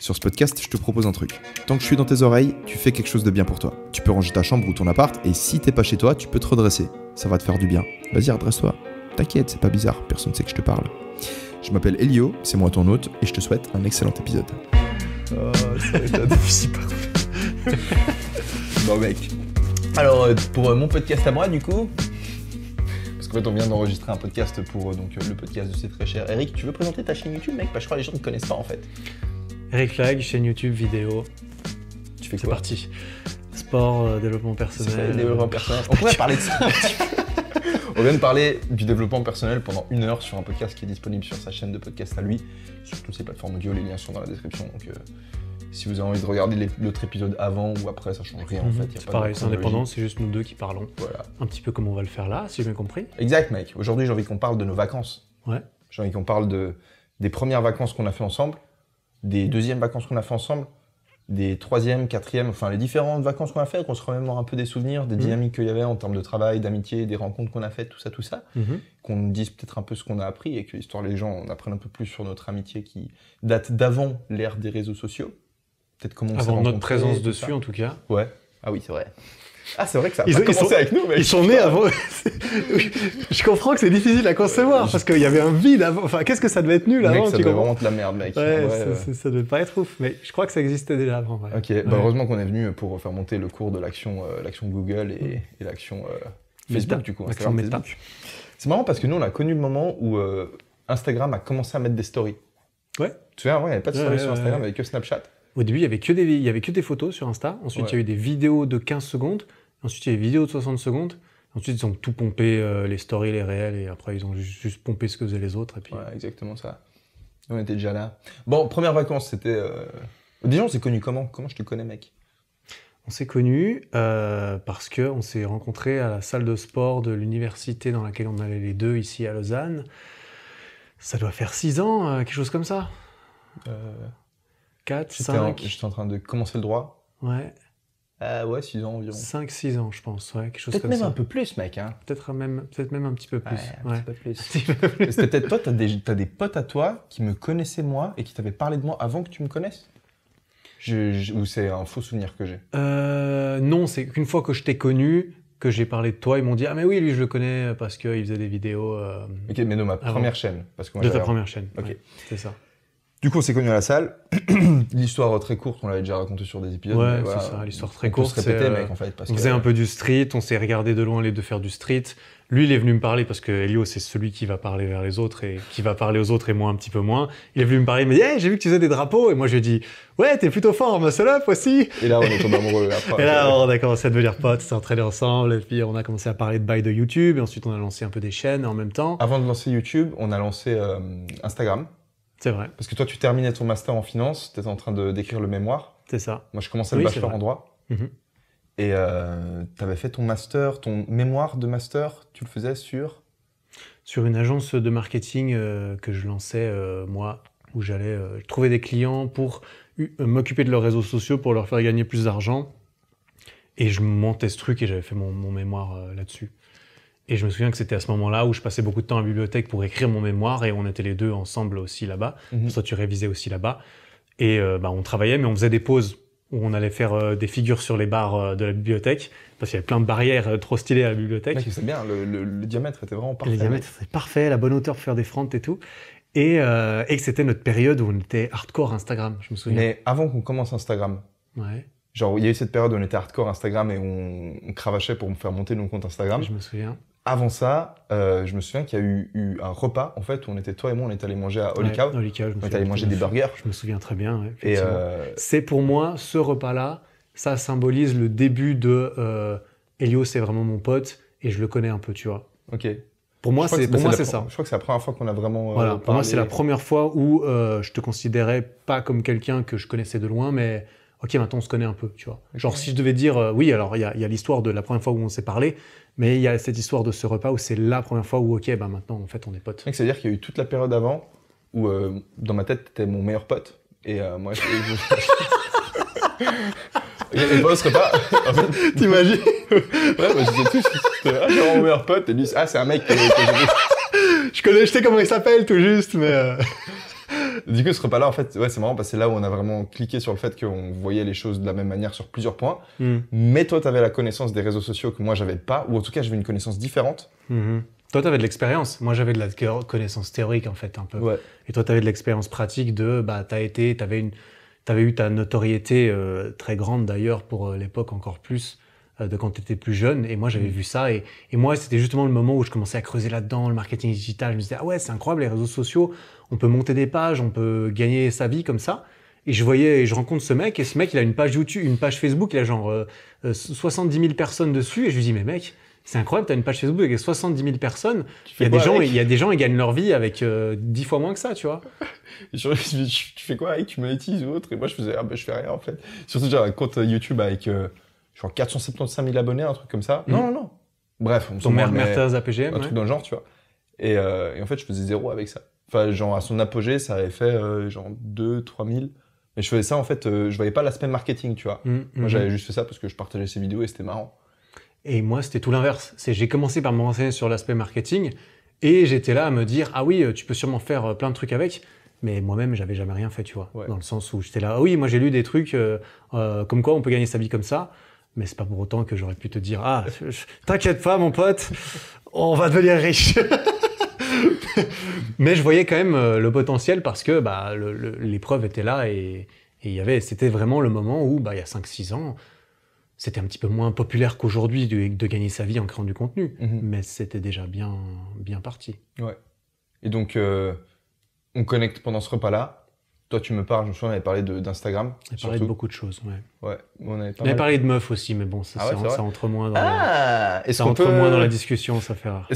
Sur ce podcast, je te propose un truc. Tant que je suis dans tes oreilles, tu fais quelque chose de bien pour toi. Tu peux ranger ta chambre ou ton appart, et si t'es pas chez toi, tu peux te redresser. Ça va te faire du bien. Vas-y, redresse-toi. T'inquiète, c'est pas bizarre, personne ne sait que je te parle. Je m'appelle Elio, c'est moi ton hôte, et je te souhaite un excellent épisode. Oh, ça va être super. Bon mec. Alors, pour mon podcast à moi, du coup, parce qu'en fait, on vient d'enregistrer un podcast pour le podcast de C'est Très Cher. Eric, tu veux présenter ta chaîne YouTube, mec? Parce que je crois que les gens ne te connaissent pas, en fait. Eric Lag, chaîne YouTube, vidéo. Tu fais quoi? C'est parti. Sport, développement personnel. C'est ça, développement personnel. On pourrait parler de ça un petit peu. On vient de parler du développement personnel pendant 1 heure sur un podcast qui est disponible sur sa chaîne de podcast à lui, sur toutes ses plateformes audio, les liens sont dans la description. Donc, si vous avez envie de regarder l'autre épisode avant ou après, ça change rien en fait. C'est pareil, c'est indépendant, c'est juste nous deux qui parlons. Voilà. Un petit peu comme on va le faire là, si j'ai bien compris. Exact, mec. Aujourd'hui, j'ai envie qu'on parle de nos vacances. Ouais. J'ai envie qu'on parle des premières vacances qu'on a fait ensemble, des deuxièmes vacances qu'on a fait ensemble, des troisièmes, quatrièmes, enfin les différentes vacances qu'on a fait, qu'on se remémore un peu des souvenirs, des dynamiques qu'il y avait en termes de travail, d'amitié, des rencontres qu'on a faites, tout ça. Qu'on nous dise peut-être un peu ce qu'on a appris et que l'histoire les gens en apprennent un peu plus sur notre amitié qui date d'avant l'ère des réseaux sociaux. Peut-être comment on s'est Avant notre rencontrés, présence tout dessus ça. En tout cas. Ouais. Ah oui, c'est vrai. Ah, c'est vrai que ça a Ils pas commencé sont- avec nous, mec. Ils sont nés avant. Je comprends que c'est difficile à concevoir parce qu'il y avait un vide avant. Enfin, qu'est-ce que ça devait être nul Mec, avant, ça tu devait comprends? vraiment être la merde, mec. Ouais, En vrai, ça devait pas être ouf, mais je crois que ça existait déjà avant. Ouais. Ok, bah heureusement qu'on est venu pour faire monter le cours de l'action Google et l'action Facebook, Meta. du coup. L'action Instagram, Meta. Facebook. C'est marrant parce que nous, on a connu le moment où Instagram a commencé à mettre des stories. Ouais. Tu te souviens, avant, il n'y avait pas de stories Ouais, sur ouais, Instagram, il ouais. n'y avait que Snapchat. Au début, il y avait que des photos sur Insta. Ensuite, Ouais. il y a eu des vidéos de 15 secondes. Ensuite, il y a eu des vidéos de 60 secondes. Ensuite, ils ont tout pompé, les stories, les réels, et après, ils ont juste pompé ce que faisaient les autres. Et puis... Ouais, exactement ça. On était déjà là. Bon, première vacances, c'était... Déjà, on s'est connus comment? Comment je te connais, mec? On s'est connus parce qu'on s'est rencontrés à la salle de sport de l'université dans laquelle on allait les deux, ici à Lausanne. Ça doit faire 6 ans, quelque chose comme ça. 4, 5, J'étais en train de commencer le droit. ouais, Ouais, 6 ans environ. 5-6 ans, je pense, ouais, quelque chose Peut-être comme même ça. un peu plus, mec. Hein. Peut-être même un petit peu plus. Un Ouais. petit peu plus. C'était peut-être toi, t'as des potes à toi qui me connaissaient moi et qui t'avaient parlé de moi avant que tu me connaisses? Ou c'est un faux souvenir que j'ai? Non, c'est qu'une fois que je t'ai connu, que j'ai parlé de toi, ils m'ont dit « Ah mais oui, lui je le connais parce qu'il faisait des vidéos Ok, mais de ma Avant. première chaîne. Parce que moi, de ta j'avais- première chaîne. Ok. Ouais, c'est ça. Du coup, on s'est connus à la salle. L'histoire très courte, on l'avait déjà raconté sur des épisodes. Ouais, mais voilà, c'est ça, l'histoire très on peut courte, se répéter, c'est, mec, en fait. Parce On que, faisait un peu du street, on s'est regardé de loin les deux faire du street. Lui, il est venu me parler parce que Elio, c'est celui qui va parler vers les autres et qui va parler aux autres et moi un petit peu moins. Il est venu me parler, il m'a dit hey, j'ai vu que tu faisais des drapeaux. Et moi, je lui ai dit ouais, t'es plutôt fort en muscle-up aussi. Et là, on est tombé amoureux. Après, Et là, on a commencé à devenir potes, on s'est entraînés ensemble. Et puis, on a commencé à parler de bail de YouTube. Et ensuite, on a lancé un peu des chaînes en même temps. Avant de lancer YouTube, on a lancé Instagram. C'est vrai, Parce que toi, tu terminais ton master en finance, tu étais en train d'écrire le mémoire. c'est ça. Moi, je commençais Oui, le c'est bachelor vrai. en droit. Mhm. Et tu avais fait ton master, ton mémoire de master, tu le faisais sur... Sur une agence de marketing que je lançais, moi, où j'allais trouver des clients pour m'occuper de leurs réseaux sociaux, pour leur faire gagner plus d'argent. Et je montais ce truc et j'avais fait mon mémoire là-dessus. Et je me souviens que c'était à ce moment-là où je passais beaucoup de temps à la bibliothèque pour écrire mon mémoire et on était les deux ensemble aussi là-bas. Mhm. Toi, tu révisais aussi là-bas. Et on travaillait, mais on faisait des pauses où on allait faire des figures sur les barres de la bibliothèque parce qu'il y avait plein de barrières trop stylées à la bibliothèque. Mec, c'est bien, le diamètre était vraiment parfait. Les diamètres, c'est parfait, la bonne hauteur pour faire des fronts et tout. Et que c'était notre période où on était hardcore Instagram, je me souviens. Mais avant qu'on commence Instagram, Ouais, genre il y a eu cette période où on était hardcore Instagram et on cravachait pour me faire monter nos comptes Instagram. je me souviens. Avant ça, je me souviens qu'il y a eu un repas en fait où on était toi et moi, on était allé manger à Holy Cow. Ouais, Holy Cow, je me On était souviens. allé manger des burgers. Je me souviens très bien, ouais, Et effectivement. C'est pour moi, ce repas-là, ça symbolise le début de Elio, c'est vraiment mon pote et je le connais un peu, tu vois. ok. Pour moi, Je crois que c'est ça. Je crois que c'est la première fois qu'on a vraiment. Voilà, pour moi, parlé. c'est la première fois où je te considérais pas comme quelqu'un que je connaissais de loin, mais ok, maintenant on se connaît un peu, tu vois. Genre, si je devais dire, oui, alors il y a l'histoire de la première fois où on s'est parlé, mais il y a cette histoire de ce repas où c'est la première fois où, ok, bah maintenant, en fait, on est potes. Mec, c'est-à-dire qu'il y a eu toute la période avant où, dans ma tête, t'étais mon meilleur pote. Et moi, Et pas, ce serait pas. En fait, T'imagines? ouais, moi, je disais tout. C'était genre mon meilleur pote. Et lui, c'est un mec que j'ai vu. Je sais comment il s'appelle tout juste, mais Du coup, ce repas-là, en fait, ouais, c'est marrant parce que c'est là où on a vraiment cliqué sur le fait qu'on voyait les choses de la même manière sur plusieurs points. Mais toi, tu avais la connaissance des réseaux sociaux que moi, j'avais pas, ou en tout cas, j'avais une connaissance différente. Toi, tu avais de l'expérience. Moi, j'avais de la connaissance théorique, en fait, un peu. Ouais. Et toi, tu avais de l'expérience pratique de, bah, t'avais eu ta notoriété très grande d'ailleurs pour l'époque encore plus de quand tu étais plus jeune. Et moi, j'avais vu ça. Et moi, c'était justement le moment où je commençais à creuser là-dedans, le marketing digital. Je me disais, ah ouais, c'est incroyable, les réseaux sociaux. On peut monter des pages, on peut gagner sa vie comme ça. Et je rencontre ce mec. Et ce mec, il a une page YouTube, une page Facebook. Il a genre 70 000 personnes dessus. Et je lui dis, mais mec, c'est incroyable, tu as une page Facebook avec 70 000 personnes. Il y a des gens, ils gagnent leur vie avec 10 fois moins que ça, tu vois. Tu fais quoi avec? Tu monétises ou autre? Et moi, je faisais, je fais rien en fait. Surtout, j'ai un compte YouTube avec genre 475 000 abonnés, un truc comme ça. Non. Bref, on Ton mère Thérèse PGM. Un truc dans le genre, tu vois. Et en fait, je faisais 0 avec ça. Enfin, genre, à son apogée, ça avait fait genre 2-3 000. Mais je faisais ça, en fait, je voyais pas l'aspect marketing, tu vois. Moi, j'avais juste fait ça parce que je partageais ces vidéos et c'était marrant. Et moi, c'était tout l'inverse. J'ai commencé par me renseigner sur l'aspect marketing et j'étais là à me dire, ah oui, tu peux sûrement faire plein de trucs avec. Mais moi-même, j'avais jamais rien fait, tu vois. Ouais. Dans le sens où j'étais là, ah oui, moi j'ai lu des trucs comme quoi on peut gagner sa vie comme ça. Mais c'est pas pour autant que j'aurais pu te dire, ah, t'inquiète pas, mon pote, on va devenir riche. Mais je voyais quand même le potentiel parce que bah, l'épreuve était là et c'était vraiment le moment où, bah, il y a 5-6 ans, c'était un petit peu moins populaire qu'aujourd'hui de gagner sa vie en créant du contenu, mais c'était déjà bien parti. Ouais. Et donc, on connecte pendant ce repas-là. Toi, tu me parles, je me souviens, on avait parlé d'Instagram. On avait parlé de beaucoup de choses, ouais. Ouais, on avait parlé de meufs aussi, mais bon, ça entre moins dans, moins dans la discussion, ça fait rare.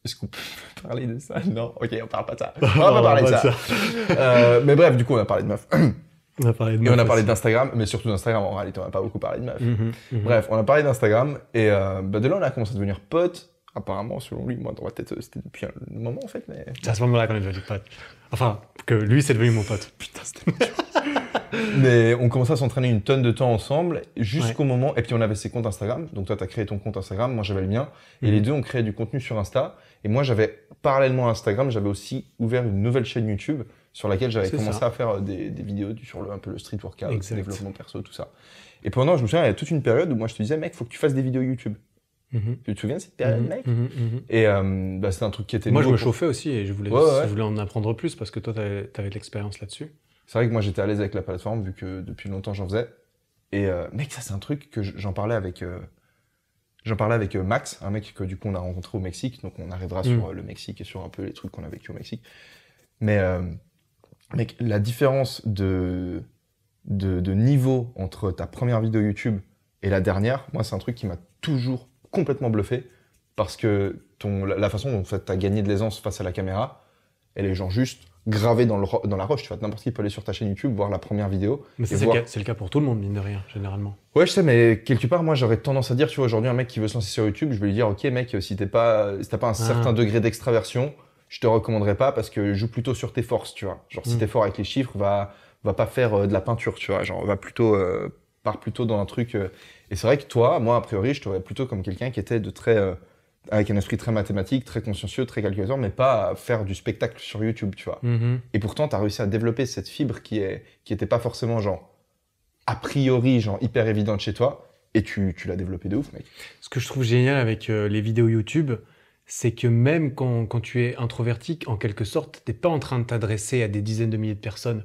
Est-ce qu'on peut parler de ça? Non, ok, on parle pas de ça. On va pas parler de ça. Mais bref, du coup, on a parlé de meufs. On a parlé de meufs. Et on a parlé d'Instagram, mais surtout d'Instagram. En réalité, on n'a pas beaucoup parlé de meufs. Bref, on a parlé d'Instagram et de là, on a commencé à devenir potes. Apparemment, selon lui, moi, dans ma tête, c'était depuis un moment, en fait, mais... C'est à ce moment-là qu'on est devenu potes. Enfin, que lui, c'est devenu mon pote. Putain, c'était Mais on commençait à s'entraîner une tonne de temps ensemble, jusqu'au moment... Et puis, on avait ses comptes Instagram. Donc, toi, t'as créé ton compte Instagram, moi, j'avais le mien. Et les deux, on créait du contenu sur Insta. Et moi, parallèlement à Instagram, j'avais aussi ouvert une nouvelle chaîne YouTube sur laquelle j'avais commencé à faire des vidéos sur un peu le street workout, le développement perso, tout ça. Et pendant, je me souviens, il y a toute une période où moi, je te disais, mec, faut que tu fasses des vidéos YouTube. Tu te souviens de cette période, mec? Et bah, c'était un truc qui était moi, je me chauffais aussi et je voulais en apprendre plus parce que toi, t'avais de l'expérience là-dessus. C'est vrai que moi, j'étais à l'aise avec la plateforme vu que depuis longtemps, j'en faisais. Et mec, ça, c'est un truc que j'en parlais avec Max, un mec que du coup, on a rencontré au Mexique. Donc, on arrivera sur le Mexique et sur un peu les trucs qu'on a vécu au Mexique. Mais mec, la différence de niveau entre ta première vidéo YouTube et la dernière, moi, c'est un truc qui m'a toujours complètement bluffé parce que la façon dont tu as gagné de l'aisance face à la caméra, elle est genre juste gravée dans la roche. Tu vois, n'importe qui peut aller sur ta chaîne YouTube, voir la première vidéo. Mais c'est le cas pour tout le monde, mine de rien, généralement. Ouais, je sais, mais quelque part, moi, j'aurais tendance à dire, tu vois, aujourd'hui, un mec qui veut se lancer sur YouTube, je vais lui dire, ok, mec, si t'as pas un certain degré d'extraversion, je te recommanderais pas parce que joue plutôt sur tes forces, tu vois. Genre, si t'es fort avec les chiffres, va pas faire de la peinture, tu vois. Genre, part plutôt dans un truc... Et c'est vrai que toi, moi, a priori, je te voyais plutôt comme quelqu'un qui était avec un esprit très mathématique, très consciencieux, très calculateur, mais pas à faire du spectacle sur YouTube, tu vois. Et pourtant, tu as réussi à développer cette fibre qui était pas forcément, genre, a priori, genre, hyper évidente chez toi, et tu l'as développé de ouf, mec. Ce que je trouve génial avec les vidéos YouTube, c'est que même quand tu es introverti, en quelque sorte, t'es pas en train de t'adresser à des dizaines de milliers de personnes.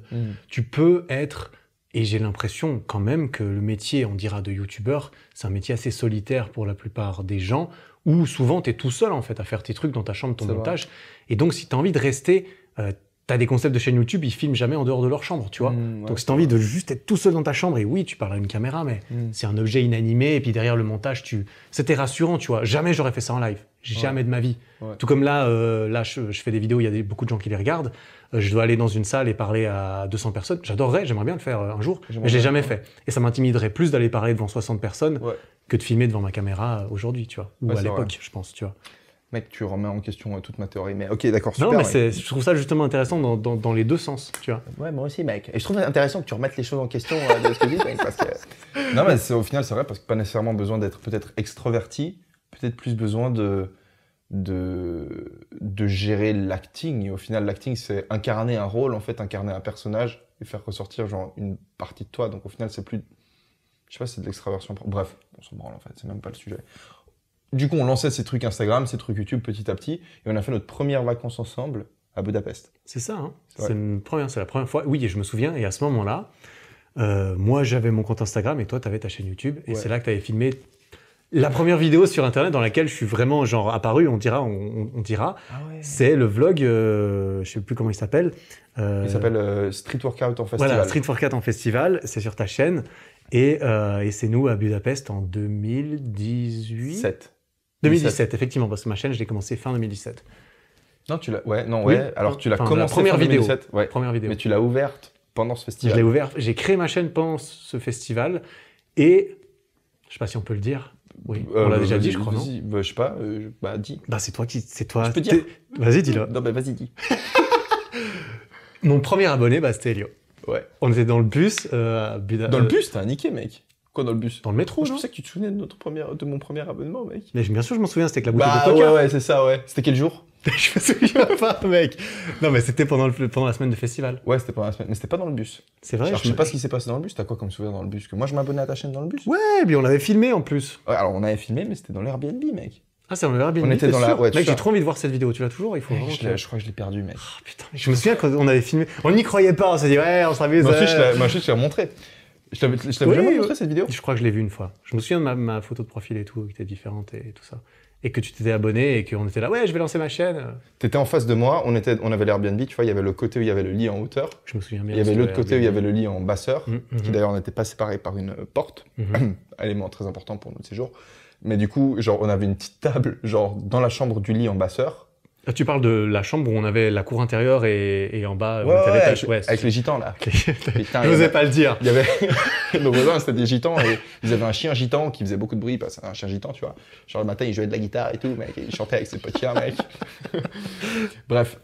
Tu peux être... Et j'ai l'impression quand même que le métier, on dira de youtubeur, c'est un métier assez solitaire pour la plupart des gens, où souvent tu es tout seul en fait à faire tes trucs dans ta chambre, ton montage. Et donc si tu as envie de rester, tu as des concepts de chaîne YouTube, ils filment jamais en dehors de leur chambre, tu vois. Donc si tu as envie de juste être tout seul dans ta chambre, et oui, tu parles à une caméra, mais c'est un objet inanimé, et puis derrière le montage, c'était rassurant, tu vois. Jamais j'aurais fait ça en live, jamais de ma vie. Tout comme là, je fais des vidéos, il y a beaucoup de gens qui les regardent. Je dois aller dans une salle et parler à 200 personnes. J'adorerais, j'aimerais bien le faire un jour, mais je l'ai jamais fait. Et ça m'intimiderait plus d'aller parler devant 60 personnes que de filmer devant ma caméra aujourd'hui, tu vois. Ou à l'époque, je pense, tu vois. Mec, tu remets en question toute ma théorie. Mais ok, d'accord, super. Non, mais je trouve ça justement intéressant dans les deux sens, tu vois. Ouais, moi aussi, mec. Et je trouve intéressant que tu remettes les choses en question de ce que tu dis, mec, parce que... Non, mais au final, c'est vrai, parce que pas nécessairement besoin d'être peut-être extroverti, peut-être plus besoin de gérer l'acting. Et au final, l'acting, c'est incarner un rôle, en fait, incarner un personnage et faire ressortir genre une partie de toi. Donc au final, c'est plus... Je sais pas si c'est de l'extraversion. Bref, on s'en branle en fait, c'est même pas le sujet. Du coup, on lançait ces trucs Instagram, ces trucs YouTube petit à petit, et on a fait notre première vacances ensemble à Budapest. C'est ça, hein. Ouais. C'est la première fois. Oui, et je me souviens, et à ce moment-là, moi j'avais mon compte Instagram et toi t'avais ta chaîne YouTube, et Ouais. c'est là que t'avais filmé la première vidéo sur Internet dans laquelle je suis vraiment genre apparu, on dira. Ah ouais. C'est le vlog, je sais plus comment il s'appelle. Il s'appelle Street Workout en festival. Voilà, Street Workout en festival, c'est sur ta chaîne. Et c'est nous à Budapest en 2018 7. 2017, effectivement, parce que ma chaîne, je l'ai commencé fin 2017. Non, tu l'as... Ouais, non, Oui. ouais. Alors, tu l'as Enfin, la commencé première fin vidéo. 2017. Ouais. Première vidéo. Mais tu l'as ouverte pendant ce Je festival. l'ai ouvert, j'ai créé ma chaîne pendant ce festival et je sais pas si on peut le dire. Oui, on l'a déjà dit, je crois, non? Je sais pas, bah dis. Bah c'est toi qui, c'est toi. Je peux dire. Vas-y, dis-le. Non, bah vas-y, dis. Mon premier abonné, bah c'était Elio. Ouais. On était dans le bus à Dans le bus, t'as niqué, mec. Quoi, dans le bus? Dans le métro, Je non? pensais que tu te souvenais de mon premier abonnement, mec. Mais bien sûr, je m'en souviens, c'était avec la bouteille Bah de coca. ouais, c'est ça, ouais. C'était quel jour? Je me souviens pas, mec. Non, mais c'était pendant la semaine de festival. Ouais, c'était pendant la semaine, mais c'était pas dans le bus. C'est vrai. Alors, je sais pas ce qui s'est passé dans le bus. T'as quoi comme souvenir dans le bus? Que moi, je m'abonnais à ta chaîne dans le bus. Ouais, puis on l'avait filmé en plus. Ouais, alors on avait filmé, mais c'était dans l'Airbnb, mec. Ah, c'est dans le Airbnb. On était t'es dans la- sûr ouais, tout mec, ça. j'ai trop envie de voir cette vidéo. Tu l'as toujours? Il faut vraiment. Je crois que je l'ai perdu, mec. Ah, putain, mais je me souviens quand on avait filmé. On n'y croyait pas. On s'est dit ouais, on s'amuse. Moi aussi, je te l'ai montré. Je t'avais Oui, jamais oui. montré cette vidéo? Je crois que je l'ai vu une fois. Je me souviens de ma photo de profil et tout, qui était différente et tout ça. Et que tu t'étais abonné et qu'on était là, ouais, je vais lancer ma chaîne. T'étais en face de moi, on avait l'Airbnb, tu vois, il y avait le côté où il y avait le lit en hauteur, Je me souviens bien. il y avait c'était l'autre côté où il y Airbnb. avait le lit en basseur, Mhm. qui d'ailleurs n'était pas séparé par une porte, Mhm. élément très important pour notre séjour. Mais du coup, genre, on avait une petite table, genre, dans la chambre du lit en basseur. Ah, tu parles de la chambre où on avait la cour intérieure et en bas, Ouais, on était à ouais, l'étage. avec les gitans, là. Putain, Je n'osais pas le dire. Il y avait nos voisins, c'était des gitans et ils avaient un chien gitan qui faisait beaucoup de bruit parce que c'est un chien gitan, tu vois. Genre le matin, il jouait de la guitare et tout, mec, et il chantait avec ses potes chiens, mec. Bref,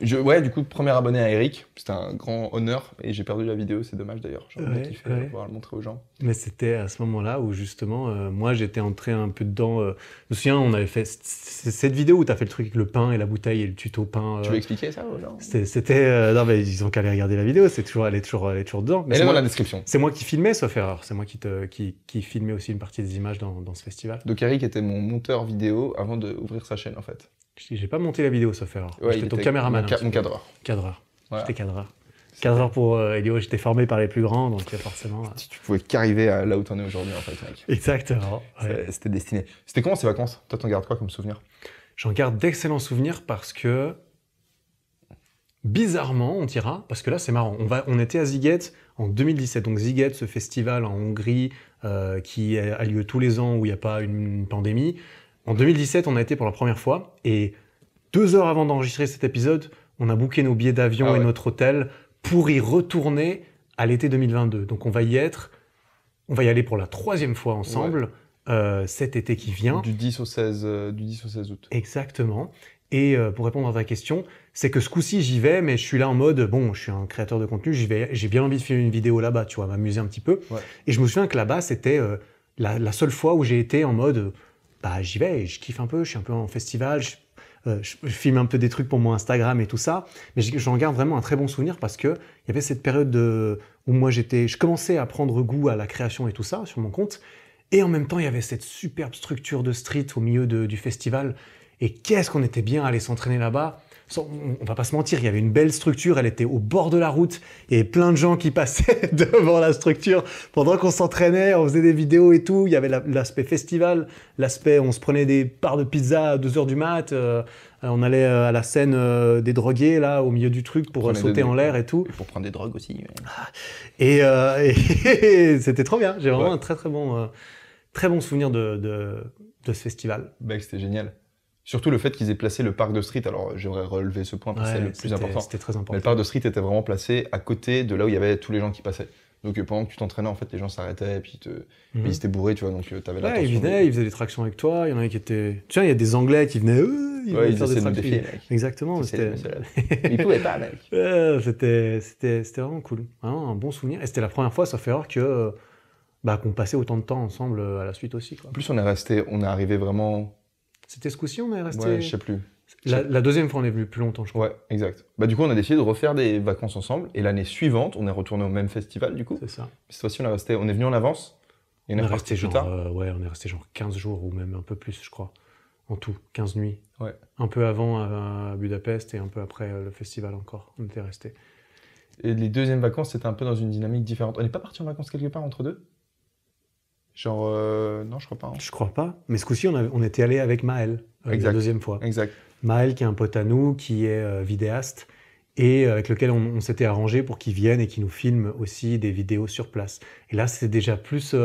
ouais, du coup, premier abonné à Eric, c'était un grand honneur et j'ai perdu la vidéo, c'est dommage d'ailleurs. J'aurais bien Ouais, kiffé ouais. pouvoir le montrer aux gens. Mais c'était à ce moment-là où justement, moi j'étais entré un peu dedans. Je me souviens, on avait fait cette vidéo où tu as fait le truc avec le pain et la bouteille et le tuto pain. Tu veux expliquer ça aux gens? Non, mais ils ont qu'à aller regarder la vidéo, elle est toujours dedans. Mais Elle c'est est dans moi, la description. c'est moi qui filmais, sauf erreur. C'est moi qui filmais aussi une partie des images dans ce festival. Donc Eric était mon monteur vidéo avant d'ouvrir sa chaîne en fait. J'ai pas monté la vidéo, sauf erreur. Ouais, J'étais il ton était caméraman. mon cadreur. Cadreur. Voilà. J'étais cadreur. Cadreur pour Elio, j'étais formé par les plus grands, donc forcément. Tu pouvais qu'arriver à là où t'en es aujourd'hui en fait, mec. Exactement. Ouais. C'était destiné. C'était comment ces vacances? Toi, t'en gardes quoi comme souvenir? J'en garde d'excellents souvenirs parce que, bizarrement, on dira, parce que là c'est marrant, on était à Sziget en 2017, donc Sziget, ce festival en Hongrie qui a lieu tous les ans où il n'y a pas une pandémie. En 2017, on a été pour la première fois, et 2 heures avant d'enregistrer cet épisode, on a booké nos billets d'avion Ah ouais. et notre hôtel pour y retourner à l'été 2022. Donc on va y aller pour la 3e fois ensemble cet été qui vient. Du 10 au 16 août. Exactement. Et pour répondre à ta question, c'est que ce coup-ci, j'y vais, mais je suis là en mode, bon, je suis un créateur de contenu, j'y vais, j'ai bien envie de filmer une vidéo là-bas, tu vois, m'amuser un petit peu. Ouais. Et je me souviens que là-bas, c'était la seule fois où j'ai été en mode, bah j'y vais, et je kiffe un peu, je suis un peu en festival, je filme un peu des trucs pour mon Instagram et tout ça, mais j'en garde vraiment un très bon souvenir parce que il y avait cette période où moi je commençais à prendre goût à la création et tout ça sur mon compte, et en même temps il y avait cette superbe structure de street au milieu du festival, et qu'est-ce qu'on était bien allé s'entraîner là-bas. On va pas se mentir, il y avait une belle structure, elle était au bord de la route, il y avait plein de gens qui passaient devant la structure pendant qu'on s'entraînait, on faisait des vidéos et tout, il y avait l'aspect festival, l'aspect on se prenait des parts de pizza à 2h du mat, on allait à la scène des drogués là au milieu du truc pour Prenez sauter en l'air et tout, Et pour prendre des drogues aussi. Ouais. et c'était trop bien, j'ai vraiment Ouais. un très bon souvenir de ce festival. Mec, c'était génial. Surtout le fait qu'ils aient placé le parc de street. Alors, j'aimerais relever ce point parce que c'est le plus important. C'était très important. Mais le parc de street était vraiment placé à côté de là où il y avait tous les gens qui passaient. Donc pendant que tu t'entraînais, en fait, les gens s'arrêtaient et puis Mhm. ils étaient bourrés, tu vois. Donc t'avais Ouais, l'attention. ils venaient, ils faisaient des tractions avec toi. Il y en avait qui étaient. Tiens, il y a des Anglais qui venaient. Ils Ouais, venaient ils faire des essaient de me tractions. défier, mec. Exactement. Ils pouvaient pas, mec. C'était vraiment cool. Vraiment un bon souvenir. Et c'était la première fois, sauf erreur, que qu'on passait autant de temps ensemble à la suite aussi. Quoi. En plus, on est arrivé vraiment C'était ce coup-ci, on est resté... Ouais, je sais plus. La deuxième fois, on est venu plus longtemps, je crois. Ouais, exact. Bah, du coup, on a décidé de refaire des vacances ensemble. Et l'année suivante, on est retourné au même festival, du coup. C'est ça. Cette fois-ci, on est venu en avance. Et On est reparti resté plus genre, tard. ouais, on est resté genre 15 jours ou même un peu plus, je crois. En tout, 15 nuits. Ouais. Un peu avant à Budapest et un peu après le festival encore. On était restés. Et les deuxièmes vacances, c'était un peu dans une dynamique différente. On n'est pas parti en vacances quelque part entre deux? Genre, non, je crois pas. Hein. Je crois pas. Mais ce coup-ci, on était allé avec Maël, la Exact. deuxième fois. Exact. Maël, qui est un pote à nous, qui est vidéaste, et avec lequel on s'était arrangé pour qu'il vienne et qu'il nous filme aussi des vidéos sur place. Et là, c'était déjà plus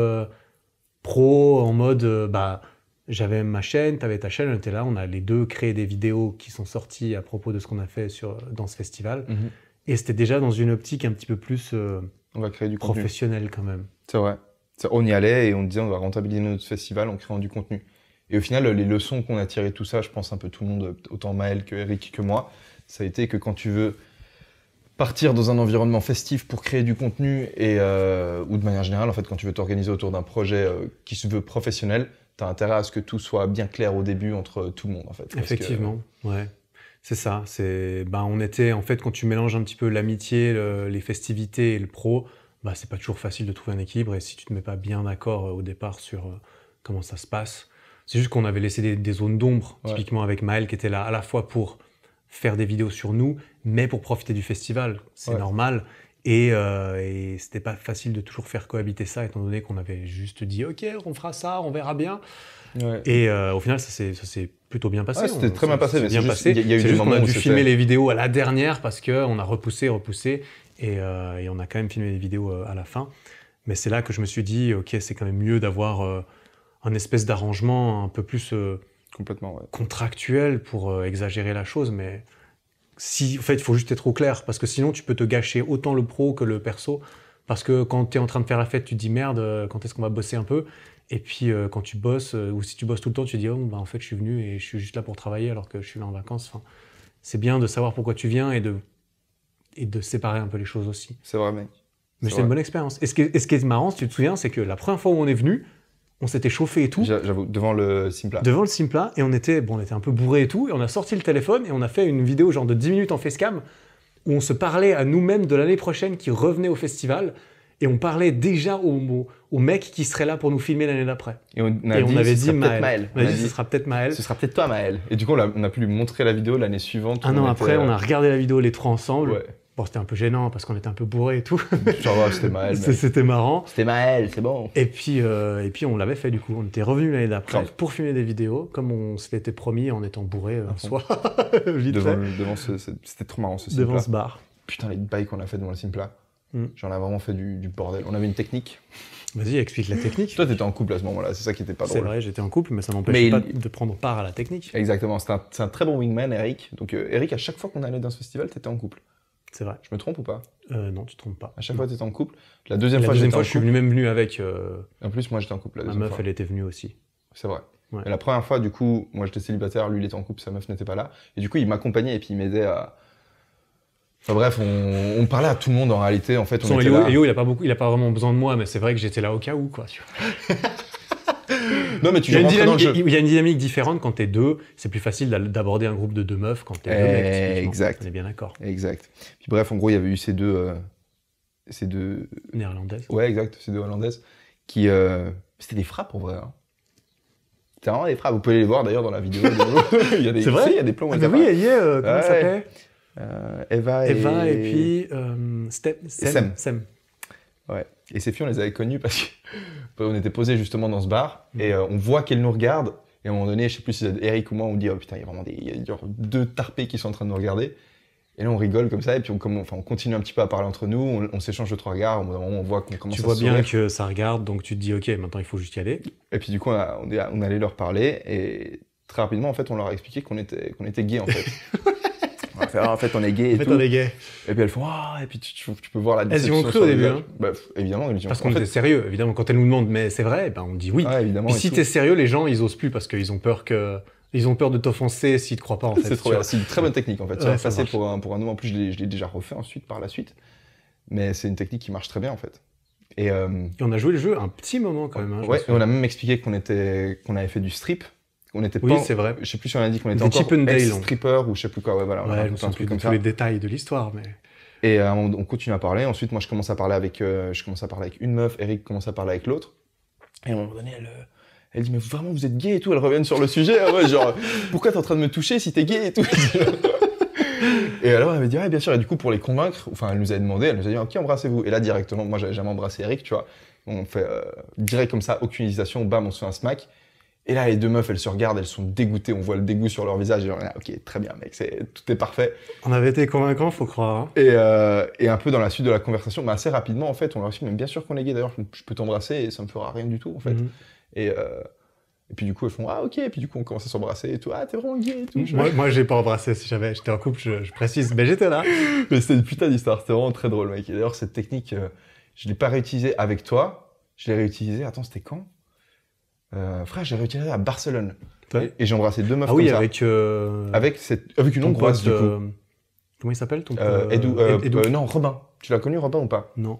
pro, en mode, j'avais ma chaîne, t'avais ta chaîne, on était là, on a les deux créé des vidéos qui sont sorties à propos de ce qu'on a fait dans ce festival. Mhm. Et c'était déjà dans une optique un petit peu plus On va créer du contenu. professionnelle quand même. C'est vrai. On y allait et on disait on va rentabiliser notre festival en créant du contenu. Et au final, les leçons qu'on a tirées de tout ça, je pense un peu tout le monde, autant Maël que Eric que moi, ça a été que quand tu veux partir dans un environnement festif pour créer du contenu ou de manière générale, en fait, quand tu veux t'organiser autour d'un projet qui se veut professionnel, tu as intérêt à ce que tout soit bien clair au début entre tout le monde, en fait. Effectivement, ouais. C'est ça. On était, en fait, quand tu mélanges un petit peu l'amitié, les festivités et le pro, c'est pas toujours facile de trouver un équilibre. Et si tu te mets pas bien d'accord au départ sur comment ça se passe, c'est juste qu'on avait laissé des zones d'ombre, Ouais. typiquement avec Maël, qui était là à la fois pour faire des vidéos sur nous, mais pour profiter du festival. C'est Ouais. normal. Et c'était pas facile de toujours faire cohabiter ça, étant donné qu'on avait juste dit « Ok, on fera ça, on verra bien ». Ouais. Et au final, ça s'est plutôt bien passé. Ouais, c'était très bien passé, c'est mais bien c'est juste- passé. il y a eu C'est des juste qu'on moments a où dû c'était- filmer les vidéos à la dernière parce qu'on a repoussé, et on a quand même filmé les vidéos à la fin. Mais c'est là que je me suis dit, ok, c'est quand même mieux d'avoir un espèce d'arrangement un peu plus Complètement, ouais. contractuel pour exagérer la chose, mais en fait, il faut juste être au clair, parce que sinon, tu peux te gâcher autant le pro que le perso, parce que quand tu es en train de faire la fête, tu te dis merde, quand est-ce qu'on va bosser un peu? Et puis quand tu bosses, ou si tu bosses tout le temps, tu te dis en fait, je suis venu et je suis juste là pour travailler alors que je suis là en vacances. Enfin, c'est bien de savoir pourquoi tu viens et de séparer un peu les choses aussi. C'est vrai, mec. Mais C'est c'est une vrai. bonne expérience. Et ce qui est marrant, si tu te souviens, c'est que la première fois où on est venu, on s'était chauffé et tout, J'avoue, devant le Simpla. devant le Simpla, et on était un peu bourré et tout, et on a sorti le téléphone et on a fait une vidéo genre de 10 minutes en facecam où on se parlait à nous-mêmes de l'année prochaine qui revenait au festival, et on parlait déjà aux mecs qui seraient là pour nous filmer l'année d'après. Et on Et on avait ce dit sera peut-être Maël. On a dit ce sera peut-être Maël. Ce sera peut-être toi, Maël. Et du coup, on a pu lui montrer la vidéo l'année suivante. Un où an on après, était, on a regardé la vidéo les trois ensemble. Ouais. Bon, c'était un peu gênant parce qu'on était un peu bourrés et tout. Genre, ouais, c'était Maël. mec. C'était marrant. C'était Maël, c'est bon. Et puis on l'avait fait du coup. On était revenu l'année d'après Ouais. pour filmer des vidéos, comme on se l'était promis en étant bourré un fond. soir, vite fait, C'était trop marrant ce devant Simpla. ce bar. Putain, les bails qu'on a fait devant le Simpla. Mm. J'en ai vraiment fait du bordel. On avait une technique. Vas-y, explique la technique. Toi, t'étais en couple à ce moment-là. C'est ça qui était pas C'est drôle. vrai, j'étais en couple, mais ça Mais n'empêchait il- pas de prendre part à la technique. Exactement. C'est un très bon wingman, Eric. Donc, Eric, à chaque fois qu'on allait dans ce festival, t'étais en couple. C'est vrai. Je me trompe ou pas? Non, tu te trompes pas. À chaque fois, t'étais en couple. La deuxième La fois, deuxième j'étais fois, en je suis couple. même venu avec En plus, moi, j'étais en couple la ma deuxième meuf, fois. elle était venue aussi. C'est vrai. Ouais. Et la première fois, du coup, moi j'étais célibataire, lui il était en couple, sa meuf n'était pas là. Et du coup, il m'accompagnait et puis il m'aidait à. Enfin bref, on parlait à tout le monde en réalité. En fait, on Son était Elio, là. Elio, il a pas vraiment besoin de moi, mais c'est vrai que j'étais là au cas où, quoi. Tu vois. Non, mais tu Il y a une rentrais dans le jeu. dynamique, il y a une dynamique différente quand t'es deux. C'est plus facile d'aborder un groupe de deux meufs quand t'es deux mecs. typiquement. Exact. On est bien d'accord. Exact. Puis bref, en gros, il y avait eu ces deux. Néerlandaise. Ouais, exact, ces deux Hollandaises qui. C'était des frappes en vrai. Hein. C'était vraiment des frappes. Vous pouvez les voir d'ailleurs dans la vidéo. Il y a des, C'est vrai. tu sais, il y a des plans où Ah elles bah oui, apparaissent. elle y est. Comment Ouais. elle s'appelait Eva Eva et puis Sem. Sem. Ouais. Et ces filles, on les avait connues parce qu'on était posés justement dans ce bar et on voit qu'elles nous regardent. Et à un moment donné, je sais plus si c'est Eric ou moi, on dit oh putain, il y a vraiment il y a genre deux tarpés qui sont en train de nous regarder. Et là, on rigole comme ça et puis on continue un petit peu à parler entre nous. On s'échange 2-3 regards. Au bout d'un moment, on voit qu'on commence Tu à vois se bien sourire. que ça regarde, donc tu te dis ok, maintenant il faut juste y aller. Et puis du coup, on allait leur parler et très rapidement, en fait, on leur a expliqué qu'on était gays en fait. On a fait, ah, en fait, on est gays et En fait, tout. on est gay. Et puis elles font ah, et puis tu peux voir la Elles y déception ont cru sur au le début, visage. hein. Bah, évidemment, elles y ont Parce cru. qu'on En était fait, sérieux, évidemment. Quand elles nous demandent mais c'est vrai, ben on dit oui. ouais, évidemment. Et et si tout. t'es sérieux, les gens ils osent plus parce qu'ils ont peur de t'offenser s'ils te croient pas en fait. C'est trop tu bien. vois. C'est une très bonne technique en fait. Ouais, Ça va ça passer marche. pour un nom. En plus, je l'ai déjà refait ensuite par la suite. Mais c'est une technique qui marche très bien en fait. Et Et on a joué le jeu un petit moment quand même. Hein, je me ouais, et souviens. on a même expliqué qu'on avait fait du strip On était Oui, pas, c'est vrai. je sais plus si on a dit qu'on était Des encore Chip and Dale, ex-stripper ou je sais plus quoi. Ouais, voilà. On a Ouais, je me raconté un souviens truc plus de comme tous ça. les détails de l'histoire, mais... Et on continue à parler. Ensuite, moi, je commence à parler avec une meuf. Eric commence à parler avec l'autre. Et à un moment donné, elle dit, mais vraiment, vous êtes gay et tout. Elle revient sur le sujet. Ouais, genre, pourquoi t'es en train de me toucher si t'es gay et tout? Et alors, elle m'a dit, ouais, bien sûr. Et du coup, pour les convaincre, enfin, elle nous a demandé, elle nous a dit, ok, embrassez-vous. Et là, directement, moi, j'avais jamais embrassé Eric, tu vois. On fait direct comme ça, aucune hésitation, bam, on se fait un smack. Et là, les deux meufs, elles se regardent, elles sont dégoûtées, on voit le dégoût sur leur visage. Et on est là, ok, très bien, mec, tout est parfait. On avait été convaincants, faut croire. Hein. Et un peu dans la suite de la conversation, mais assez rapidement, en fait, on leur a dit, mais bien sûr qu'on est gay, d'ailleurs, je peux t'embrasser et ça me fera rien du tout, en fait. Et puis du coup, elles font, ah ok, et puis du coup, on commence à s'embrasser et tout, ah t'es vraiment gay et tout. Moi, j'ai pas embrassé si j'étais en couple, je précise, mais j'étais là. Mais c'était une putain d'histoire, c'était vraiment très drôle, mec. Et d'ailleurs, cette technique, je l'ai pas réutilisée avec toi, je l'ai réutilisée, attends, c'était quand? Frère, je l'ai réutilisée à Barcelone. Ouais. Et j'ai embrassé deux meufs Ah oui, comme ça. avec une hongroise, du coup. Comment il s'appelle ton Edou, Edou. non, Robin. Tu l'as connu, Robin, ou pas? Non.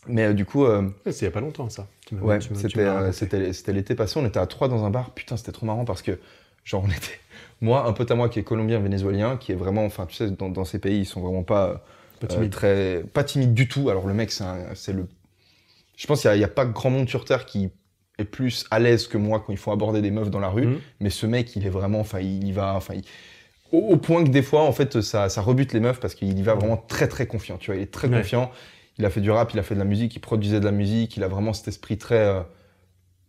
Mais du coup... C'est il y a pas longtemps, ça. Ouais, c'était l'été passé, on était à 3 dans un bar. Putain, c'était trop marrant parce que, genre, on était... Moi, un pote à moi qui est colombien, vénézuélien, qui est vraiment... Enfin, tu sais, dans ces pays, ils sont vraiment pas... Pas timides du tout. Alors, le mec, c'est le... Je pense qu'il y a pas grand monde sur Terre qui est plus à l'aise que moi quand il faut aborder des meufs dans la rue. Mais ce mec, il est vraiment... Enfin, il y va... Enfin, au point que des fois, en fait, ça rebute les meufs parce qu'il y va vraiment très, très confiant. Tu vois, il est très confiant. Il a fait du rap, il a fait de la musique, il produisait de la musique, il a vraiment cet esprit très,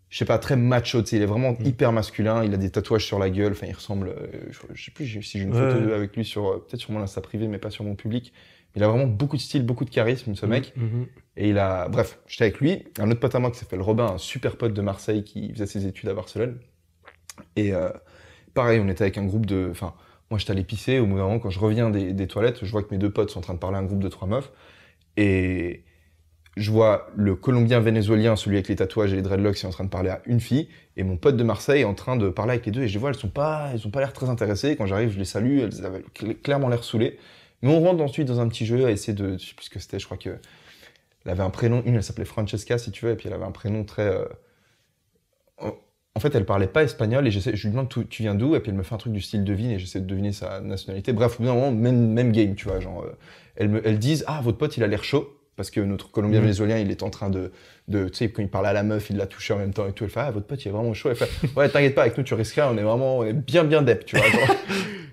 je sais pas, très macho, tu sais, il est vraiment hyper masculin, il a des tatouages sur la gueule, enfin il ressemble, je sais plus si j'ai une photo avec lui peut-être sur mon Insta privé, mais pas sur mon public. Il a vraiment beaucoup de style, beaucoup de charisme, ce mec. Et bref, j'étais avec lui, un autre pote à moi qui s'appelle Robin, un super pote de Marseille qui faisait ses études à Barcelone. Et pareil, on était avec un groupe enfin, moi j'étais allé pisser, au bout d'un moment, quand je reviens des toilettes, je vois que mes deux potes sont en train de parler à un groupe de 3 meufs. Et je vois le Colombien vénézuélien, celui avec les tatouages et les dreadlocks, qui est en train de parler à une fille, et mon pote de Marseille est en train de parler avec les deux, et je les vois, elles ont pas l'air très intéressées. Quand j'arrive, je les salue, elles avaient clairement l'air saoulées. Mais on rentre ensuite dans un petit jeu à essayer je sais plus ce que c'était, je crois que elle avait un prénom, elle s'appelait Francesca, si tu veux, et puis elle avait un prénom très... En fait, elle parlait pas espagnol, et je lui demande tu viens d'où, et puis elle me fait un truc du style devine, et j'essaie de deviner sa nationalité. Bref, au bout d'un moment, même game, tu vois, genre, elles disent, ah, votre pote, il a l'air chaud, parce que notre Colombien vénézuélien, il est en train de tu sais, quand il parlait à la meuf, il l'a touché en même temps et tout. Elle fait, ah, votre pote, il est vraiment chaud. Elle fait, ouais, t'inquiète pas, avec nous, tu risques rien, on est bien dep, tu vois. Genre.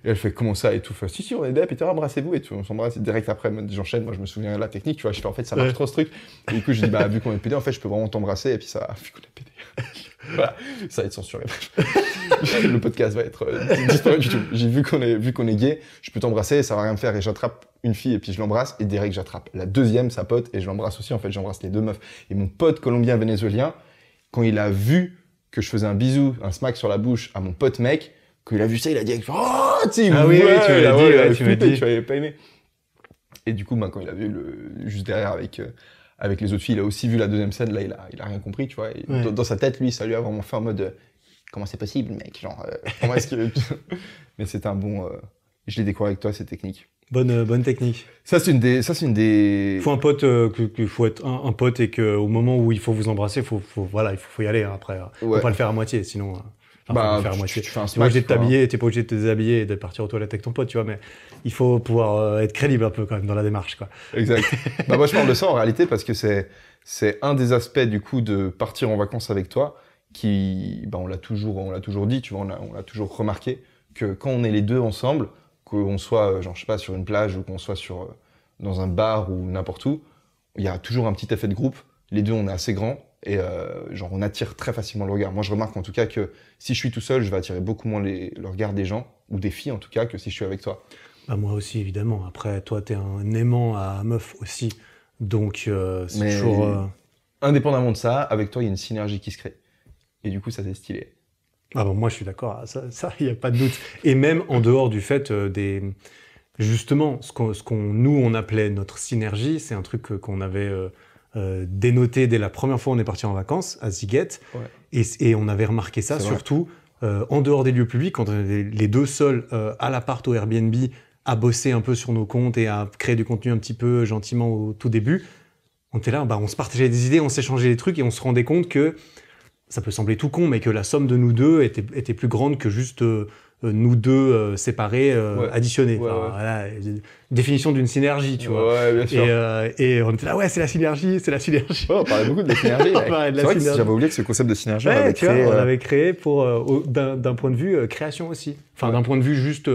Et elle fait, comment ça et tout. Fait, si, on est dep, et tu embrassez-vous et tout. On s'embrasse direct après, j'enchaîne. Moi, je me souviens de la technique, tu vois. Je fais, en fait, ça marche trop ce truc. Et du coup, je dis, bah, vu qu'on est pédé, en fait, je peux vraiment t'embrasser, et puis ça, vu qu'on est pédé. Voilà, ça va être censuré. Le podcast va être disparu du tout. J'ai vu qu'on est gay, je peux t'embrasser, ça va rien me faire, et j'attrape une fille et puis je l'embrasse, et direct j'attrape la deuxième, sa pote, et je l'embrasse aussi. En fait, j'embrasse les deux meufs. Et mon pote colombien vénézuélien, quand il a vu que je faisais un bisou, un smack sur la bouche à mon pote mec, quand il a vu ça, il a dit, oh, tu sais, oui, tu m'as dit. Tu avais pas aimé. Et du coup, quand il a vu juste derrière avec les autres filles, il a aussi vu la deuxième scène, là, il a rien compris, tu vois. Et dans sa tête, lui, ça lui a vraiment fait en mode, comment c'est possible, mec, genre, comment est-ce que... Mais c'était un bon... Je l'ai découvert avec toi, ces techniques. Bonne technique. Ça, c'est une des... Faut un pote, qu'il faut être un pote, et qu'au moment où il faut vous embrasser, voilà, il faut y aller, hein, après. Faut pas le faire à moitié, sinon... faut le faire à moitié. Tu fais un t'es pas obligé de smack, t'habiller, t'es pas obligé de te déshabiller et de partir aux toilettes avec ton pote, tu vois, mais il faut pouvoir être crédible un peu quand même dans la démarche, quoi. Exact. Moi, je parle de ça en réalité parce que c'est un des aspects, du coup, de partir en vacances avec toi qui, on l'a toujours dit, tu vois, on l'a toujours remarqué que quand on est les deux ensemble, qu'on soit, genre, je sais pas, sur une plage ou qu'on soit dans un bar ou n'importe où, il y a toujours un petit effet de groupe. Les deux, on est assez grands et genre, on attire très facilement le regard. Moi, je remarque en tout cas que si je suis tout seul, je vais attirer beaucoup moins le regard des gens, ou des filles en tout cas, que si je suis avec toi. Bah, moi aussi, évidemment. Après, toi, t'es un aimant à meuf aussi. Donc, c'est toujours... Indépendamment de ça, avec toi, il y a une synergie qui se crée. Et du coup, ça, c'est stylé. Ah bon, moi je suis d'accord, ça il n'y a pas de doute. Et même en dehors du fait justement, ce qu'on nous on appelait notre synergie, c'est un truc qu'on avait dénoté dès la première fois où on est parti en vacances à Ziget. Ouais. Et on avait remarqué ça surtout en dehors des lieux publics, quand on était les deux seuls à l'appart au Airbnb à bosser un peu sur nos comptes et à créer du contenu un petit peu gentiment au tout début. On était là, on se partageait des idées, on s'échangeait des trucs et on se rendait compte que ça peut sembler tout con, mais que la somme de nous deux était plus grande que juste nous deux séparés, additionnés. Ouais, Enfin, ouais. voilà, définition d'une synergie, tu vois. Ouais, bien sûr. Et on était là, ouais, c'est la synergie, c'est la synergie. Ouais, on parlait beaucoup de la synergie. On parlait de la C'est vrai que synergie. j'avais oublié que ce concept de synergie, on Ouais, l'avait tu vois, créé. on l'avait créé pour d'un point de vue création aussi. Enfin, Ouais. d'un point de vue juste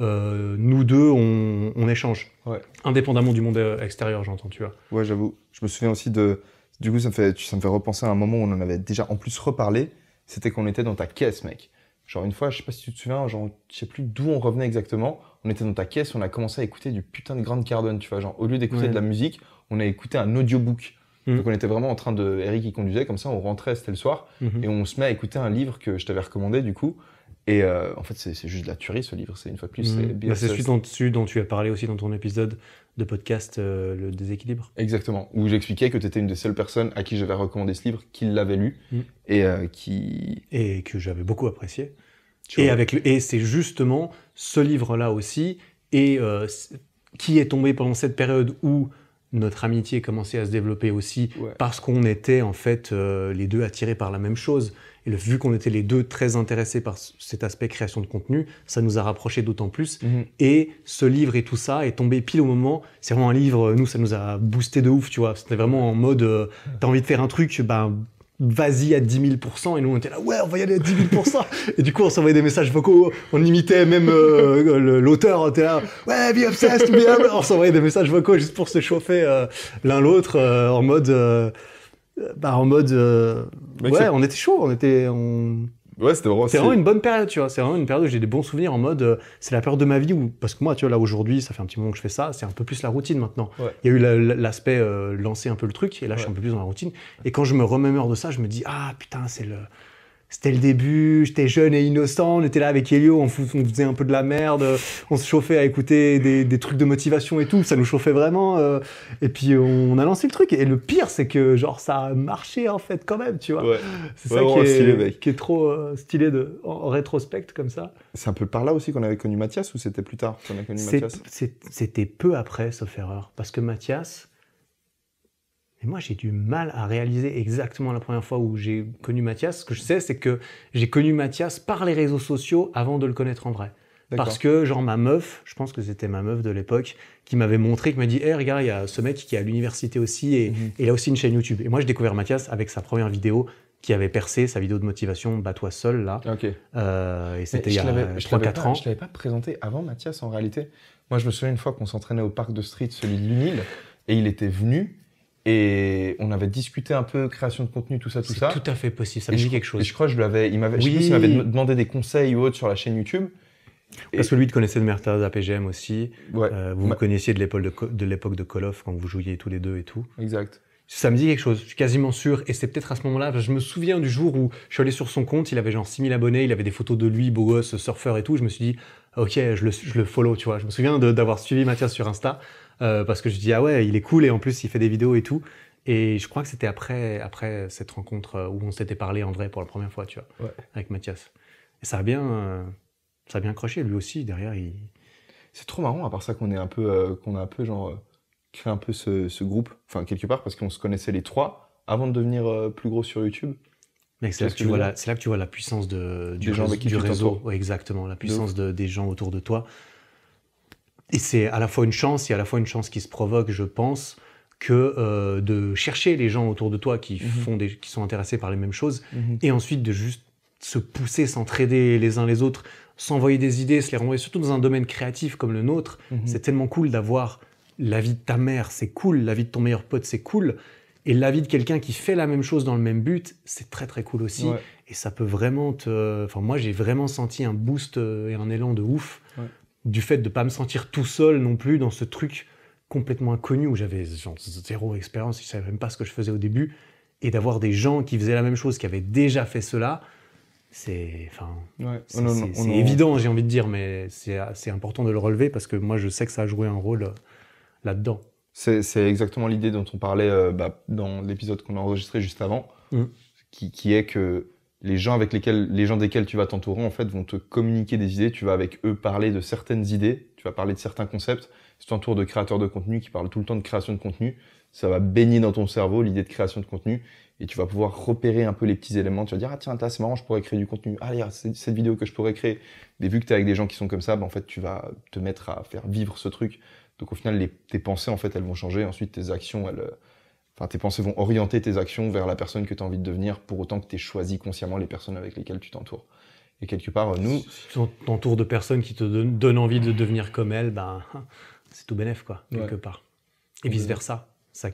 nous deux, on échange. Ouais. Indépendamment du monde extérieur, j'entends, tu vois. Ouais, j'avoue. Je me souviens aussi de. Du coup, ça me fait repenser à un moment où on en avait déjà en plus reparlé. C'était qu'on était dans ta caisse, mec. Genre, une fois, je sais pas si tu te souviens, genre, je sais plus d'où on revenait exactement. On était dans ta caisse, on a commencé à écouter du putain de Grant Cardone, tu vois. Genre, au lieu d'écouter Ouais. de la musique, on a écouté un audiobook. Mm. Donc, on était vraiment en train de. Eric, il conduisait, comme ça, on rentrait, c'était le soir. Mhm. Et on se met à écouter un livre que je t'avais recommandé, du coup. Et en fait, c'est juste de la tuerie, ce livre. C'est une fois de plus. C'est Bah, c'est celui dont tu as parlé aussi dans ton épisode de podcast, Le Déséquilibre. Exactement, où j'expliquais que tu étais une des seules personnes à qui j'avais recommandé ce livre, qui l'avait lu, et qui... Et que j'avais beaucoup apprécié. Tu Et, vois. et c'est justement ce livre-là aussi, et qui est tombé pendant cette période où notre amitié commençait à se développer aussi, Ouais. parce qu'on était en fait les deux attirés par la même chose. Et vu qu'on était les deux très intéressés par cet aspect création de contenu, ça nous a rapprochés d'autant plus. Mhm. Et ce livre et tout ça est tombé pile au moment. C'est vraiment un livre, nous, ça nous a boosté de ouf, tu vois. C'était vraiment en mode, t'as envie de faire un truc, ben, vas-y à 10 000%. Et nous, on était là, ouais, on va y aller à 10 000%. Et du coup, on s'envoyait des messages vocaux, on imitait même l'auteur, on était là, ouais, be obsessed, on s'envoyait des messages vocaux juste pour se chauffer l'un l'autre en mode... Mec, ouais, c'est- on était chaud, Ouais, c'était vraiment... c'est vraiment une bonne période, tu vois. C'est vraiment une période où j'ai des bons souvenirs en mode, c'est la période de ma vie où, parce que moi, tu vois, là aujourd'hui, ça fait un petit moment que je fais ça, c'est un peu plus la routine maintenant. Ouais. Il y a eu l'aspect lancer un peu le truc, et là, je suis un peu plus dans la routine. Et quand je me remémore de ça, je me dis, ah putain, c'était le début, j'étais jeune et innocent, on était là avec Elio, on faisait un peu de la merde, on se chauffait à écouter des trucs de motivation et tout, ça nous chauffait vraiment. Et puis on a lancé le truc. Et le pire, c'est que genre ça a marché en fait quand même, tu vois. Ouais. C'est Ouais, ça vraiment stylé, mec. qui est trop stylé en rétrospect comme ça. C'est un peu par là aussi qu'on avait connu Mathias, ou c'était plus tard qu'on a connu Mathias? C'était peu après, sauf erreur. Parce que Mathias... Et moi, j'ai du mal à réaliser exactement la première fois où j'ai connu Mathias. Ce que je sais, c'est que j'ai connu Mathias par les réseaux sociaux avant de le connaître en vrai. D'accord. Parce que, genre, ma meuf, je pense que c'était ma meuf de l'époque, qui m'avait montré, qui m'a dit, hey, regarde, il y a ce mec qui est à l'université aussi, et il a aussi une chaîne YouTube. Et moi, j'ai découvert Mathias avec sa première vidéo qui avait percé, sa vidéo de motivation, Bats-toi seul, là. Ok. Et c'était Mais il y a je l'avais 3-4 ans. Je l'avais pas présenté avant Mathias, en réalité. Moi, je me souviens une fois qu'on s'entraînait au parc de street, celui de l'UNIL, et il était venu, et on avait discuté un peu création de contenu, tout ça. C'est tout à fait possible, ça Et me je- dit quelque Et chose. je crois que je sais pas s'il Oui. m'avait demandé des conseils ou autre sur la chaîne YouTube. Parce que lui, il te connaissait de Merta d'APGM aussi. Ouais, Vous vous connaissiez de l'époque de Call of, quand vous jouiez tous les deux et tout. exact. Ça me dit quelque chose, je suis quasiment sûr. Et c'est peut-être à ce moment-là, je me souviens du jour où je suis allé sur son compte, il avait genre 6000 abonnés, il avait des photos de lui, beau gosse, surfeur et tout. Je me suis dit, ok, je le follow, tu vois. Je me souviens d'avoir suivi Mathias sur Insta, parce que je dis, ah ouais, il est cool, et en plus, il fait des vidéos et tout. Et je crois que c'était après cette rencontre où on s'était parlé en vrai pour la première fois, tu vois, Ouais. avec Mathias. Et ça a bien accroché, lui aussi, derrière, C'est trop marrant, à part ça qu'on a un peu genre créé un peu ce groupe, enfin quelque part parce qu'on se connaissait les trois avant de devenir plus gros sur YouTube. Mec, c'est là que tu vois la puissance du gens avec qui du tu réseau. t'entoures. Ouais, exactement, la puissance des gens autour de toi. Et c'est à la fois une chance, et à la fois une chance qui se provoque, je pense, que de chercher les gens autour de toi qui qui sont intéressés par les mêmes choses, et ensuite de juste se pousser, s'entraider les uns les autres, s'envoyer des idées, se les renvoyer, surtout dans un domaine créatif comme le nôtre. C'est tellement cool d'avoir la vie de ta mère, c'est cool, la vie de ton meilleur pote, c'est cool, et la vie de quelqu'un qui fait la même chose dans le même but, c'est très très cool aussi. Ouais. Et ça peut vraiment enfin moi j'ai vraiment senti un boost et un élan de ouf du fait de pas me sentir tout seul non plus dans ce truc complètement inconnu où j'avais genre zéro expérience, je savais même pas ce que je faisais au début, et d'avoir des gens qui faisaient la même chose, qui avaient déjà fait cela, c'est évident, j'ai envie de dire, mais c'est important de le relever parce que moi je sais que ça a joué un rôle là-dedans. C'est exactement l'idée dont on parlait dans l'épisode qu'on a enregistré juste avant, qui est que les gens desquels tu vas t'entourer en fait vont te communiquer des idées, tu vas avec eux parler de certaines idées, tu vas parler de certains concepts. Si tu t'entoures de créateurs de contenu qui parlent tout le temps de création de contenu, ça va baigner dans ton cerveau l'idée de création de contenu et tu vas pouvoir repérer un peu les petits éléments. Tu vas dire, ah tiens, là, c'est marrant, je pourrais créer du contenu. Ah, regarde, c'est cette vidéo que je pourrais créer. Et vu que tu es avec des gens qui sont comme ça, en fait, tu vas te mettre à faire vivre ce truc. Donc au final, tes pensées, en fait, elles vont changer. Ensuite, tes actions, tes pensées vont orienter tes actions vers la personne que tu as envie de devenir pour autant que tu aies choisi consciemment les personnes avec lesquelles tu t'entoures. Et quelque part, nous... Si tu t'entoures de personnes qui te donnent envie de devenir comme elles, c'est tout bénef, quoi, quelque part. Et vice-versa. C'est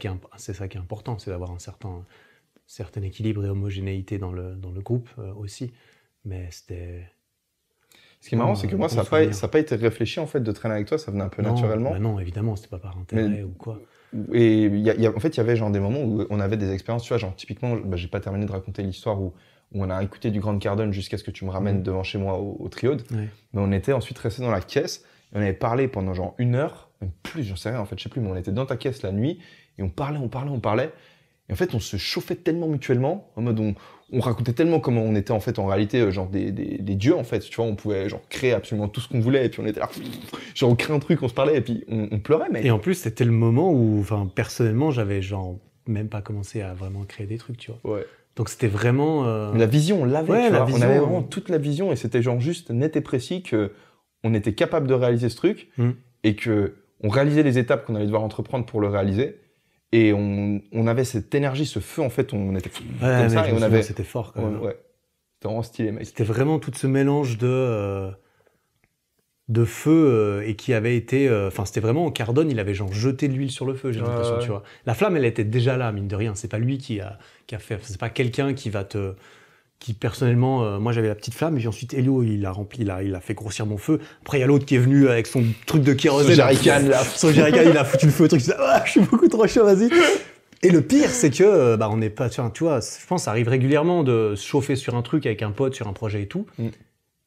ça qui est important, c'est d'avoir un certain équilibre et homogénéité dans le groupe aussi. Mais c'était... Ce qui est marrant, c'est que moi, ça n'a pas été réfléchi en fait de traîner avec toi, ça venait un peu naturellement. Non, évidemment, c'était pas par intérêt ou quoi. Et en fait, il y avait genre des moments où on avait des expériences, tu vois, genre typiquement, j'ai pas terminé de raconter l'histoire où on a écouté du Grant Cardone jusqu'à ce que tu me ramènes devant chez moi au Triode. Ouais. Mais on était ensuite restés dans la caisse et on avait parlé pendant genre 1 heure, même plus, j'en sais rien en fait, je sais plus, mais on était dans ta caisse la nuit et on parlait. Et en fait, on se chauffait tellement mutuellement, en mode on racontait tellement comment on était en fait en réalité genre des dieux en fait, tu vois, on pouvait genre créer absolument tout ce qu'on voulait et puis on était là, genre on crée un truc, on se parlait et puis on pleurait mec. Et en plus, c'était le moment où, enfin personnellement, j'avais genre même pas commencé à vraiment créer des trucs, tu vois. Ouais. Donc c'était vraiment... La vision, on l'avait, tu vois, on avait vraiment toute la vision et c'était genre juste net et précis que on était capable de réaliser ce truc et que on réalisait les étapes qu'on allait devoir entreprendre pour le réaliser. Et on avait cette énergie, ce feu, en fait, on était comme ça. Et on avait... C'était fort, quand même. Ouais. C'était vraiment stylé, mec. C'était vraiment tout ce mélange de feu et qui avait été... Enfin, c'était vraiment... Cardone, il avait genre jeté de l'huile sur le feu, j'ai l'impression, tu vois. La flamme, elle était déjà là, mine de rien. C'est pas lui qui a fait... C'est pas quelqu'un qui va te... Qui, personnellement... moi, j'avais la petite flamme, et puis ensuite, Elio, il a fait grossir mon feu. Après, il y a l'autre qui est venu avec son truc de kérosène. Son jerrycan, il a foutu le feu au truc. Je suis beaucoup trop chaud, vas-y. Et le pire, c'est que, on n'est pas... Tu vois, je pense que ça arrive régulièrement de se chauffer sur un truc avec un pote, sur un projet et tout.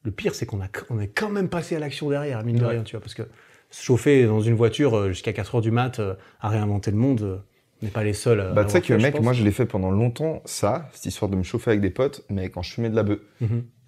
Le pire, c'est qu'on est quand même passé à l'action derrière, mine de rien, tu vois. Parce que se chauffer dans une voiture jusqu'à 4h du mat à réinventer le monde... On n'est pas les seuls. Tu sais que mec, moi je l'ai fait pendant longtemps, cette histoire de me chauffer avec des potes, mais quand je fumais de la bœuf.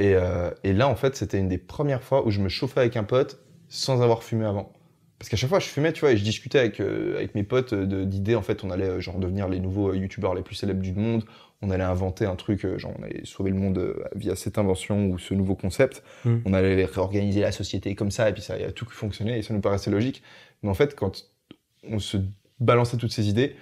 Et là, en fait, c'était une des premières fois où je me chauffais avec un pote sans avoir fumé avant. Parce qu'à chaque fois, je fumais, tu vois, et je discutais avec mes potes d'idées. En fait, on allait genre devenir les nouveaux youtubeurs les plus célèbres du monde. On allait inventer un truc, genre on allait sauver le monde via cette invention ou ce nouveau concept. On allait réorganiser la société comme ça, et puis ça a tout fonctionné, et ça nous paraissait logique. Mais en fait, quand on se balançait toutes ces idées,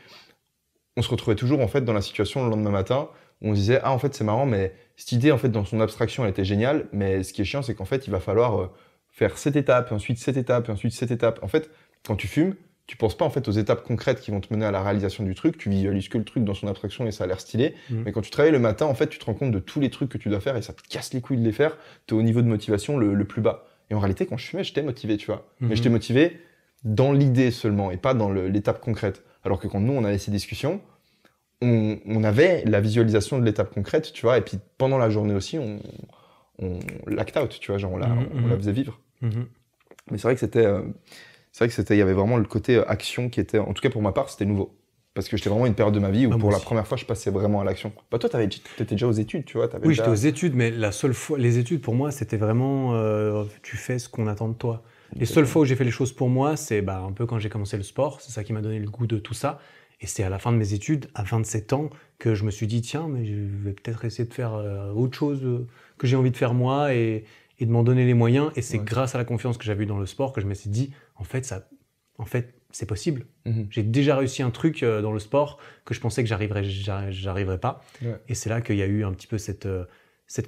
on se retrouvait toujours en fait dans la situation le lendemain matin où on se disait en fait c'est marrant mais cette idée en fait dans son abstraction elle était géniale mais ce qui est chiant c'est qu'en fait il va falloir faire cette étape et ensuite cette étape et ensuite cette étape. En fait quand tu fumes tu penses pas en fait aux étapes concrètes qui vont te mener à la réalisation du truc, tu visualises que le truc dans son abstraction et ça a l'air stylé mais quand tu travailles le matin en fait tu te rends compte de tous les trucs que tu dois faire et ça te casse les couilles de les faire, t'es au niveau de motivation le plus bas. Et en réalité quand je fumais j'étais motivé tu vois, mais j'étais motivé dans l'idée seulement et pas dans l'étape concrète. Alors que quand nous, on avait ces discussions, on avait la visualisation de l'étape concrète, tu vois, et puis pendant la journée aussi, on l'act out, tu vois, genre on la faisait vivre. Mais c'est vrai que il y avait vraiment le côté action qui était, en tout cas pour ma part, c'était nouveau. Parce que j'étais vraiment une période de ma vie où pour la première fois, je passais vraiment à l'action. Bah toi, t'étais déjà aux études, tu vois. Oui, j'étais aux études, mais la seule fois, les études pour moi, c'était vraiment, tu fais ce qu'on attend de toi. Les seules fois où j'ai fait les choses pour moi, c'est un peu quand j'ai commencé le sport, c'est ça qui m'a donné le goût de tout ça. Et c'est à la fin de mes études, à 27 ans, que je me suis dit, tiens, mais je vais peut-être essayer de faire autre chose que j'ai envie de faire moi et de m'en donner les moyens. Et c'est grâce à la confiance que j'avais eue dans le sport que je me suis dit, en fait, c'est possible. J'ai déjà réussi un truc dans le sport que je pensais que j'arriverais pas. Et c'est là qu'il y a eu un petit peu cette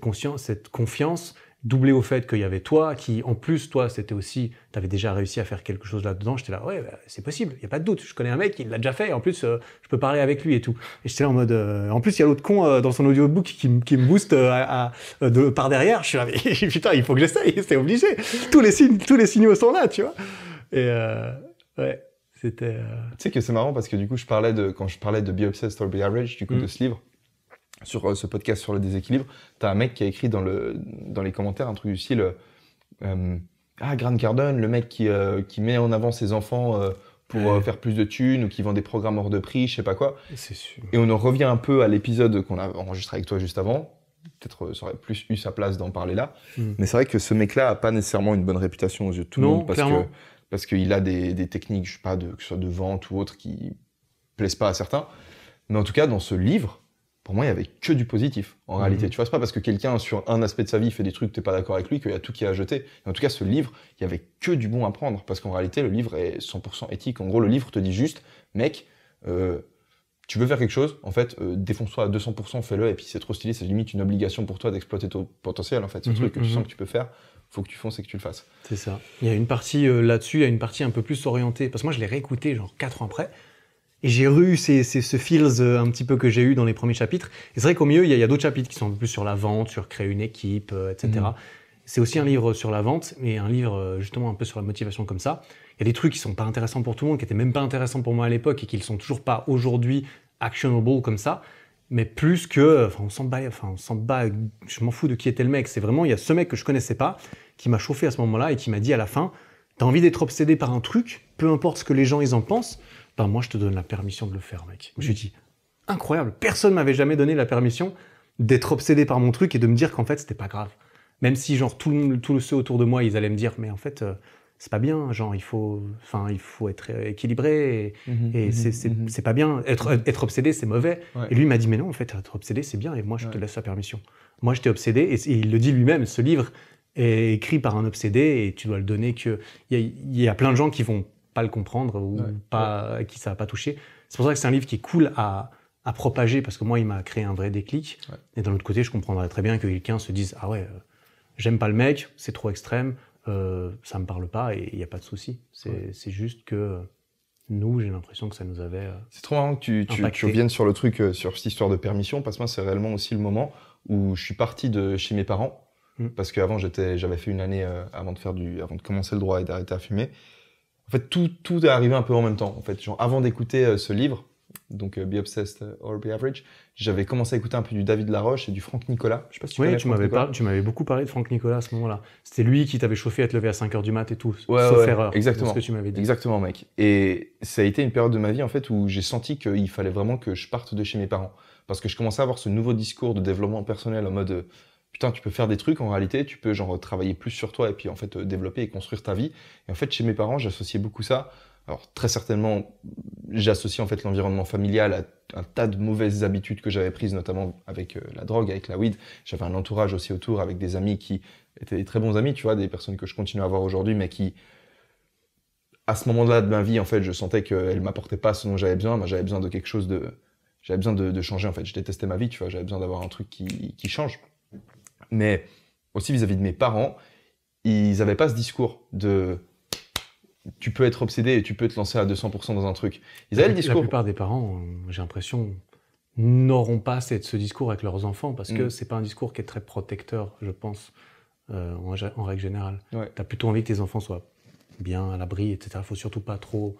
confiance, doublé au fait qu'il y avait toi, qui en plus, toi, c'était aussi, tu avais déjà réussi à faire quelque chose là-dedans. J'étais là, c'est possible, il n'y a pas de doute. Je connais un mec, il l'a déjà fait, et en plus, je peux parler avec lui et tout. Et j'étais là en mode, en plus, il y a l'autre con dans son audiobook qui me booste par derrière. Je suis là, mais putain, il faut que j'essaye, c'est obligé. Tous les signaux sont là, tu vois. Et c'était... Tu sais que c'est marrant parce que du coup, quand je parlais de Be Obsessed or Be Average, du coup, de ce livre, sur ce podcast sur le déséquilibre, t'as un mec qui a écrit dans les commentaires un truc du style Grant Cardone, le mec qui met en avant ses enfants pour faire plus de thunes ou qui vend des programmes hors de prix, je sais pas quoi. C'est sûr. Et on en revient un peu à l'épisode qu'on a enregistré avec toi juste avant. Peut-être ça aurait plus eu sa place d'en parler là. Mais c'est vrai que ce mec-là a pas nécessairement une bonne réputation aux yeux de tout le monde parce qu'il a des techniques, je sais pas, que ce soit de vente ou autre, qui plaisent pas à certains. Mais en tout cas, dans ce livre, pour moi, il y avait que du positif, en réalité. Tu vois, c'est pas parce que quelqu'un, sur un aspect de sa vie, fait des trucs que t'es pas d'accord avec lui, qu'il y a tout qui est à jeter. Et en tout cas, ce livre, il y avait que du bon à prendre, parce qu'en réalité, le livre est 100% éthique. En gros, le livre te dit juste, mec, tu veux faire quelque chose, en fait, défonce-toi à 200%, fais-le, et puis c'est trop stylé, c'est limite une obligation pour toi d'exploiter ton potentiel, en fait. Ce truc que tu sens que tu peux faire, faut que tu fonces et que tu le fasses. C'est ça. Il y a une partie là-dessus, il y a une partie un peu plus orientée, parce que moi, je l'ai réécouté genre 4 ans après, et j'ai eu ce feels un petit peu que j'ai eu dans les premiers chapitres. Et c'est vrai qu'au milieu, il y a d'autres chapitres qui sont un peu plus sur la vente, sur créer une équipe, etc. C'est aussi un livre sur la vente, mais un livre justement un peu sur la motivation comme ça. Il y a des trucs qui sont pas intéressants pour tout le monde, qui étaient même pas intéressants pour moi à l'époque et qui ne sont toujours pas aujourd'hui actionable comme ça. Mais plus que, on s'en bat, je m'en fous de qui était le mec. C'est vraiment, il y a ce mec que je connaissais pas, qui m'a chauffé à ce moment-là et qui m'a dit à la fin, t'as envie d'être obsédé par un truc, peu importe ce que les gens ils en pensent, ben moi je te donne la permission de le faire, mec. Je me suis dit, incroyable, personne m'avait jamais donné la permission d'être obsédé par mon truc et de me dire qu'en fait c'était pas grave. Même si genre tous ceux autour de moi ils allaient me dire, mais en fait c'est pas bien, genre il faut être équilibré et c'est pas bien, être obsédé c'est mauvais. Ouais. Et lui il m'a dit, mais non en fait être obsédé c'est bien et moi je te laisse la permission. Moi j'étais obsédé et il le dit lui-même, ce livre est écrit par un obsédé et tu dois le donner que il y a plein de gens qui vont pas le comprendre ou pas, qui ça va pas toucher. C'est pour ça que c'est un livre qui est cool à propager parce que moi il m'a créé un vrai déclic. Ouais. Et d'un autre côté je comprendrais très bien que quelqu'un se dise, ah ouais, j'aime pas le mec, c'est trop extrême, ça me parle pas et il y a pas de souci. C'est juste que nous, j'ai l'impression que ça nous avait c'est trop marrant que tu reviennes sur le truc, sur cette histoire de permission, parce que moi c'est réellement aussi le moment où je suis parti de chez mes parents. Parce qu'avant j'avais fait une année avant de commencer le droit et d'arrêter à fumer. En fait tout est arrivé un peu en même temps. En fait, genre avant d'écouter ce livre, donc Be Obsessed or Be Average, j'avais commencé à écouter un peu du David Laroche et du Franck Nicolas. Je sais pas si tu connais Franck Nicolas. Tu m'avais beaucoup parlé de Franck Nicolas à ce moment-là. C'était lui qui t'avait chauffé à te lever à 5h du mat et tout. Sauf erreur. Exactement. C'est ce que tu m'avais dit. Exactement, mec. Et ça a été une période de ma vie en fait où j'ai senti qu'il fallait vraiment que je parte de chez mes parents, parce que je commençais à avoir ce nouveau discours de développement personnel en mode putain, tu peux faire des trucs en réalité, tu peux genre travailler plus sur toi et puis en fait développer et construire ta vie. Et en fait, chez mes parents, j'associais beaucoup ça. Alors très certainement, j'associe en fait l'environnement familial à un tas de mauvaises habitudes que j'avais prises, notamment avec la drogue, avec la weed. J'avais un entourage aussi autour avec des amis qui étaient des très bons amis, tu vois, des personnes que je continue à avoir aujourd'hui, mais qui, à ce moment-là de ma vie, en fait, je sentais qu'elles m'apportaient pas ce dont j'avais besoin. Moi, j'avais besoin de quelque chose j'avais besoin de changer en fait. Je détestais ma vie, tu vois, j'avais besoin d'avoir un truc qui change. Mais aussi vis-à-vis de mes parents, ils avaient pas ce discours de tu peux être obsédé et tu peux te lancer à 200% dans un truc. Ils avaient le discours. La plupart des parents, j'ai l'impression, n'auront pas ce discours avec leurs enfants parce que c'est pas un discours qui est très protecteur, je pense, en règle générale. Ouais. T'as plutôt envie que tes enfants soient bien à l'abri, etc. Faut surtout pas trop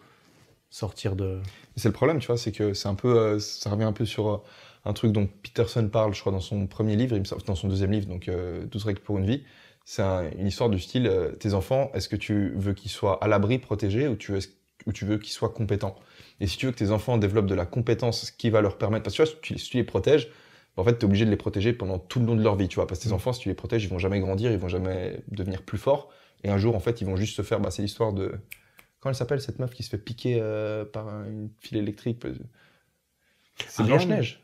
sortir de... C'est le problème, tu vois, c'est que c'est un peu, ça revient un peu sur un truc dont Peterson parle, je crois, dans son premier livre, dans son deuxième livre, donc 12 règles pour une vie. C'est une histoire du style, tes enfants, est-ce que tu veux qu'ils soient à l'abri, protégés, ou tu veux qu'ils soient compétents? Et si tu veux que tes enfants développent de la compétence qui va leur permettre... Parce que tu vois, si tu les protèges, en fait, tu es obligé de les protéger pendant tout le long de leur vie, tu vois. Parce que tes enfants, si tu les protèges, ils vont jamais grandir, ils vont jamais devenir plus forts. Et un jour, en fait, ils vont juste se faire... c'est l'histoire de... Comment elle s'appelle, cette meuf qui se fait piquer par une file électrique? C'est Blanche-Neige.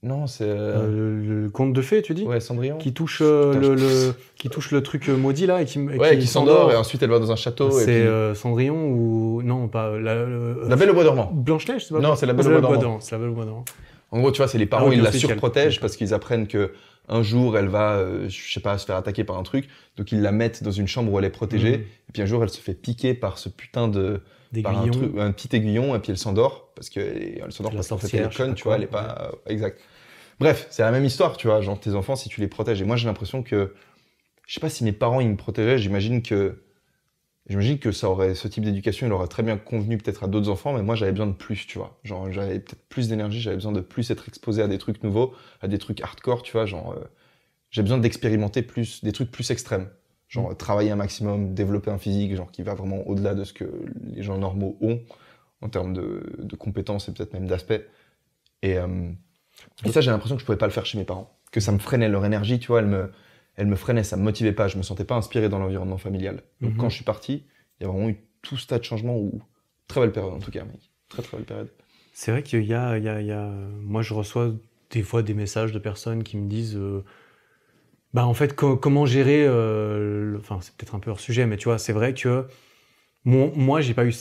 Non, c'est... le conte de fées, tu dis? Ouais, Cendrillon. Qui touche, qui touche le truc maudit, là, et qui s'endort, et ensuite elle va dans un château. C'est Cendrillon ou... Non, pas... La Belle au Bois dormant. Blanche-Neige, c'est pas... Non, c'est la Belle au Bois dormant. C'est la Belle au Bois dormant. En gros, tu vois, c'est les parents, ils la surprotègent parce qu'ils apprennent que un jour, elle va, je sais pas, se faire attaquer par un truc. Donc, ils la mettent dans une chambre où elle est protégée. Et puis, un jour, elle se fait piquer par ce putain un petit aiguillon, et puis elle s'endort. Parce qu'elle s'endort parce qu'en fait, elle est conne, tu vois, elle est pas... Exact. Bref, c'est la même histoire, tu vois. Genre, tes enfants, si tu les protèges. Et moi, j'ai l'impression que... Je sais pas si mes parents, ils me protégeaient. J'imagine que ce type d'éducation, il aurait très bien convenu peut-être à d'autres enfants, mais moi, j'avais besoin de plus, tu vois. Genre, j'avais peut-être plus d'énergie, j'avais besoin de plus être exposé à des trucs nouveaux, à des trucs hardcore, tu vois. Genre, j'ai besoin d'expérimenter des trucs plus extrêmes. Genre, travailler un maximum, développer un physique, genre, qui va vraiment au-delà de ce que les gens normaux ont, en termes de compétences et peut-être même d'aspect. Et ça, j'ai l'impression que je pouvais pas le faire chez mes parents. Que ça me freinait leur énergie, tu vois, elle me freinait, ça me motivait pas, je me sentais pas inspiré dans l'environnement familial. Donc quand je suis parti, il y a vraiment eu tout ce tas de changements. Très belle période en tout cas, mec. Très très belle période. C'est vrai qu'il y a... Moi, je reçois des fois des messages de personnes qui me disent en fait, comment gérer... Enfin, c'est peut-être un peu hors sujet, mais tu vois, c'est vrai que moi, j'ai pas eu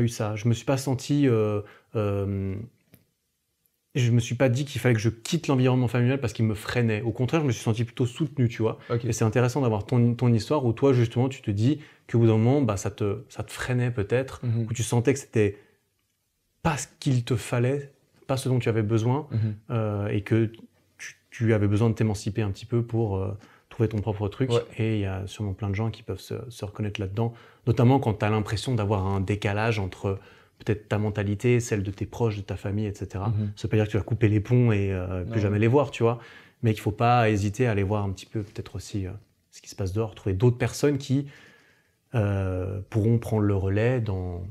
ça. Je me suis pas senti... je me suis pas dit qu'il fallait que je quitte l'environnement familial parce qu'il me freinait. Au contraire, je me suis senti plutôt soutenu, tu vois. Okay. Et c'est intéressant d'avoir ton histoire où toi, justement, tu te dis qu'au bout d'un moment, ça te freinait peut-être, où tu sentais que c'était pas ce qu'il te fallait, pas ce dont tu avais besoin, et que tu avais besoin de t'émanciper un petit peu pour trouver ton propre truc. Ouais. Et il y a sûrement plein de gens qui peuvent se reconnaître là-dedans, notamment quand tu as l'impression d'avoir un décalage entre peut-être ta mentalité, celle de tes proches, de ta famille, etc. Ça veut pas dire que tu vas couper les ponts et plus jamais les voir, tu vois, mais qu'il faut pas hésiter à aller voir un petit peu peut-être aussi ce qui se passe dehors, trouver d'autres personnes qui pourront prendre le relais dans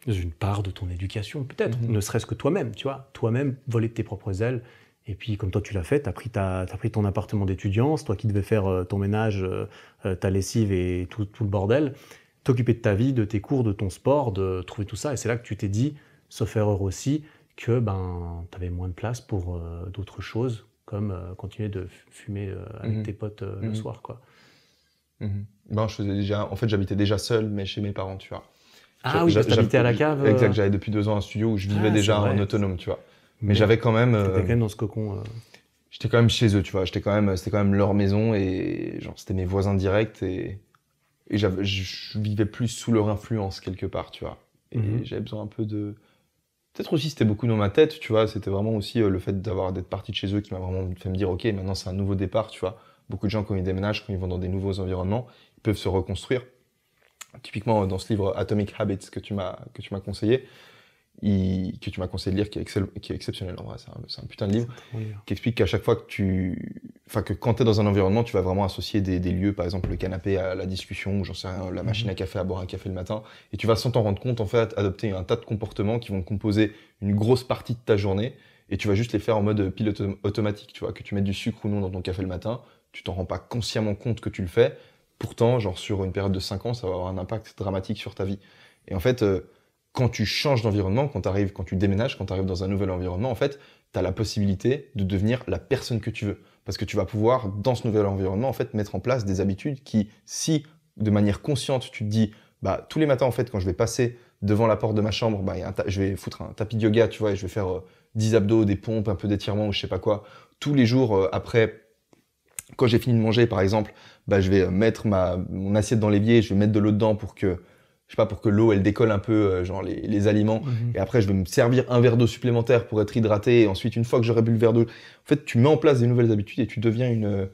une part de ton éducation, peut-être, ne serait-ce que toi-même, tu vois, toi-même voler de tes propres ailes. Et puis, comme toi, tu l'as fait, tu as pris ton appartement d'étudiant, c'est toi qui devais faire ton ménage, ta lessive et tout le bordel, t'occuper de ta vie, de tes cours, de ton sport, de trouver tout ça. Et c'est là que tu t'es dit, sauf erreur aussi, que tu avais moins de place pour d'autres choses, comme continuer de fumer avec tes potes le soir, quoi. Je faisais déjà... En fait, j'habitais déjà seul, mais chez mes parents, tu vois. Ah oui, parce que t'habitais à la cave. Exact, j'avais depuis 2 ans un studio où je vivais déjà en autonome, tu vois. Mais j'avais quand même... T'étais quand même dans ce cocon. J'étais quand même chez eux, tu vois. C'était quand même leur maison et genre c'était mes voisins directs et je vivais plus sous leur influence quelque part, tu vois. Et j'avais besoin un peu de... Peut-être aussi c'était beaucoup dans ma tête, tu vois. C'était vraiment aussi le fait d'être parti de chez eux qui m'a vraiment fait me dire ok, maintenant c'est un nouveau départ, tu vois. Beaucoup de gens quand ils déménagent, quand ils vont dans des nouveaux environnements, ils peuvent se reconstruire. Typiquement dans ce livre Atomic Habits que tu m'as conseillé, que tu m'as conseillé de lire, qui est exceptionnel en vrai, c'est un putain de livre, qui explique qu'à chaque fois que quand t'es dans un environnement, tu vas vraiment associer des lieux, par exemple le canapé à la discussion, ou j'en sais rien, la machine à café à boire un café le matin, et tu vas sans t'en rendre compte en fait adopter un tas de comportements qui vont composer une grosse partie de ta journée, et tu vas juste les faire en mode pilote automatique, tu vois, que tu mettes du sucre ou non dans ton café le matin, tu t'en rends pas consciemment compte que tu le fais, pourtant genre sur une période de 5 ans, ça va avoir un impact dramatique sur ta vie. Et en fait, quand tu changes d'environnement, quand tu déménages, quand tu arrives dans un nouvel environnement, en fait, tu as la possibilité de devenir la personne que tu veux. Parce que tu vas pouvoir, dans ce nouvel environnement, en fait, mettre en place des habitudes qui, si de manière consciente, tu te dis, tous les matins, en fait, quand je vais passer devant la porte de ma chambre, je vais foutre un tapis de yoga, tu vois, et je vais faire 10 abdos, des pompes, un peu d'étirement ou je sais pas quoi. Tous les jours, après, quand j'ai fini de manger, par exemple, je vais mettre mon assiette dans l'évier, je vais mettre de l'eau dedans pour que l'eau elle décolle un peu genre les aliments et après je vais me servir un verre d'eau supplémentaire pour être hydraté et ensuite une fois que j'aurai bu le verre d'eau, en fait tu mets en place des nouvelles habitudes et tu deviens une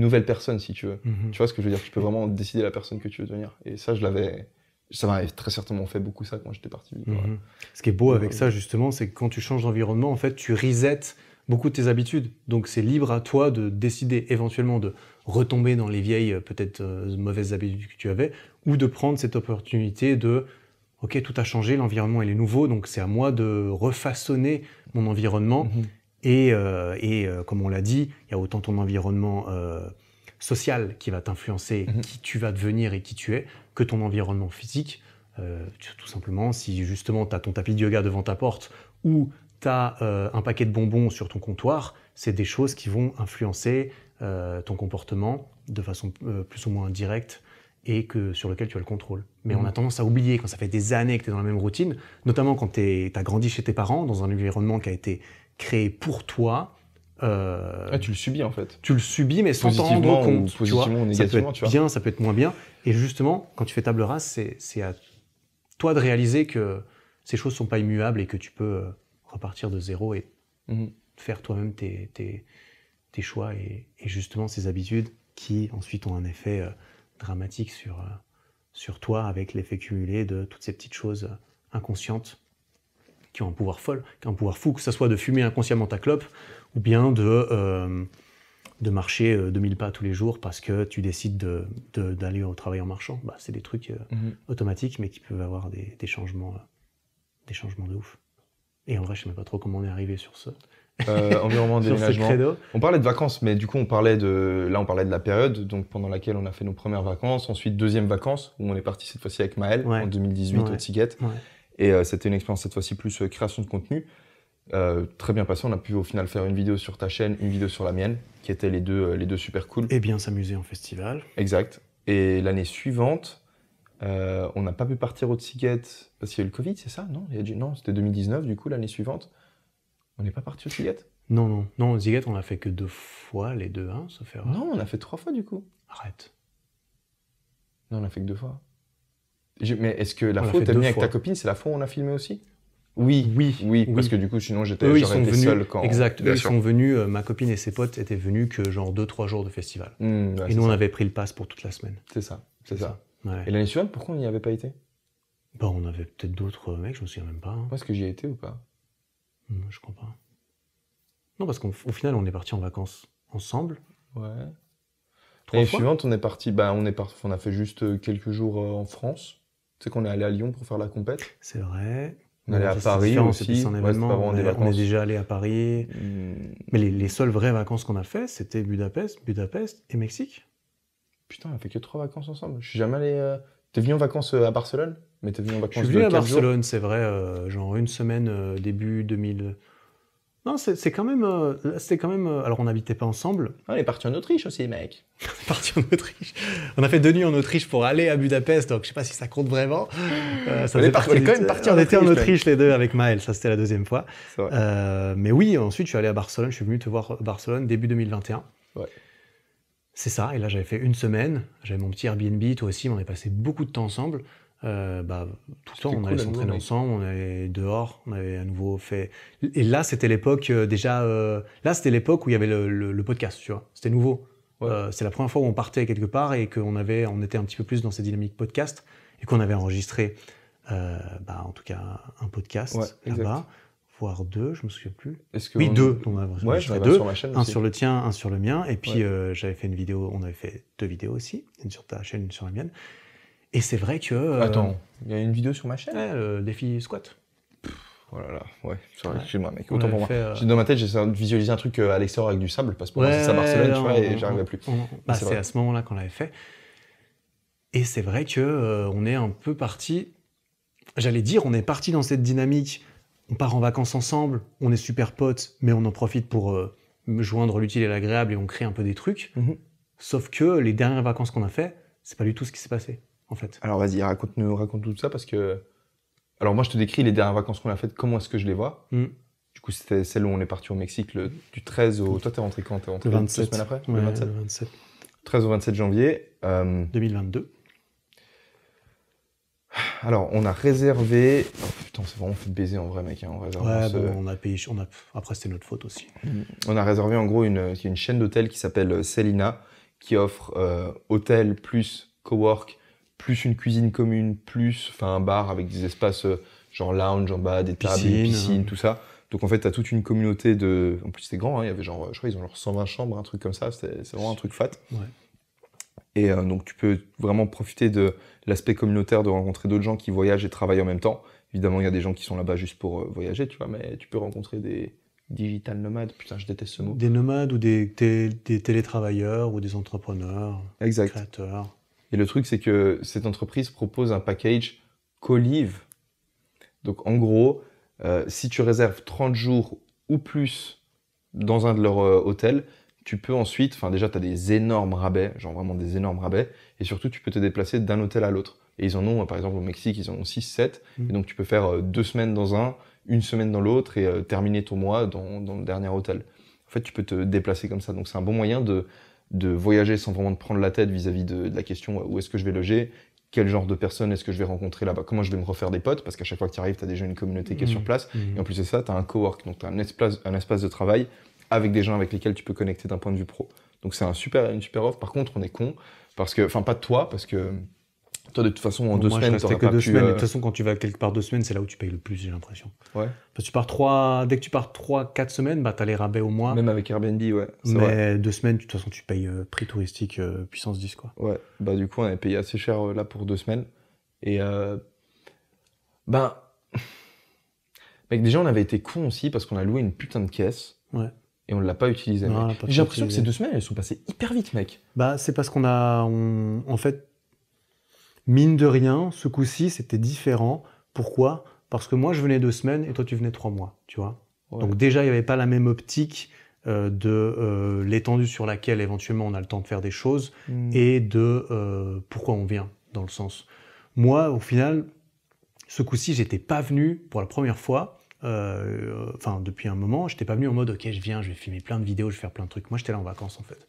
nouvelle personne si tu veux. Tu vois ce que je veux dire, tu peux vraiment décider la personne que tu veux devenir et ça ça m'a très certainement fait beaucoup ça quand j'étais parti. Ce qui est beau avec ça justement, c'est que quand tu changes d'environnement, en fait tu resets beaucoup de tes habitudes, donc c'est libre à toi de décider éventuellement de retomber dans les vieilles peut-être mauvaises habitudes que tu avais, ou de prendre cette opportunité de ok, tout a changé, l'environnement il est nouveau, donc c'est à moi de refaçonner mon environnement. Et comme on l'a dit, il y a autant ton environnement social qui va t'influencer, qui tu vas devenir et qui tu es, que ton environnement physique. Tout simplement, si justement tu as ton tapis de yoga devant ta porte ou tu as un paquet de bonbons sur ton comptoir, c'est des choses qui vont influencer ton comportement de façon plus ou moins directe et sur lequel tu as le contrôle. Mais on a tendance à oublier quand ça fait des années que tu es dans la même routine, notamment quand tu as grandi chez tes parents, dans un environnement qui a été créé pour toi. Tu le subis en fait. Tu le subis, mais sans t'en rendre compte. Ou positivement ou négativement, ça peut être bien, ça peut être moins bien. Et justement, quand tu fais table rase, c'est à toi de réaliser que ces choses ne sont pas immuables et que tu peux repartir de zéro et faire toi-même tes choix et justement ces habitudes qui ensuite ont un effet dramatique sur toi avec l'effet cumulé de toutes ces petites choses inconscientes qui ont un pouvoir fou, que ce soit de fumer inconsciemment ta clope ou bien de marcher 2000 pas tous les jours parce que tu décides d'aller au travail en marchant. C'est des trucs automatiques mais qui peuvent avoir des changements de ouf. Et en vrai, je sais même pas trop comment on est arrivé sur ce, Environnement, sur ce déménagement. credo. On parlait de vacances, mais du coup, on parlait de la période donc pendant laquelle on a fait nos premières vacances. Ensuite, deuxième vacances, où on est parti cette fois-ci avec Maël, Ouais. en 2018, Ouais. au Tiguette. Ouais. Et c'était une expérience cette fois-ci plus création de contenu. Très bien passé. On a pu au final faire une vidéo sur ta chaîne, une vidéo sur la mienne, qui étaient les deux super cool. Et bien s'amuser en festival. Exact. Et l'année suivante, on n'a pas pu partir au Tiguette parce qu'il y a eu le Covid, c'est ça? Non, non, c'était 2019, du coup, l'année suivante. On n'est pas parti au Tiguette? Non, au Zigguet, on l'a fait que 2 fois, les deux, hein, sauf erreur. Non, on a fait 3 fois, du coup. Arrête. Non, on a fait que 2 fois. Mais est-ce que la On l'a fois où fait t'es 2 venu avec fois. ta copine, c'est la fois où on a filmé aussi? Oui, Oui. parce que du coup, sinon, Eux, j'aurais ils sont été venus. seul quand... Exact. Bien Eux, ils sûr. sont venus. Ma copine et ses potes étaient venus que genre 2-3 jours de festival. Ouais, Et c'est nous, on ça. avait pris le pass pour toute la semaine. C'est ça, c'est ça. Ouais. Et l'année suivante, pourquoi on n'y avait pas été? Bah, on avait peut-être d'autres mecs, je me souviens même pas. Hein. Est-ce que j'y ai été ou pas? Non, je crois pas. Non, parce qu'au final, on est partis en vacances ensemble. Ouais. 3 L'année fois. suivante, on a fait juste quelques jours en France. Tu sais qu'on est allé à Lyon pour faire la compète. C'est vrai. On est allé à ça, c'est Paris différent, aussi. c'est plus un Ouais, c'est pas événement. vraiment des On est vacances. déjà allé à Paris. Mais les seules vraies vacances qu'on a fait, c'était Budapest et Mexique. Putain, on a fait que 3 vacances ensemble. Je suis jamais allé... T'es venu en vacances à Barcelone? Mais t'es venu en Je vacances suis venu de à 4 jours? Barcelone, c'est vrai, genre une semaine début 2000. Non, c'est quand même. C'était quand même. Alors, on n'habitait pas ensemble. Ah, on est parti en Autriche aussi, mec. On est parti en Autriche. On a fait 2 nuits en Autriche pour aller à Budapest, donc je sais pas si ça compte vraiment. Ça On faisait est partie quand du- même parti en On était en Autriche, Autriche les deux avec Maël, ça c'était la deuxième fois. C'est vrai. Mais oui, ensuite je suis allé à Barcelone, je suis venu te voir à Barcelone début 2021. Ouais. C'est ça, et là j'avais fait une semaine, j'avais mon petit Airbnb, toi aussi, on avait passé beaucoup de temps ensemble. Tout le temps, C'était on cool, allait à nouveau, s'entraîner mec. ensemble, on allait dehors, on avait à nouveau fait. Et là, c'était l'époque là, c'était l'époque où il y avait le podcast, tu vois. C'était nouveau. Ouais. C'est la première fois où on partait quelque part et on était un petit peu plus dans cette dynamique podcast et qu'on avait enregistré, en tout cas, un podcast Ouais, exact. là-bas, voire 2, je me souviens plus. Est-ce que Oui, on- 2. On a Ouais, enregistré j'en 2. sur ma chaîne Un aussi. sur le tien, un sur le mien. Et puis, Ouais. j'avais fait une vidéo, on avait fait 2 vidéos aussi, une sur ta chaîne, une sur la mienne. Et c'est vrai que. Attends, il y a une vidéo sur ma chaîne? Le défi squat. Oh là là, ouais, c'est vrai, Ouais. excuse-moi, mec, On autant avait pour moi. fait, Dans ma tête, j'essaie de visualiser un truc à l'extérieur avec du sable, parce que pour moi, c'est ça Barcelone, tu vois, et j'arrivais plus. C'est C'est vrai. à ce moment-là qu'on l'avait fait. Et c'est vrai que on est un peu parti. J'allais dire, on est parti dans cette dynamique. On part en vacances ensemble, on est super potes, mais on en profite pour joindre l'utile et l'agréable et on crée un peu des trucs. Mhm. Sauf que les dernières vacances qu'on a fait, c'est pas du tout ce qui s'est passé, en fait. Alors vas-y, raconte tout ça, parce que... Alors moi, je te décris les dernières vacances qu'on a faites, comment est-ce que je les vois. Mm. Du coup, c'était celle où on est parti au Mexique, du 13 au... Toi, t'es rentré quand? T'es rentré Le 2 27. semaines après? Ouais, Le 27. le 27. 13 au 27 janvier. 2022. Alors, on a réservé... Oh, putain, c'est vraiment fait baiser en vrai, mec. Hein, on réserve Ouais, ce- bon, on a payé. Après, c'était notre faute aussi. On a réservé en gros une chaîne d'hôtels qui s'appelle Selina, qui offre hôtel plus cowork, plus une cuisine commune, plus un bar avec des espaces genre lounge en bas, des tables, Piscine, une piscine, hein. tout ça. Donc en fait, t'as toute une communauté de... En plus, c'était grand, hein, il y avait genre, je crois, ils ont genre 120 chambres, un truc comme ça, c'est vraiment un truc fat. Ouais. Et donc tu peux vraiment profiter de l'aspect communautaire, de rencontrer d'autres gens qui voyagent et travaillent en même temps. Évidemment, il y a des gens qui sont là-bas juste pour voyager, tu vois, mais tu peux rencontrer des digital nomades. Putain, je déteste ce mot. Des nomades ou des télétravailleurs ou des entrepreneurs, Exact. créateurs. Et le truc, c'est que cette entreprise propose un package co-live. Donc en gros, si tu réserves 30 jours ou plus dans un de leurs hôtels, tu peux ensuite, déjà tu as des énormes rabais, genre vraiment des énormes rabais, et surtout tu peux te déplacer d'un hôtel à l'autre. Et ils en ont, par exemple au Mexique, ils en ont 6, 7, et donc tu peux faire 2 semaines dans un, 1 semaine dans l'autre, et terminer ton mois dans le dernier hôtel. En fait, tu peux te déplacer comme ça, donc c'est un bon moyen de voyager sans vraiment te prendre la tête vis-à-vis de la question où est-ce que je vais loger, quel genre de personnes est-ce que je vais rencontrer là-bas, comment je vais me refaire des potes, parce qu'à chaque fois que tu arrives, tu as déjà une communauté qui est sur place, et en plus de ça, tu as un cowork, donc tu as un espace de travail avec des gens avec lesquels tu peux connecter d'un point de vue pro. Donc c'est une super offre. Par contre, on est con, parce que, pas de toi, parce que toi, de toute façon, en 2 moi, semaines, je restais t'aurais que pas 2 pu... semaines. Et de toute façon, quand tu vas quelque part 2 semaines, c'est là où tu payes le plus, j'ai l'impression. Ouais. Parce que dès que tu pars 3-4 semaines, t'as les rabais au mois. Même avec Airbnb, ouais. C'est vrai. Mais 2 semaines, de toute façon, tu payes prix touristique puissance 10, quoi. Ouais, du coup, on avait payé assez cher là pour 2 semaines. Et Mec, déjà, on avait été cons aussi parce qu'on a loué une putain de caisse. Ouais. Et on l'a pas utilisée. Non, on mec. l'a pas J'ai l'impression que utilisée. ces 2 semaines, elles sont passées hyper vite, mec. Bah, c'est parce en fait, mine de rien, ce coup-ci, c'était différent. Pourquoi? Parce que moi, je venais 2 semaines et toi, tu venais 3 mois, tu vois. Ouais. Donc déjà, il n'y avait pas la même optique de l'étendue sur laquelle éventuellement on a le temps de faire des choses et de pourquoi on vient, dans le sens. Moi, au final, ce coup-ci, j'étais pas venu pour la première fois, depuis un moment, j'étais pas venu en mode ok, je viens, je vais filmer plein de vidéos, je vais faire plein de trucs. Moi, j'étais là en vacances en fait.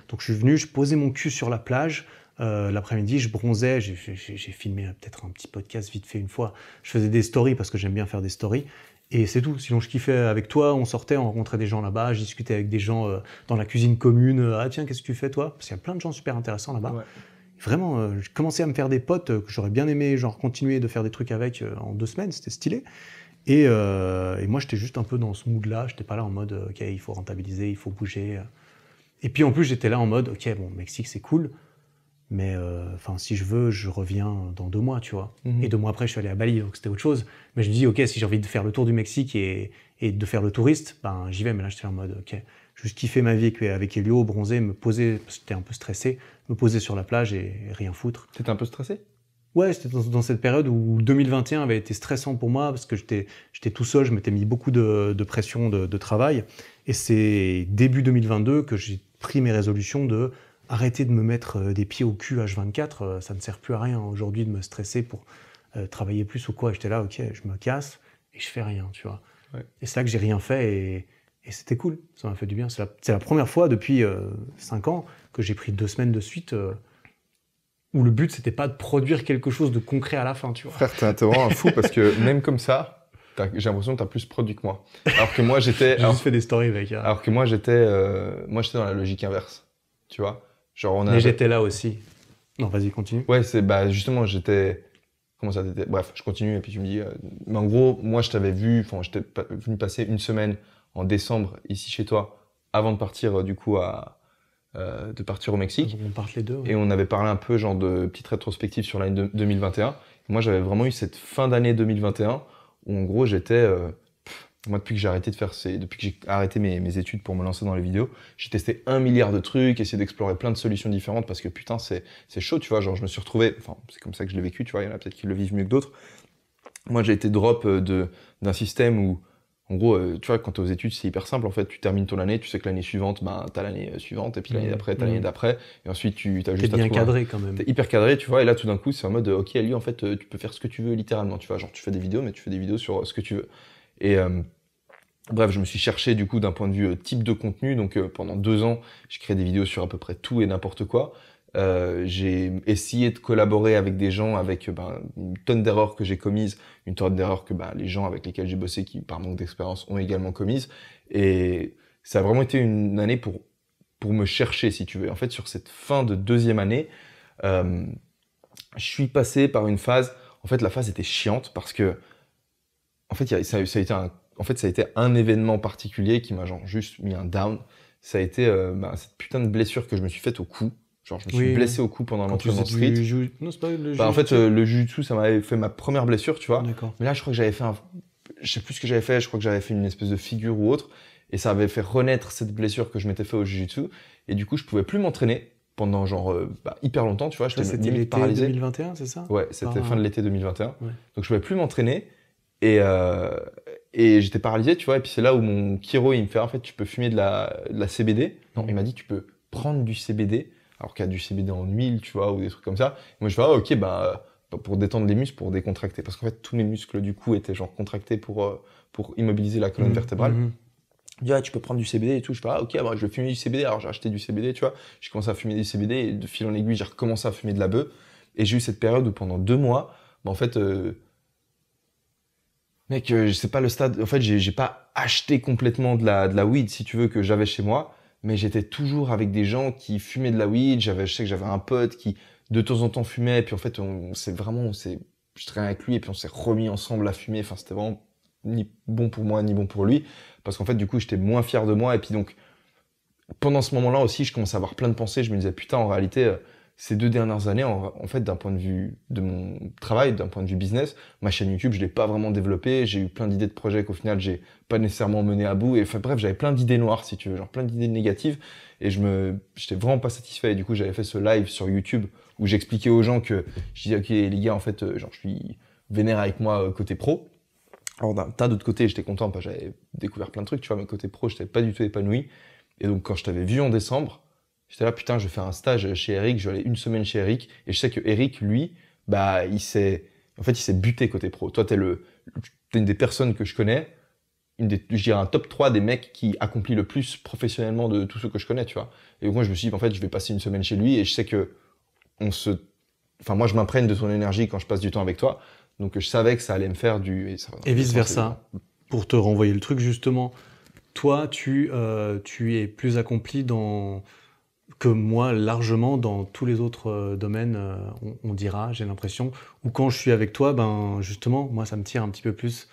Donc je suis venu, je posais mon cul sur la plage. L'après-midi, je bronzais, j'ai filmé peut-être un petit podcast vite fait une fois. Je faisais des stories parce que j'aime bien faire des stories. Et c'est tout. Sinon, je kiffais avec toi, on sortait, on rencontrait des gens là-bas, je discutais avec des gens dans la cuisine commune. Ah tiens, qu'est-ce que tu fais toi? Parce qu'il y a plein de gens super intéressants là-bas. Ouais. Vraiment, j'ai commencé à me faire des potes que j'aurais bien aimé genre continuer de faire des trucs avec en 2 semaines, c'était stylé. Et moi, j'étais juste un peu dans ce mood-là. J'étais pas là en mode ok, il faut rentabiliser, il faut bouger. Et puis en plus, j'étais là en mode ok, bon, Mexique, c'est cool. Mais si je veux, je reviens dans 2 mois, tu vois. Et 2 mois après, je suis allé à Bali, donc c'était autre chose. Mais je me dis, ok, si j'ai envie de faire le tour du Mexique et de faire le touriste, ben j'y vais. Mais là, j'étais en mode, ok, juste kiffer ma vie avec Elio, bronzer, me poser, parce que j'étais un peu stressé, me poser sur la plage et rien foutre. T'étais un peu stressé? Ouais, c'était dans cette période où 2021 avait été stressant pour moi, parce que j'étais tout seul, je m'étais mis beaucoup de pression de travail. Et c'est début 2022 que j'ai pris mes résolutions de arrêter de me mettre des pieds au cul H24, ça ne sert plus à rien aujourd'hui de me stresser pour travailler plus ou quoi. J'étais là, ok, je me casse et je fais rien, tu vois. Ouais. Et c'est là que j'ai rien fait et c'était cool, ça m'a fait du bien. C'est la première fois depuis 5 ans que j'ai pris 2 semaines de suite où le but c'était pas de produire quelque chose de concret à la fin, tu vois. Frère, t'es vraiment un fou parce que même comme ça, j'ai l'impression que t'as plus produit que moi. Alors que moi, j'étais... J'ai juste fait des stories avec. Alors que moi, j'étais dans la logique inverse, tu vois. Genre, Mais j'étais là aussi. Non, vas-y, continue. Ouais, justement, j'étais... Comment ça t'était? Bref, je continue et puis tu me dis... Mais en gros, moi, je t'avais vu... Enfin, j'étais venu passer 1 semaine en décembre ici chez toi avant de partir, du coup, de partir au Mexique. On part les deux. Ouais. Et on avait parlé un peu, genre, de petite rétrospective sur l'année 2021. Et moi, j'avais vraiment eu cette fin d'année 2021 où, en gros, j'étais... Moi, depuis que j'ai arrêté mes études pour me lancer dans les vidéos, j'ai testé 1 milliard de trucs, essayé d'explorer plein de solutions différentes parce que putain, c'est chaud, tu vois. Genre, je me suis retrouvé, enfin, c'est comme ça que je l'ai vécu, tu vois. Il y en a peut-être qui le vivent mieux que d'autres. Moi, j'ai été drop d'un système où, en gros, tu vois, quand t'es aux études, c'est hyper simple. En fait, tu termines ton année, tu sais que l'année suivante, ben, t'as l'année suivante, et puis l'année d'après, t'as l'année d'après, et ensuite, t'as juste à bien cadré quand même. T'es hyper cadré, tu vois. Et là, tout d'un coup, c'est en mode, ok, Ali, en fait, tu peux faire ce que tu veux littéralement, tu vois. Genre, tu fais des vidéos, mais tu fais des vidéos sur ce que tu veux. Et bref, je me suis cherché du coup d'un point de vue type de contenu. Donc pendant 2 ans, j'ai créé des vidéos sur à peu près tout et n'importe quoi. J'ai essayé de collaborer avec des gens avec une tonne d'erreurs que j'ai commises, une tonne d'erreurs que les gens avec lesquels j'ai bossé qui par manque d'expérience ont également commises. Et ça a vraiment été une année pour me chercher, si tu veux. En fait, sur cette fin de 2e année, je suis passé par une phase. En fait, la phase était chiante parce que en fait, ça a été un événement particulier qui m'a genre juste mis un down. Ça a été cette putain de blessure que je me suis faite au cou. Genre, je me suis blessé au cou pendant l'entraînement street. Non, c'est pas le En fait, le jiu-jitsu, ça m'avait fait ma première blessure, tu vois. D'accord. Mais là, je crois que j'avais fait je sais plus ce que j'avais fait. Je crois que j'avais fait une espèce de figure ou autre. Et ça avait fait renaître cette blessure que je m'étais fait au jiu-jitsu. Et du coup, je pouvais plus m'entraîner pendant genre hyper longtemps, tu vois. J'étais C'était limite l'été paralysé. 2021, c'est ça? Ouais, c'était fin de l'été 2021. Ouais. Donc, je pouvais plus m'entraîner. Et j'étais paralysé, tu vois, et puis c'est là où mon chiro, il me fait, en fait, tu peux fumer de la CBD. Non, il m'a dit, tu peux prendre du CBD, alors qu'il y a du CBD en huile, tu vois, ou des trucs comme ça. Et moi, je fais, ah, ok, pour détendre les muscles, pour décontracter. Parce qu'en fait, tous mes muscles du cou étaient genre contractés pour immobiliser la colonne vertébrale. Il me dit, ah, tu peux prendre du CBD et tout. Je fais, ah, ok, je vais fumer du CBD. Alors, j'ai acheté du CBD, tu vois. J'ai commencé à fumer du CBD et de fil en aiguille, j'ai recommencé à fumer de la bœuf. Et j'ai eu cette période où pendant 2 mois, en fait, mec, c'est pas le stade. En fait, j'ai pas acheté complètement de la weed, si tu veux, que j'avais chez moi, mais j'étais toujours avec des gens qui fumaient de la weed. Je sais que j'avais un pote qui, de temps en temps, fumait. Et puis en fait, je traînais avec lui et puis on s'est remis ensemble à fumer. Enfin, c'était vraiment ni bon pour moi, ni bon pour lui. Parce qu'en fait, du coup, j'étais moins fier de moi. Et puis donc, pendant ce moment-là aussi, je commençais à avoir plein de pensées. Je me disais, putain, en réalité, ces 2 dernières années, en fait, d'un point de vue de mon travail, d'un point de vue business, ma chaîne YouTube, je l'ai pas vraiment développée. J'ai eu plein d'idées de projets qu'au final, j'ai pas nécessairement mené à bout. Et enfin, bref, j'avais plein d'idées noires, si tu veux, genre plein d'idées négatives. Et j'étais vraiment pas satisfait. Et du coup, j'avais fait ce live sur YouTube où j'expliquais aux gens que je disais, OK, les gars, en fait, genre, je suis vénère avec moi côté pro. Alors, d'un tas d'autres côtés, j'étais content parce que j'avais découvert plein de trucs, tu vois, mais côté pro, j'étais pas du tout épanoui. Et donc, quand je t'avais vu en décembre, j'étais là, putain, je vais faire un stage chez Eric, je vais aller 1 semaine chez Eric, et je sais que Eric, lui, bah, il s'est buté côté pro. Toi, t'es une des personnes que je connais, je dirais un top 3 des mecs qui accomplit le plus professionnellement de tous ceux que je connais, tu vois. Et donc, moi, je me suis dit, en fait, je vais passer 1 semaine chez lui, et je sais que moi, je m'imprègne de ton énergie quand je passe du temps avec toi, donc je savais que ça allait me faire et vice versa. Pour te renvoyer le truc, justement, toi, tu es plus accompli que moi largement dans tous les autres domaines, on dira, j'ai l'impression. Ou quand je suis avec toi, ben justement, moi, ça me tire un petit peu plus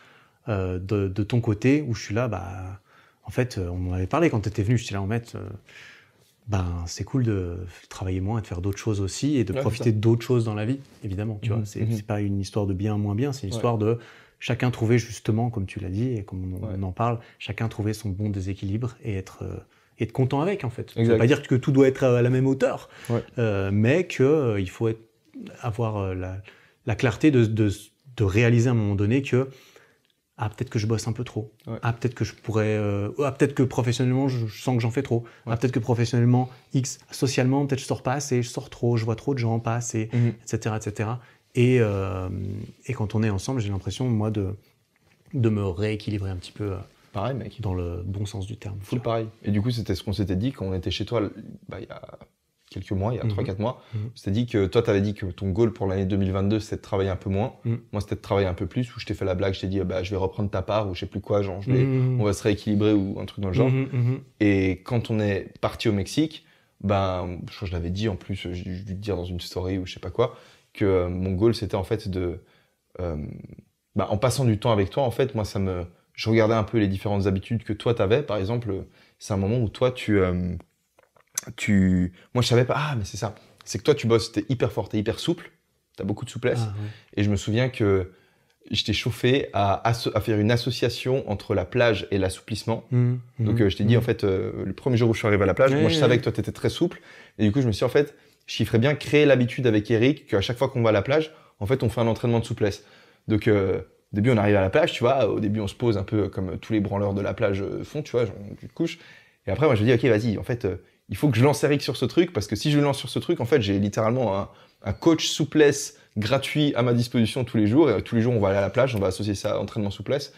de ton côté, où je suis là, bah, en fait, on en avait parlé quand tu étais venu, j'étais là en fait, ben, c'est cool de travailler moins et de faire d'autres choses aussi, et de profiter d'autres choses dans la vie, évidemment, tu vois. C'est pas une histoire de bien, moins bien, c'est une histoire de chacun trouver justement, comme tu l'as dit, et comme on en parle, chacun trouver son bon déséquilibre et être content avec, en fait. Ça veut pas dire que tout doit être à la même hauteur, mais qu'il faut avoir la clarté de réaliser à un moment donné que peut-être que je bosse un peu trop. Peut-être que je pourrais... peut-être que professionnellement, je sens que j'en fais trop. Peut-être que professionnellement, socialement, peut-être je sors pas assez, je sors trop, je vois trop de gens pas assez, etc., etc. Et quand on est ensemble, j'ai l'impression, moi, de me rééquilibrer un petit peu... pareil, mec. Dans le bon sens du terme. Full pareil. Et du coup, c'était ce qu'on s'était dit quand on était chez toi, il y a quelques mois, il y a 3-4 mois. On s'était dit que toi, t'avais dit que ton goal pour l'année 2022, c'était de travailler un peu moins. Moi, c'était de travailler un peu plus, où je t'ai fait la blague, je t'ai dit, je vais reprendre ta part, ou je sais plus quoi, genre, on va se rééquilibrer, ou un truc dans le genre. Et quand on est parti au Mexique, je crois que je l'avais dit en plus, j'ai dû te dire dans une story, ou je sais pas quoi, que mon goal, c'était en fait en passant du temps avec toi, en fait, moi, je regardais un peu les différentes habitudes que toi t'avais. Par exemple, c'est un moment où toi moi je savais pas, mais c'est ça. C'est que toi tu bosses, t'es hyper fort, t'es hyper souple, t'as beaucoup de souplesse. Et je me souviens que je t'ai chauffé à faire une association entre la plage et l'assouplissement. Donc je t'ai dit en fait, le premier jour où je suis arrivé à la plage, moi je savais que toi t'étais très souple. Et du coup je me suis dit en fait, je ferais bien créer l'habitude avec Eric qu'à chaque fois qu'on va à la plage, en fait on fait un entraînement de souplesse. Donc au début, on arrive à la plage, tu vois. Au début, on se pose un peu comme tous les branleurs de la plage font, tu vois. Genre, tu te couches. Et après, moi, je me dis, OK, vas-y. En fait, il faut que je lance Eric sur ce truc, parce que si je le lance sur ce truc, en fait, j'ai littéralement un coach souplesse gratuit à ma disposition tous les jours. Et tous les jours, on va aller à la plage, on va associer ça à entraînement souplesse,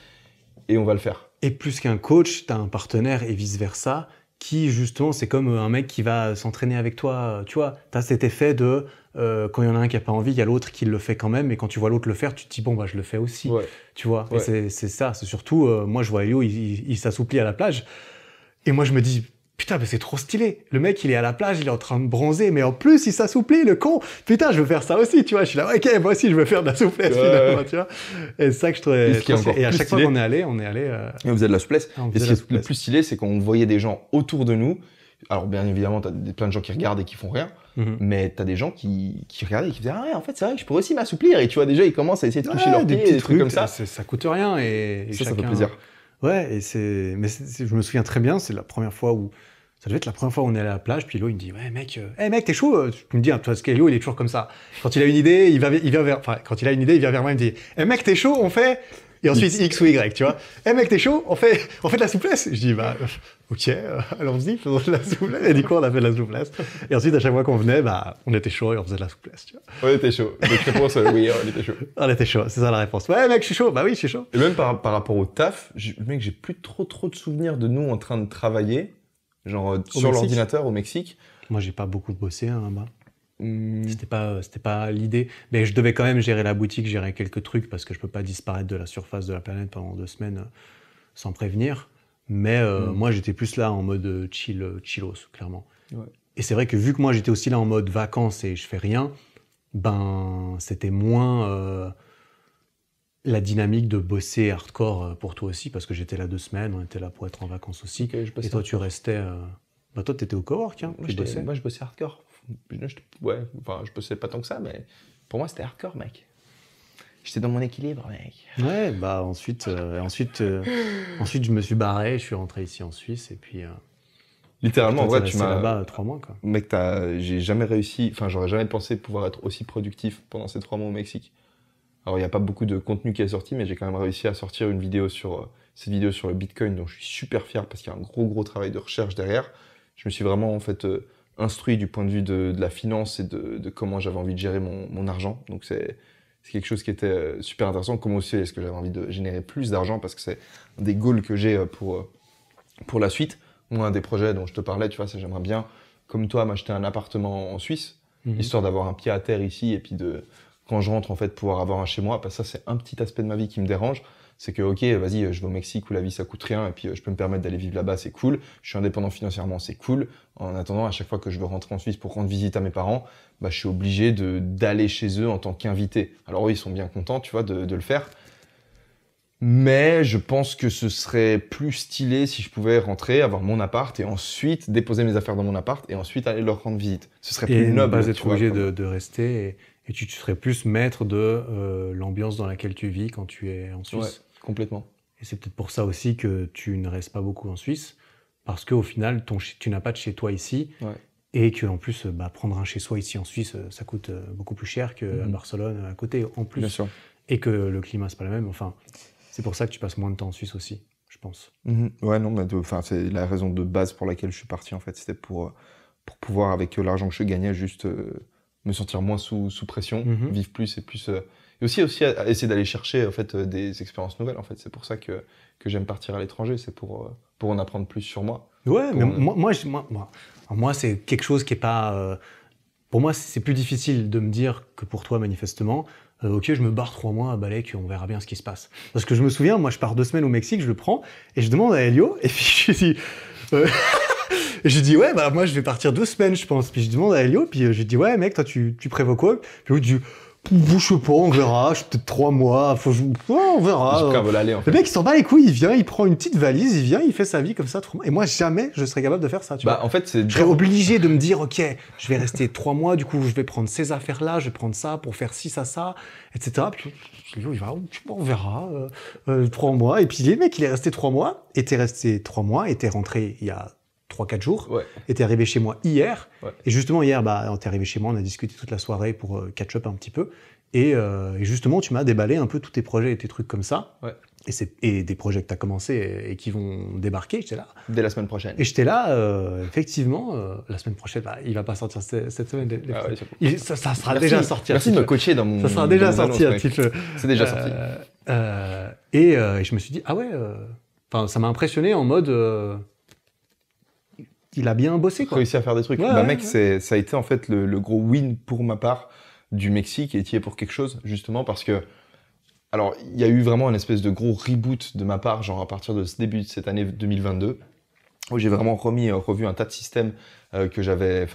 et on va le faire. Et plus qu'un coach, t'as un partenaire et vice-versa, qui, justement, c'est comme un mec qui va s'entraîner avec toi. Tu vois, t'as cet effet de... quand il y en a un qui n'a pas envie, il y a l'autre qui le fait quand même, et quand tu vois l'autre le faire, tu te dis, bon, je le fais aussi, tu vois. Et c'est ça, c'est surtout, moi je vois Elio, il s'assouplit à la plage, et moi je me dis, putain, mais c'est trop stylé, le mec il est à la plage, il est en train de bronzer, mais en plus il s'assouplit, le con, putain, je veux faire ça aussi, tu vois, je suis là, ok, moi aussi je veux faire de la souplesse, finalement, tu vois. Et c'est ça que je trouvais, et à chaque fois qu'on est allé, Et on faisait de la souplesse, et ce qui est le plus stylé, c'est qu'on voyait des gens autour de nous. Alors bien évidemment, t'as plein de gens qui regardent et qui font rien, mais t'as des gens qui regardaient et qui disaient, ah ouais, en fait c'est vrai que je pourrais aussi m'assouplir, et tu vois déjà ils commencent à essayer de toucher leurs pieds, des trucs comme ça. Ça coûte rien, et ça chacun... fait plaisir. Ouais, je me souviens très bien, c'est la première fois où... Ça devait être la première fois où on est allé à la plage, puis Elio, il me dit, ouais, mec, t'es chaud? Tu me dis, parce qu'Elio, il est toujours comme ça. Quand il a une idée, il vient vers moi, il me dit, mec, t'es chaud, on fait... Et ensuite, X ou Y, tu vois. Mec, t'es chaud? On fait de la souplesse? Je dis, ok, allons-y, faisons de la souplesse. Et du coup, on a fait de la souplesse. Et ensuite, à chaque fois qu'on venait, on était chaud et on faisait de la souplesse, tu vois. On était chaud. Donc, réponse, oui, on était chaud. On était chaud, c'est ça la réponse. Ouais, mec, je suis chaud. Bah oui, je suis chaud. Et même par rapport au taf, mec, j'ai plus trop de souvenirs de nous en train de travailler, genre sur l'ordinateur au Mexique. Moi, j'ai pas beaucoup bossé là-bas. C'était pas l'idée, mais je devais quand même gérer la boutique, gérer quelques trucs parce que je peux pas disparaître de la surface de la planète pendant 2 semaines sans prévenir. Mais moi j'étais plus là en mode chillos, clairement. Et c'est vrai que vu que moi j'étais aussi là en mode vacances et je fais rien, c'était moins la dynamique de bosser hardcore pour toi aussi, parce que j'étais là 2 semaines, on était là pour être en vacances aussi. Et toi tu restais... toi t'étais au cowork, hein? Moi je bossais hardcore. Ouais, enfin, je bossais pas tant que ça, mais pour moi, c'était hardcore, mec. J'étais dans mon équilibre, mec. Ouais, bah ensuite, je me suis barré, je suis rentré ici en Suisse, et puis... Littéralement, en toi, vrai, t'es tu resté m'as... là-bas 3 mois, quoi. Mec, j'ai jamais réussi... Enfin, j'aurais jamais pensé pouvoir être aussi productif pendant ces 3 mois au Mexique. Alors, il n'y a pas beaucoup de contenu qui est sorti, mais j'ai quand même réussi à sortir une vidéo sur... cette vidéo sur le Bitcoin, dont je suis super fier, parce qu'il y a un gros travail de recherche derrière. Je me suis vraiment, en fait, instruit du point de vue de la finance et de comment j'avais envie de gérer mon argent. Donc, c'est quelque chose qui était super intéressant. Comment aussi est-ce que j'avais envie de générer plus d'argent, parce que c'est un des goals que j'ai pour la suite. Moi, un des projets dont je te parlais, tu vois, c'est j'aimerais bien, comme toi, m'acheter un appartement en Suisse, histoire d'avoir un pied à terre ici, et puis quand je rentre, en fait, pouvoir avoir un chez moi. Parce que ça, c'est un petit aspect de ma vie qui me dérange. C'est que, ok, vas-y, je vais au Mexique où la vie, ça coûte rien, et puis je peux me permettre d'aller vivre là-bas, c'est cool. Je suis indépendant financièrement, c'est cool. En attendant, à chaque fois que je veux rentrer en Suisse pour rendre visite à mes parents, bah, je suis obligé d'aller chez eux en tant qu'invité. Alors eux, ils sont bien contents, tu vois, de le faire. Mais je pense que ce serait plus stylé si je pouvais rentrer, avoir mon appart et ensuite déposer mes affaires dans mon appart et ensuite aller leur rendre visite. Ce serait plus noble. Et ne pas être obligé de rester et tu serais plus maître de l'ambiance dans laquelle tu vis quand tu es en Suisse. Ouais, complètement. Et c'est peut-être pour ça aussi que tu ne restes pas beaucoup en Suisse, parce qu'au final, tu n'as pas de chez toi ici. Ouais. Et qu'en plus, prendre un chez soi ici en Suisse, ça coûte beaucoup plus cher qu'à Barcelone, à côté, en plus. Bien sûr. Et que le climat, c'est pas le même. Enfin, c'est pour ça que tu passes moins de temps en Suisse aussi, je pense. Ouais, non, mais c'est la raison de base pour laquelle je suis parti, en fait. C'était pour pouvoir, avec l'argent que je gagnais, juste me sentir moins sous pression, vivre plus et plus... Et aussi essayer d'aller chercher, en fait, des expériences nouvelles, en fait. C'est pour ça que j'aime partir à l'étranger. C'est pour en apprendre plus sur moi. Ouais, mais moi, c'est quelque chose qui est pas... pour moi, c'est plus difficile de me dire que pour toi, manifestement. Ok, je me barre 3 mois à Balek, on verra bien ce qui se passe. Parce que je me souviens, moi, je pars 2 semaines au Mexique, je le prends, et je demande à Elio, et puis je dis... je dis, ouais, bah moi, je vais partir 2 semaines, je pense. Puis je demande à Elio, puis je dis, ouais, mec, toi, tu prévois quoi? Puis lui, dit... Je sais pas, on verra, je suis peut-être 3 mois, on verra. J'ai pris un aller, en fait. Le mec, il s'en bat les couilles, il vient, il prend une petite valise, il vient, il fait sa vie comme ça, 3 mois. Et moi, jamais je serais capable de faire ça, tu vois. En fait, je serais obligé de me dire, ok, je vais rester 3 mois, du coup, je vais prendre ces affaires-là, je vais prendre ça pour faire ci, ça, etc. Puis, il va, on verra, 3 mois. Et puis, le mec, il est resté 3 mois, et t'es resté 3 mois, et t'es rentré il y a 3-4 jours, et t'es arrivé chez moi hier. Ouais. Et justement, hier, t'es arrivé chez moi, on a discuté toute la soirée pour catch-up un petit peu. Et justement, tu m'as déballé un peu tous tes projets et tes trucs comme ça. Ouais. Et des projets que tu as commencé et qui vont débarquer. J'étais là. Dès la semaine prochaine. Et j'étais là, effectivement, la semaine prochaine, il va pas sortir cette semaine. Ça sera déjà sorti. Merci de me coacher dans mon. Ça sera déjà sorti un petit peu. C'est déjà sorti. Et je me suis dit, ah ouais, ça m'a impressionné en mode. Il a bien bossé, quoi. Réussi à faire des trucs. Mec, ça a été en fait le gros win pour ma part du Mexique et qui est pour quelque chose, justement parce que, alors, il y a eu vraiment une espèce de gros reboot de ma part, genre à partir de ce début de cette année 2022, où j'ai vraiment revu un tas de systèmes que j'arrivais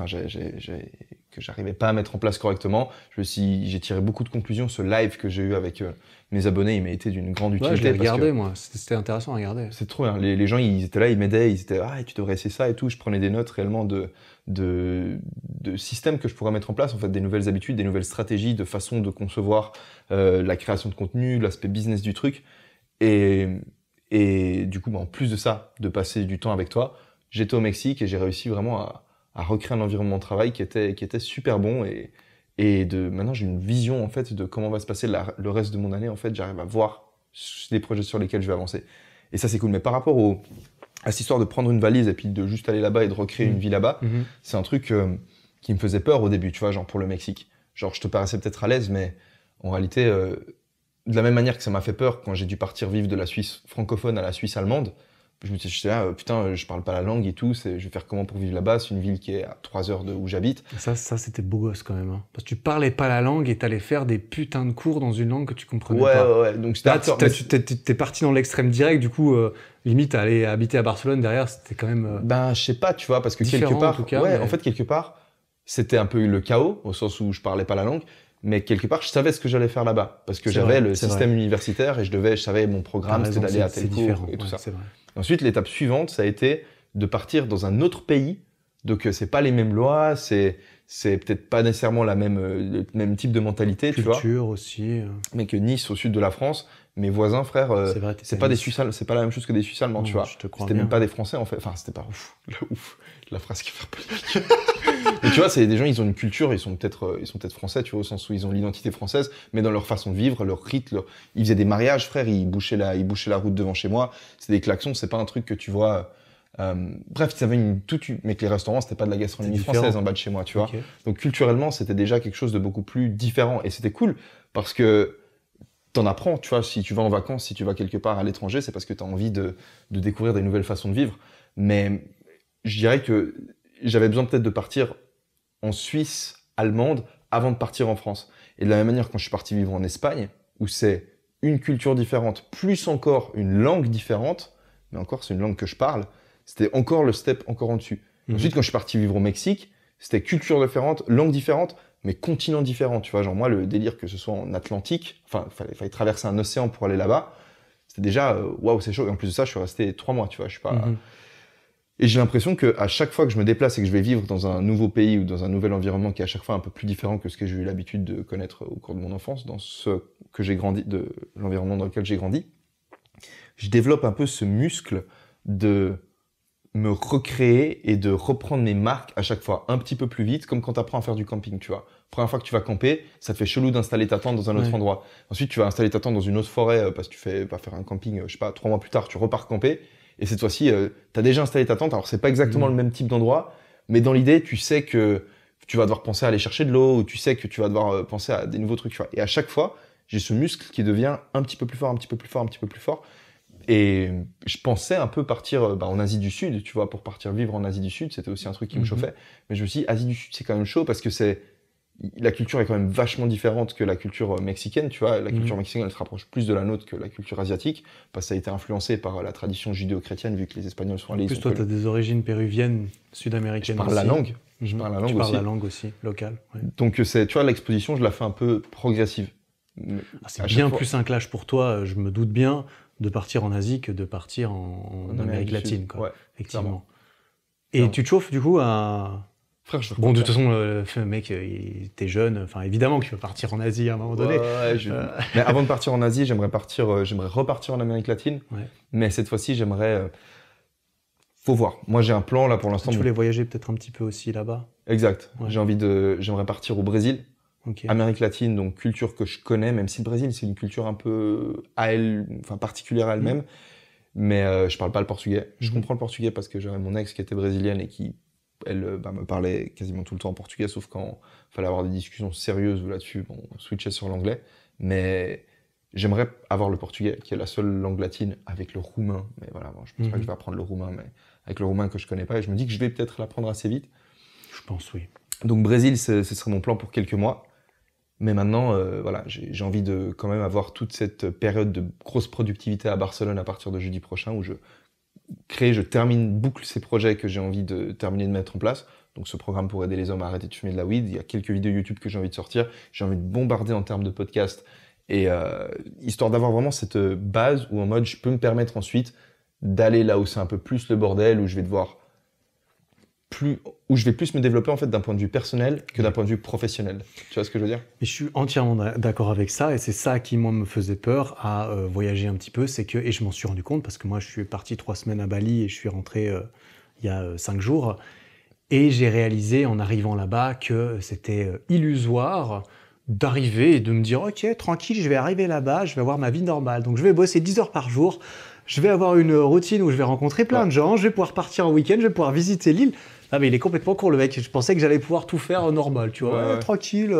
pas à mettre en place correctement. J'ai tiré beaucoup de conclusions. Ce live que j'ai eu avec mes abonnés, il m'a été d'une grande utilité. Je l'ai regardé, moi. C'était intéressant à regarder. C'est trop bien. Les gens, ils étaient là, ils m'aidaient, ils étaient tu devrais essayer ça et tout. Je prenais des notes réellement de systèmes que je pourrais mettre en place, en fait, des nouvelles habitudes, des nouvelles stratégies, de façon de concevoir la création de contenu, l'aspect business du truc. Et du coup, en plus de ça, de passer du temps avec toi, j'étais au Mexique et j'ai réussi vraiment à recréer un environnement de travail qui était super bon et maintenant j'ai une vision en fait de comment va se passer le reste de mon année. En fait, j'arrive à voir les projets sur lesquels je vais avancer. Et ça, c'est cool. Mais par rapport à cette histoire de prendre une valise et puis de juste aller là-bas et de recréer une vie là-bas, c'est un truc qui me faisait peur au début, tu vois, genre pour le Mexique. Genre, je te paraissais peut-être à l'aise, mais en réalité, de la même manière que ça m'a fait peur quand j'ai dû partir vivre de la Suisse francophone à la Suisse allemande, je me suis dit, putain, je parle pas la langue et tout, je vais faire comment pour vivre là-bas? C'est une ville qui est à 3 heures de où j'habite. Ça c'était beau gosse quand même. Hein. Parce que tu parlais pas la langue et t'allais faire des putains de cours dans une langue que tu comprenais pas. Ouais. Donc là, t'es parti dans l'extrême direct, du coup, limite, aller habiter à Barcelone derrière, c'était quand même. Je sais pas, tu vois, parce que quelque part. En tout cas, en fait, quelque part, c'était un peu le chaos, au sens où je parlais pas la langue. Mais quelque part, je savais ce que j'allais faire là-bas. Parce que j'avais le système universitaire et je savais mon programme, c'était d'aller à tel cours et tout ça. Ensuite, l'étape suivante, ça a été de partir dans un autre pays. Donc, c'est pas les mêmes lois, c'est c'est peut-être pas nécessairement le même type de mentalité, tu vois. Culture aussi. Mais que Nice, au sud de la France, mes voisins, frère, C'est vrai, c'est pas des Suisses, c'est pas la même chose que des Suisses allemands, Non, tu vois. je te crois C'était bien. même pas des Français, en fait. Enfin, c'était pas ouf, la phrase qui fait polémique. Mais tu vois, c'est des gens, ils ont une culture, ils sont peut-être français, tu vois, au sens où ils ont l'identité française, mais dans leur façon de vivre, leur rite, ils faisaient des mariages, frère, ils bouchaient la route devant chez moi. C'est des klaxons, c'est pas un truc que tu vois. Bref, ils avaient mais que les restaurants, c'était pas de la gastronomie C'est française différent. en bas de chez moi, tu vois. Ok. Donc culturellement, c'était déjà quelque chose de beaucoup plus différent. Et c'était cool parce que t'en apprends, tu vois. Si tu vas en vacances, si tu vas quelque part à l'étranger, c'est parce que t'as envie de découvrir des nouvelles façons de vivre. Mais je dirais que j'avais besoin peut-être de partir en Suisse allemande avant de partir en France. Et de la même manière, quand je suis parti vivre en Espagne, où c'est une culture différente, plus encore une langue différente, mais encore c'est une langue que je parle, c'était encore le step encore en dessus. Ensuite, quand je suis parti vivre au Mexique, c'était culture différente, langue différente, mais continent différent. Tu vois, genre moi, le délire que ce soit en Atlantique, enfin, fallait traverser un océan pour aller là-bas, c'était déjà, waouh, c'est chaud. Et en plus de ça, je suis resté 3 mois, tu vois, je suis pas... Et j'ai l'impression qu'à chaque fois que je me déplace et que je vais vivre dans un nouveau pays ou dans un nouvel environnement qui est à chaque fois un peu plus différent que ce que j'ai eu l'habitude de connaître au cours de mon enfance, dans ce que j'ai grandi, de l'environnement dans lequel j'ai grandi, je développe un peu ce muscle de me recréer et de reprendre mes marques à chaque fois un petit peu plus vite, comme quand tu apprends à faire du camping, tu vois. Première fois que tu vas camper, ça te fait chelou d'installer ta tente dans un autre endroit. Ensuite, tu vas installer ta tente dans une autre forêt parce que tu vas faire un camping, je sais pas, 3 mois plus tard, tu repars camper. Et cette fois-ci, tu as déjà installé ta tente. Alors, c'est pas exactement le même type d'endroit, mais dans l'idée, tu sais que tu vas devoir penser à aller chercher de l'eau, ou tu sais que tu vas devoir penser à des nouveaux trucs. Tu vois. Et à chaque fois, j'ai ce muscle qui devient un petit peu plus fort, un petit peu plus fort, un petit peu plus fort. Et je pensais un peu partir en Asie du Sud, tu vois, pour partir vivre en Asie du Sud. C'était aussi un truc qui me chauffait. Mais je me suis dit, Asie du Sud, c'est quand même chaud parce que la culture est quand même vachement différente que la culture mexicaine, tu vois. La culture mexicaine, elle se rapproche plus de la nôtre que la culture asiatique, parce que ça a été influencé par la tradition judéo-chrétienne, vu que les Espagnols sont allés. En plus, toi, tu as des origines péruviennes, sud-américaines. Je parle la langue. Je parle la langue tu aussi. parles la langue aussi, locale. Ouais. Donc, tu vois, l'exposition, je la fais un peu progressive. C'est bien plus un clash pour toi, je me doute bien, de partir en Asie que de partir en Amérique latine, quoi. Ouais, effectivement. clairement. Et tu te chauffes, du coup, à... Frère, je Bon, de toute façon, le mec, t'es jeune, enfin, évidemment que tu vas partir en Asie à un moment donné. Mais avant de partir en Asie, j'aimerais repartir en Amérique latine. Ouais. Mais cette fois-ci, faut voir. Moi, j'ai un plan, là, pour l'instant. Tu voulais voyager peut-être un petit peu aussi là-bas? Exact. Ouais. J'aimerais partir au Brésil. Okay. Amérique latine, donc culture que je connais, même si le Brésil, c'est une culture un peu particulière à elle-même. Mais je parle pas le portugais. Je comprends le portugais parce que j'avais mon ex qui était brésilienne et qui, elle, me parlait quasiment tout le temps en portugais, sauf quand il fallait avoir des discussions sérieuses là-dessus, on switchait sur l'anglais. Mais j'aimerais avoir le portugais, qui est la seule langue latine, avec le roumain. Mais voilà, bon, je pense pas que je vais apprendre le roumain, mais avec le roumain que je connais pas. Et je me dis que je vais peut-être l'apprendre assez vite. Je pense, oui. Donc Brésil, ce serait mon plan pour quelques mois. Mais maintenant, voilà, j'ai envie de quand même avoir toute cette période de grosse productivité à Barcelone à partir de jeudi prochain, où je boucle ces projets que j'ai envie de terminer de mettre en place. Donc ce programme pour aider les hommes à arrêter de fumer de la weed. Il y a quelques vidéos YouTube que j'ai envie de sortir. J'ai envie de bombarder en termes de podcast. Et histoire d'avoir vraiment cette base où en mode je peux me permettre ensuite d'aller là où c'est un peu plus le bordel, où je vais plus me développer en fait d'un point de vue personnel que d'un point de vue professionnel. Tu vois ce que je veux dire? Et je suis entièrement d'accord avec ça, et c'est ça qui moi me faisait peur à voyager un petit peu, c'est que, et je m'en suis rendu compte parce que moi je suis parti 3 semaines à Bali et je suis rentré il y a 5 jours, et j'ai réalisé en arrivant là-bas que c'était illusoire d'arriver et de me dire ok, tranquille, je vais arriver là-bas, je vais avoir ma vie normale, donc je vais bosser 10 heures par jour, je vais avoir une routine où je vais rencontrer plein de gens, je vais pouvoir partir en week-end, je vais pouvoir visiter l'île. Ah mais il est complètement court le mec, je pensais que j'allais pouvoir tout faire normal, tu vois, tranquille.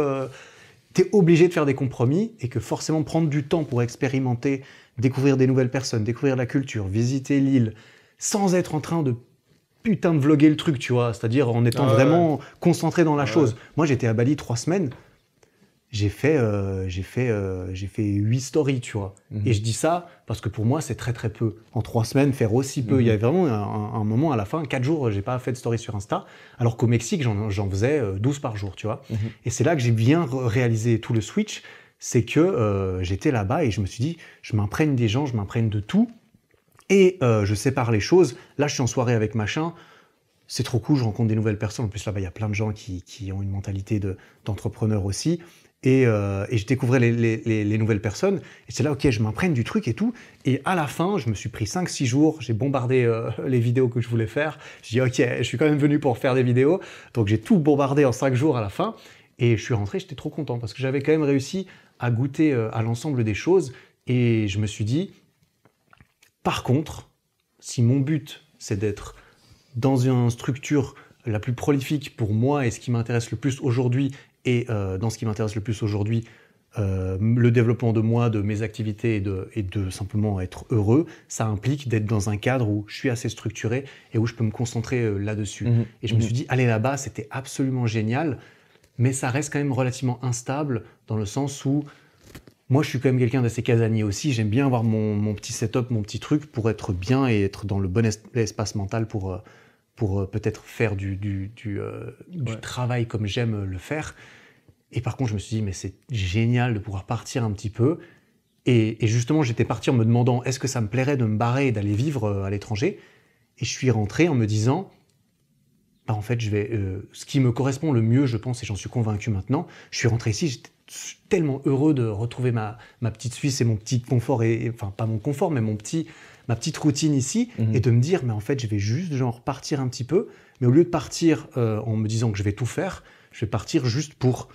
T'es obligé de faire des compromis et que forcément prendre du temps pour expérimenter, découvrir des nouvelles personnes, découvrir la culture, visiter l'île, sans être en train de putain de vlogger le truc, tu vois, c'est-à-dire en étant vraiment concentré dans la chose. Moi j'étais à Bali 3 semaines, j'ai fait 8 stories, tu vois. Et je dis ça parce que pour moi, c'est très très peu. En 3 semaines, faire aussi peu. Il y avait vraiment un moment à la fin, 4 jours, j'ai pas fait de story sur Insta, alors qu'au Mexique, j'en faisais 12 par jour, tu vois. Et c'est là que j'ai bien réalisé tout le switch, c'est que j'étais là-bas et je me suis dit, je m'imprègne des gens, je m'imprègne de tout, et je sépare les choses. Là, je suis en soirée avec machin, c'est trop cool, je rencontre des nouvelles personnes. En plus, là-bas, il y a plein de gens qui ont une mentalité d'entrepreneur aussi. Et je découvrais les nouvelles personnes. Et c'est là, ok, je m'imprègne du truc et tout. Et à la fin, je me suis pris 5-6 jours. J'ai bombardé les vidéos que je voulais faire. Je dis, ok, je suis quand même venu pour faire des vidéos. Donc, j'ai tout bombardé en 5 jours à la fin. Et je suis rentré, j'étais trop content parce que j'avais quand même réussi à goûter à l'ensemble des choses. Et je me suis dit, par contre, si mon but, c'est d'être dans une structure la plus prolifique pour moi et ce qui m'intéresse le plus aujourd'hui, et dans ce qui m'intéresse le plus aujourd'hui, le développement de moi, de mes activités et de simplement être heureux, ça implique d'être dans un cadre où je suis assez structuré et où je peux me concentrer là-dessus. Et je me suis dit, aller là-bas, c'était absolument génial, mais ça reste quand même relativement instable dans le sens où moi, je suis quand même quelqu'un d'assez casanier aussi. J'aime bien avoir mon petit setup, mon petit truc pour être bien et être dans le bon espace mental pour peut-être faire du travail comme j'aime le faire. Et par contre, je me suis dit, mais c'est génial de pouvoir partir un petit peu. Et justement, j'étais parti en me demandant, est-ce que ça me plairait de me barrer et d'aller vivre à l'étranger? Et je suis rentré en me disant, bah en fait, ce qui me correspond le mieux, je pense, et j'en suis convaincu maintenant, je suis rentré ici, j'étais tellement heureux de retrouver ma petite Suisse et mon petit confort, enfin pas mon confort, mais ma petite routine ici, et de me dire, mais en fait, je vais juste genre partir un petit peu, mais au lieu de partir en me disant que je vais tout faire, je vais partir juste pour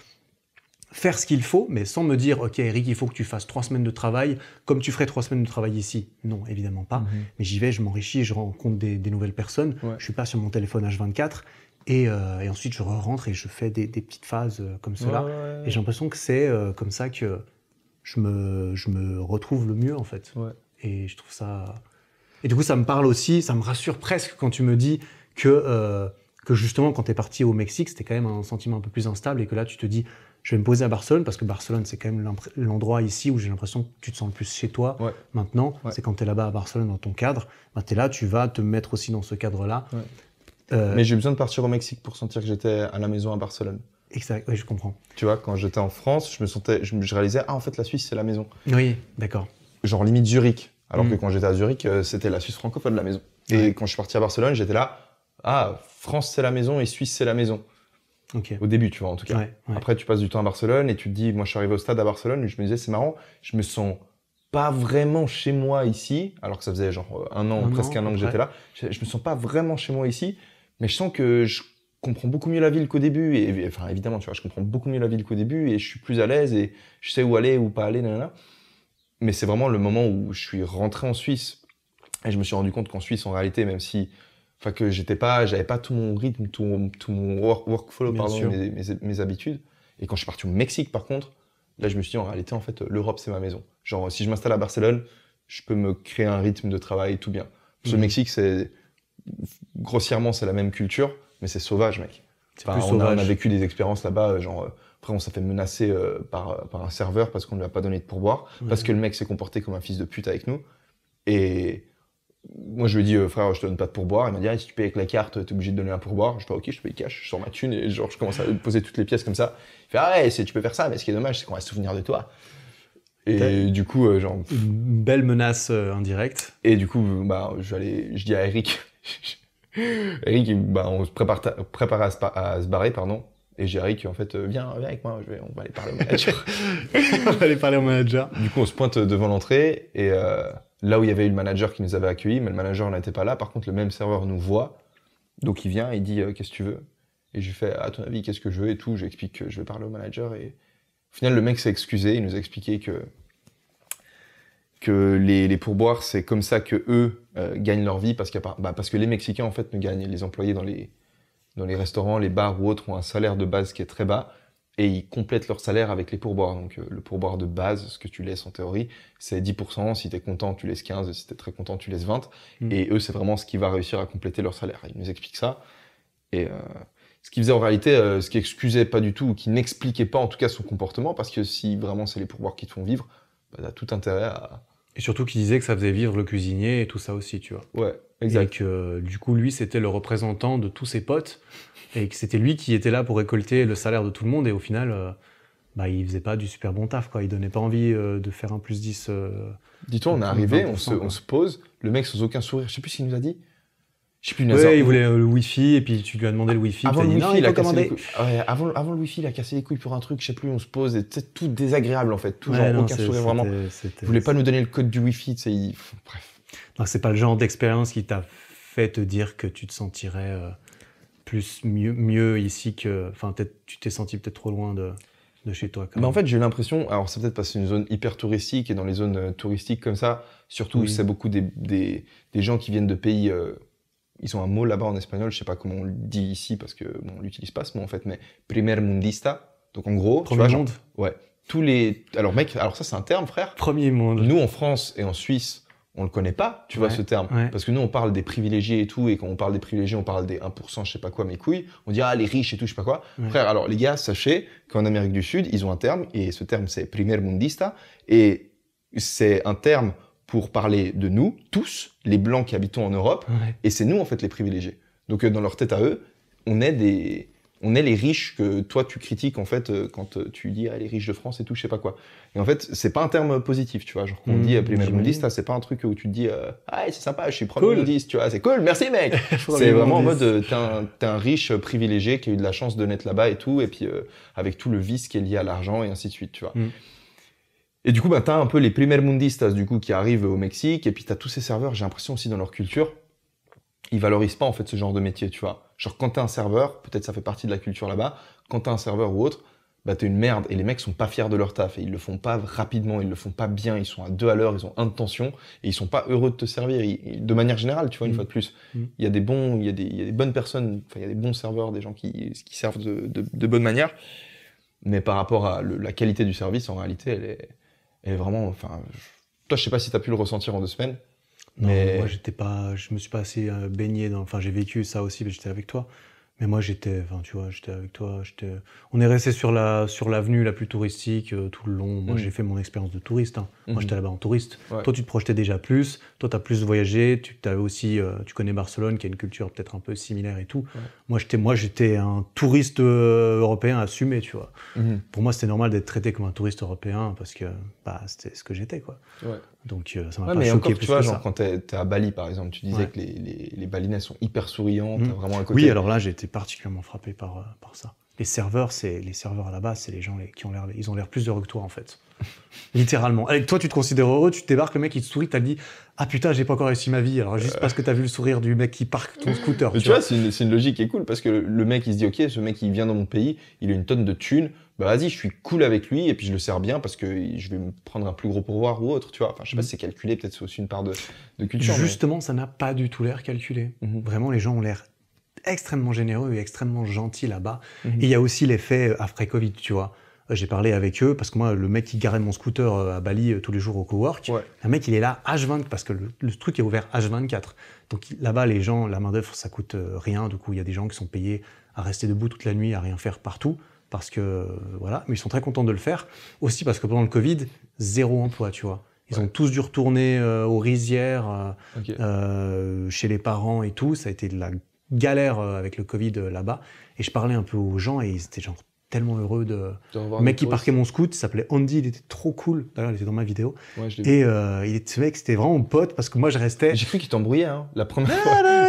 faire ce qu'il faut, mais sans me dire, ok Eric, il faut que tu fasses 3 semaines de travail, comme tu ferais 3 semaines de travail ici. Non, évidemment pas. Mais j'y vais, je m'enrichis, je rencontre des nouvelles personnes, je suis pas sur mon téléphone H24, et ensuite je rentre et je fais des petites phases comme cela. Et j'ai l'impression que c'est comme ça que je me retrouve le mieux en fait. Et je trouve ça... Et du coup, ça me parle aussi, ça me rassure presque quand tu me dis que justement, quand tu es parti au Mexique, c'était quand même un sentiment un peu plus instable et que là, tu te dis, je vais me poser à Barcelone parce que Barcelone, c'est quand même l'endroit ici où j'ai l'impression que tu te sens le plus chez toi maintenant. C'est quand tu es là-bas à Barcelone dans ton cadre, ben, tu es là, tu vas te mettre aussi dans ce cadre-là. Mais j'ai besoin de partir au Mexique pour sentir que j'étais à la maison à Barcelone. Exact, oui, je comprends. Tu vois, quand j'étais en France, je réalisais, ah en fait, la Suisse, c'est la maison. Oui, d'accord. Genre limite Zurich. Alors que quand j'étais à Zurich, c'était la Suisse francophone, la maison. Et quand je suis parti à Barcelone, j'étais là, ah, France, c'est la maison et Suisse, c'est la maison. Au début, tu vois, en tout cas. Après, tu passes du temps à Barcelone et tu te dis, moi, je suis arrivé au stade à Barcelone et je me disais, c'est marrant, je me sens pas vraiment chez moi ici, alors que ça faisait genre un an, presque un an que j'étais là. Je me sens pas vraiment chez moi ici, mais je sens que je comprends beaucoup mieux la ville qu'au début. Et enfin, évidemment, tu vois, je comprends beaucoup mieux la ville qu'au début et je suis plus à l'aise et je sais où aller, où pas aller, nanana. Mais c'est vraiment le moment où je suis rentré en Suisse et je me suis rendu compte qu'en Suisse, en réalité, même si, enfin, que j'avais pas tout mon rythme, tout mon workflow, pardon, mes habitudes. Et quand je suis parti au Mexique, par contre, là, je me suis dit, en réalité, en fait, l'Europe, c'est ma maison. Genre, si je m'installe à Barcelone, je peux me créer un rythme de travail tout bien. Parce que le Mexique, grossièrement, c'est la même culture, mais c'est sauvage, mec. Enfin, on a vécu des expériences là-bas, genre, après, on s'est fait menacer par un serveur parce qu'on ne lui a pas donné de pourboire, parce que le mec s'est comporté comme un fils de pute avec nous. Et moi, je lui ai dit, frère, je te donne pas de pourboire. Il m'a dit, ah, si tu payes avec la carte, t'es obligé de donner un pourboire. Je fais, ok, je paye cash, je sors ma thune et genre, je commence à poser toutes les pièces comme ça. Il fait, ah ouais, tu peux faire ça, mais ce qui est dommage, c'est qu'on va se souvenir de toi. Et du coup, genre. Une belle menace indirecte. Et du coup, bah, je dis à Eric, Eric, bah, on se prépare à se barrer, pardon. Et j'ai Eric, en fait, viens avec moi, on va aller parler au manager. On va aller parler au manager. Du coup, on se pointe devant l'entrée et là où il y avait eu le manager qui nous avait accueillis, mais le manager n'était pas là. Par contre, le même serveur nous voit. Donc, il vient, il dit qu'est-ce que tu veux? Et je lui fais, à ton avis, qu'est-ce que je veux et tout. J'explique que je vais parler au manager. Et au final, le mec s'est excusé. Il nous a expliqué que les pourboires, c'est comme ça que eux gagnent leur vie parce que les Mexicains, en fait, ne gagnent. Les employés dans les restaurants, les bars ou autres ont un salaire de base qui est très bas et ils complètent leur salaire avec les pourboires. Donc le pourboire de base, ce que tu laisses en théorie, c'est 10%. Si t'es content, tu laisses 15%. Si t'es très content, tu laisses 20%. Et eux, c'est vraiment ce qui va réussir à compléter leur salaire. Ils nous expliquent ça. Et ce qui faisait en réalité, ce qui excusait pas du tout, ou qui n'expliquait pas en tout cas son comportement, parce que si vraiment c'est les pourboires qui te font vivre, bah, t'as tout intérêt à... Et surtout qu'il disait que ça faisait vivre le cuisinier et tout ça aussi, tu vois. Ouais, exact. Et que du coup, lui, c'était le représentant de tous ses potes et que c'était lui qui était là pour récolter le salaire de tout le monde et au final, bah, il faisait pas du super bon taf, quoi. Il donnait pas envie de faire un plus 10. Dis-toi, on est arrivé, on se pose, le mec sans aucun sourire, je sais plus s'il nous a dit, Je sais plus, Ouais, il voulait le Wi-Fi et puis tu lui as demandé le Wi-Fi. Avant t'as le dit, non, Wi-Fi, il il a faut cassé les commander. couilles. Ouais, avant le Wi-Fi, il a cassé les couilles pour un truc, je sais plus, on se pose, et c'est tout désagréable en fait, tout Ouais, genre non, aucun sourire vraiment. Il voulait pas nous donner le code du Wi-Fi, tu sais, bref. Non, c'est pas le genre d'expérience qui t'a fait te dire que tu te sentirais mieux ici que. Enfin, tu t'es senti peut-être trop loin de chez toi. Quand Mais en même. fait, j'ai eu l'impression, alors c'est peut-être parce que c'est une zone hyper touristique et dans les zones touristiques comme ça, surtout Oui. c'est beaucoup des gens qui viennent de pays. Ils ont un mot là-bas en espagnol, je sais pas comment on le dit ici parce que bon, on l'utilise pas ce mot en fait, mais primer mundista. Donc en gros, tu Premier vois, genre, monde. ouais, tous les. Alors mec, alors ça c'est un terme, frère. Premier monde. Nous en France et en Suisse, on le connaît pas, tu vois Ouais, ce terme, ouais. parce que nous on parle des privilégiés et tout, et quand on parle des privilégiés, on parle des 1%, je sais pas quoi, mes couilles. On dit ah les riches et tout, je sais pas quoi. Ouais. Frère, alors les gars, sachez qu'en Amérique du Sud, ils ont un terme et ce terme c'est primer mundista et c'est un terme pour parler de nous tous, les blancs qui habitons en Europe. Ouais. Et c'est nous, en fait, les privilégiés. Donc, dans leur tête à eux, on est les riches que toi, tu critiques, en fait, quand tu dis ah, les riches de France et tout, je sais pas quoi. Et en fait, c'est pas un terme positif, tu vois. Genre, quand on dit primer j'imagine. mundista, c'est pas un truc où tu te dis ah, c'est sympa, je suis premier Cool. mundiste, tu vois, c'est cool, merci, mec. C'est vraiment en mode t'es un riche privilégié qui a eu de la chance de naître là-bas et tout, et puis avec tout le vice qui est lié à l'argent et ainsi de suite, tu vois. Et du coup, bah, t'as un peu les primermundistas du coup qui arrivent au Mexique, et puis t'as tous ces serveurs, j'ai l'impression aussi dans leur culture, ils valorisent pas en fait ce genre de métier, tu vois. Genre quand t'es un serveur, peut-être ça fait partie de la culture là-bas, quand t'es un serveur ou autre, bah t'es une merde, et les mecs sont pas fiers de leur taf, et ils le font pas rapidement, ils le font pas bien, ils sont à 2 à l'heure, ils ont 1 de tension, et ils sont pas heureux de te servir, de manière générale, tu vois, une fois de plus. Il y a des bonnes personnes, enfin il y a des bons serveurs, des gens qui servent de bonne manière, mais par rapport à la qualité du service, en réalité, elle est vraiment, enfin, toi, je sais pas si t'as pu le ressentir en 2 semaines. Non, mais moi je me suis pas assez baigné dans. Enfin, j'ai vécu ça aussi, mais j'étais avec toi. Mais moi j'étais avec toi. On est resté sur l'avenue la plus touristique tout le long. Moi j'ai fait mon expérience de touriste. Hein. Moi j'étais là-bas en touriste. Ouais. Toi tu te projetais déjà plus. Toi t'as plus voyagé. T'avais aussi, tu connais Barcelone qui a une culture peut-être un peu similaire et tout. Ouais. Moi j'étais un touriste européen assumé, tu vois. Pour moi c'était normal d'être traité comme un touriste européen parce que bah, c'était ce que j'étais quoi. Ouais. Donc ça m'a ouais, pas mais choqué encore, plus tu vois, que genre ça. quand t'es à Bali par exemple, tu disais que les Balinais sont hyper souriants, t'as vraiment un côté. Oui, alors là j'ai été particulièrement frappé par ça. Les serveurs là-bas, c'est les gens qui ont ils ont l'air plus heureux que toi en fait. Littéralement. Avec toi tu te considères heureux, tu débarques, le mec il te sourit, t'as dit ah putain j'ai pas encore réussi ma vie, alors juste parce que t'as vu le sourire du mec qui parque ton scooter. Mais tu vois, c'est une logique qui est cool parce que le mec il se dit ok, ce mec il vient dans mon pays, il a une tonne de thunes, bah vas-y je suis cool avec lui et puis je le sers bien parce que je vais me prendre un plus gros pourboire ou autre, tu vois. Enfin je sais pas si c'est calculé, peut-être c'est aussi une part de culture. Justement, ça n'a pas du tout l'air calculé. Vraiment les gens ont l'air extrêmement généreux et extrêmement gentils là-bas. Et il y a aussi l'effet après Covid, tu vois. J'ai parlé avec eux parce que moi, le mec qui garait mon scooter à Bali tous les jours au cowork, un mec il est là H24 parce que le truc est ouvert H24. Donc là-bas, les gens, la main-d'œuvre, ça coûte rien. Du coup, il y a des gens qui sont payés à rester debout toute la nuit, à rien faire partout. Parce que voilà, mais ils sont très contents de le faire. Aussi parce que pendant le Covid, 0 emploi, tu vois. Ils ont tous dû retourner aux rizières, chez les parents et tout. Ça a été de la galère avec le Covid là-bas. Et je parlais un peu aux gens et ils étaient genre tellement heureux de... Le mec qui parquait mon scoot, il s'appelait Andy, il était trop cool. D'ailleurs, il était dans ma vidéo. Ouais, et ce mec, c'était vraiment mon pote parce que moi, je restais... J'ai cru qu'il t'embrouillait, hein. La première la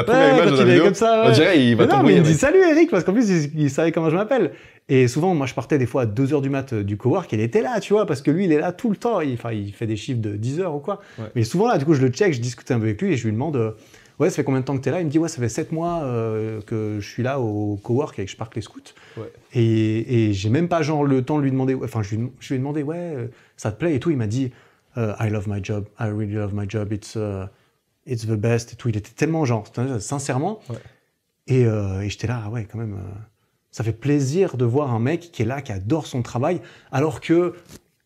première image de la vidéo. Comme ça, on dirait il va t'embrouiller. Il me dit salut Eric, parce qu'en plus, il savait comment je m'appelle. Et souvent, moi, je partais des fois à 2h du mat du cowork, il était là, tu vois, parce que lui, il est là tout le temps. Il fait des chiffres de 10 heures ou quoi. Ouais. Mais souvent, là, du coup, je le check, je discutais un peu avec lui et je lui demande ouais, ça fait combien de temps que tu es là? Il me dit ouais, ça fait 7 mois que je suis là au cowork et que je parque les scouts. Ouais. Et j'ai même pas genre le temps de lui demander, enfin, je lui ai demandé ouais, ça te plaît et tout. Il m'a dit I love my job, I really love my job, it's the best et tout. Il était tellement genre, sincèrement. Ouais. Et j'étais là, ah ouais, quand même. Ça fait plaisir de voir un mec qui est là, qui adore son travail, alors que,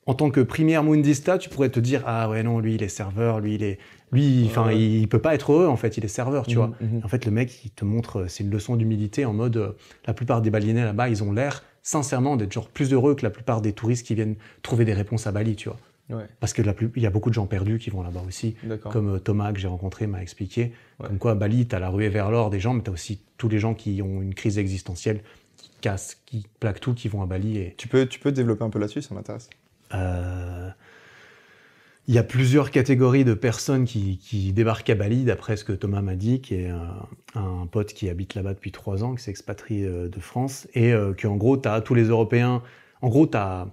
en tant que primaire mundista, tu pourrais te dire, ah ouais, non, lui, il est serveur, il peut pas être heureux, en fait, il est serveur, tu vois. En fait, le mec, il te montre, c'est une leçon d'humilité en mode, la plupart des Balinais là-bas, ils ont l'air, sincèrement, d'être genre plus heureux que la plupart des touristes qui viennent trouver des réponses à Bali, tu vois. Ouais. Parce que il y a beaucoup de gens perdus qui vont là-bas aussi, comme Thomas que j'ai rencontré m'a expliqué. Ouais. Comme quoi, à Bali, tu as la ruée vers l'or des gens, mais tu as aussi tous les gens qui ont une crise existentielle, qui cassent, qui plaquent tout, qui vont à Bali. Et... Tu peux développer un peu là-dessus, ça m'intéresse. Il y a plusieurs catégories de personnes qui débarquent à Bali, d'après ce que Thomas m'a dit, qui est un pote qui habite là-bas depuis 3 ans, qui s'est expatrié de France, et qu'en gros, tu as tous les Européens. En gros, tu as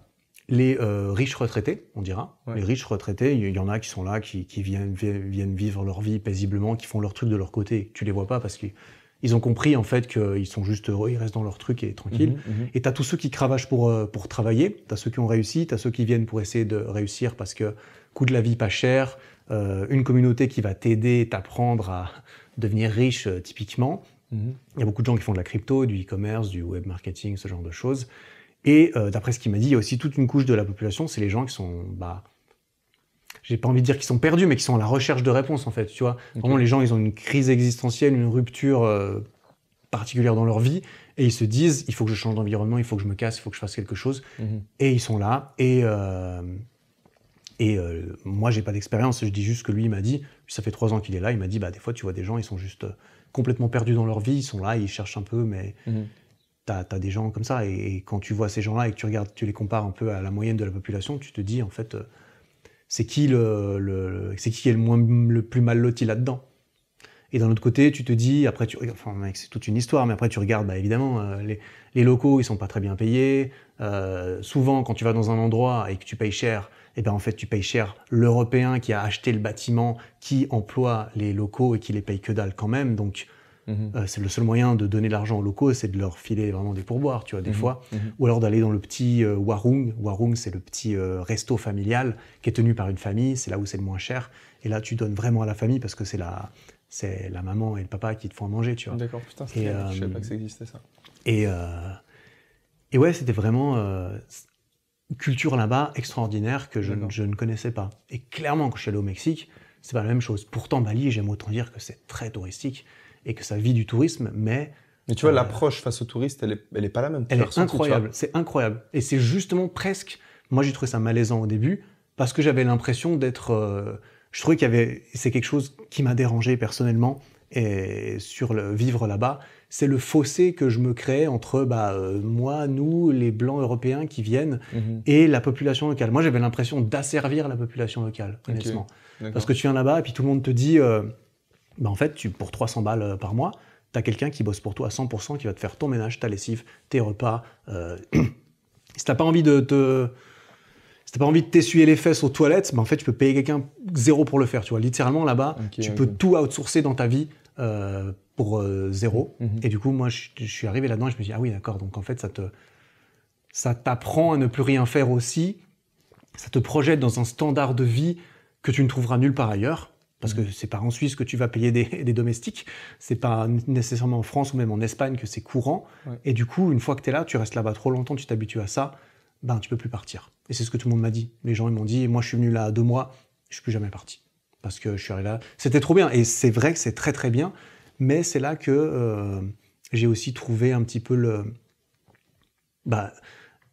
les riches retraités, on dira. Ouais. Les riches retraités, il y en a qui sont là, qui viennent vivre leur vie paisiblement, qui font leur truc de leur côté. Tu les vois pas parce qu'ils ont compris en fait qu'ils sont juste heureux, ils restent dans leur truc et tranquilles. Et tu as tous ceux qui cravachent pour travailler, tu as ceux qui ont réussi, tu as ceux qui viennent pour essayer de réussir parce que coût de la vie pas cher, une communauté qui va t'aider, t'apprendre à devenir riche typiquement. Il y a beaucoup de gens qui font de la crypto, du e-commerce, du web marketing, ce genre de choses. Et d'après ce qu'il m'a dit, il y a aussi toute une couche de la population, c'est les gens qui sont, j'ai pas envie de dire qu'ils sont perdus, mais qui sont à la recherche de réponses en fait. Tu vois, vraiment les gens, ils ont une crise existentielle, une rupture particulière dans leur vie, et ils se disent, il faut que je change d'environnement, il faut que je me casse, il faut que je fasse quelque chose. Et ils sont là. Et moi, j'ai pas d'expérience. Je dis juste que lui, il m'a dit, ça fait 3 ans qu'il est là. Il m'a dit, des fois, tu vois des gens, ils sont juste complètement perdus dans leur vie. Ils sont là, ils cherchent un peu, mais t'as des gens comme ça. Et quand tu vois ces gens-là et que tu regardes, tu les compares un peu à la moyenne de la population, tu te dis, en fait, c'est qui est le plus mal loti là-dedans. Et d'un autre côté, tu te dis, après, mec, c'est toute une histoire, mais après, tu regardes, évidemment, les locaux, ils sont pas très bien payés. Souvent, quand tu vas dans un endroit et que tu payes cher, en fait, tu payes cher l'Européen qui a acheté le bâtiment, qui emploie les locaux et qui les paye que dalle quand même. Donc, c'est le seul moyen de donner de l'argent aux locaux, c'est de leur filer vraiment des pourboires, tu vois, des fois. Ou alors d'aller dans le petit warung. Warung, c'est le petit resto familial qui est tenu par une famille. C'est là où c'est le moins cher. Et là, tu donnes vraiment à la famille parce que c'est la maman et le papa qui te font à manger, tu vois. D'accord, putain, je savais pas que ça existait, ça. Et ouais, c'était vraiment une culture là-bas extraordinaire que je ne connaissais pas. Et clairement, quand je suis allé au Mexique, c'est pas la même chose. Pourtant, Bali, j'aime autant dire que c'est très touristique et que ça vit du tourisme, mais tu vois, l'approche face aux touristes, elle est pas la même. Elle est incroyable, c'est incroyable. Et c'est justement presque... Moi, j'ai trouvé ça malaisant au début, parce que j'avais l'impression d'être... je trouvais c'est quelque chose qui m'a dérangé personnellement, et sur le vivre là-bas, c'est le fossé que je me créais entre moi, nous, les Blancs européens qui viennent, et la population locale. Moi, j'avais l'impression d'asservir la population locale, honnêtement. Parce que tu viens là-bas, et puis tout le monde te dit, en fait, pour 300 balles par mois, tu as quelqu'un qui bosse pour toi à 100%, qui va te faire ton ménage, ta lessive, tes repas. Si t'as pas envie de t'essuyer les fesses aux toilettes, en fait, tu peux payer quelqu'un 0 pour le faire. Tu vois, littéralement, là-bas, tu peux tout outsourcer dans ta vie pour 0. Et du coup, moi, je suis arrivé là-dedans et je me dis, ah oui, d'accord, donc en fait, ça t'apprend à ne plus rien faire aussi. Ça te projette dans un standard de vie que tu ne trouveras nulle part ailleurs. Parce que c'est pas en Suisse que tu vas payer des domestiques, c'est pas nécessairement en France ou même en Espagne que c'est courant. Ouais. Et du coup, une fois que tu es là, tu restes là-bas trop longtemps, tu t'habitues à ça, tu peux plus partir. Et c'est ce que tout le monde m'a dit. Les gens ils m'ont dit, moi je suis venu là 2 mois, je suis plus jamais parti. Parce que je suis arrivé là. C'était trop bien. Et c'est vrai que c'est très très bien, mais c'est là que j'ai aussi trouvé un petit peu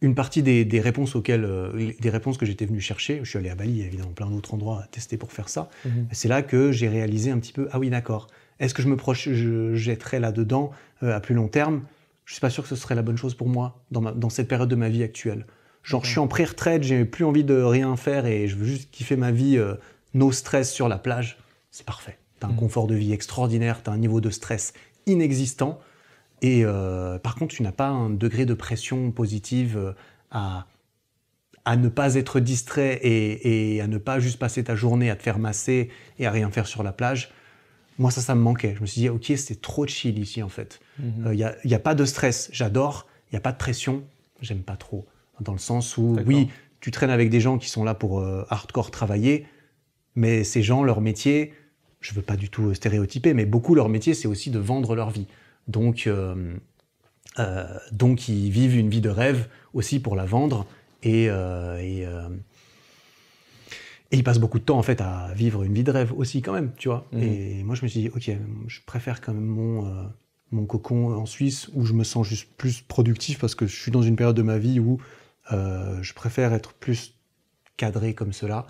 une partie des réponses des réponses que j'étais venu chercher. Je suis allé à Bali, évidemment, plein d'autres endroits à tester pour faire ça. C'est là que j'ai réalisé un petit peu, ah oui, d'accord. Est-ce que je jetterais là-dedans à plus long terme? Je suis pas sûr que ce serait la bonne chose pour moi dans cette période de ma vie actuelle. Genre, je suis en pré-retraite, j'ai plus envie de rien faire et je veux juste kiffer ma vie, no stress sur la plage. C'est parfait. T'as un confort de vie extraordinaire, t'as un niveau de stress inexistant. Et par contre, tu n'as pas un degré de pression positive à ne pas être distrait et à ne pas juste passer ta journée à te faire masser et à rien faire sur la plage. Moi, ça me manquait. Je me suis dit, ok, c'est trop chill ici, en fait. Il y a pas de stress, j'adore. Il n'y a pas de pression, j'aime pas trop. Dans le sens où, oui, tu traînes avec des gens qui sont là pour hardcore travailler, mais ces gens, leur métier, je ne veux pas du tout stéréotyper, mais beaucoup, leur métier, c'est aussi de vendre leur vie. Donc, ils vivent une vie de rêve aussi pour la vendre et ils passent beaucoup de temps en fait à vivre une vie de rêve aussi quand même, tu vois. Et moi je me suis dit ok, je préfère quand même mon cocon en Suisse où je me sens juste plus productif parce que je suis dans une période de ma vie où je préfère être plus cadré comme cela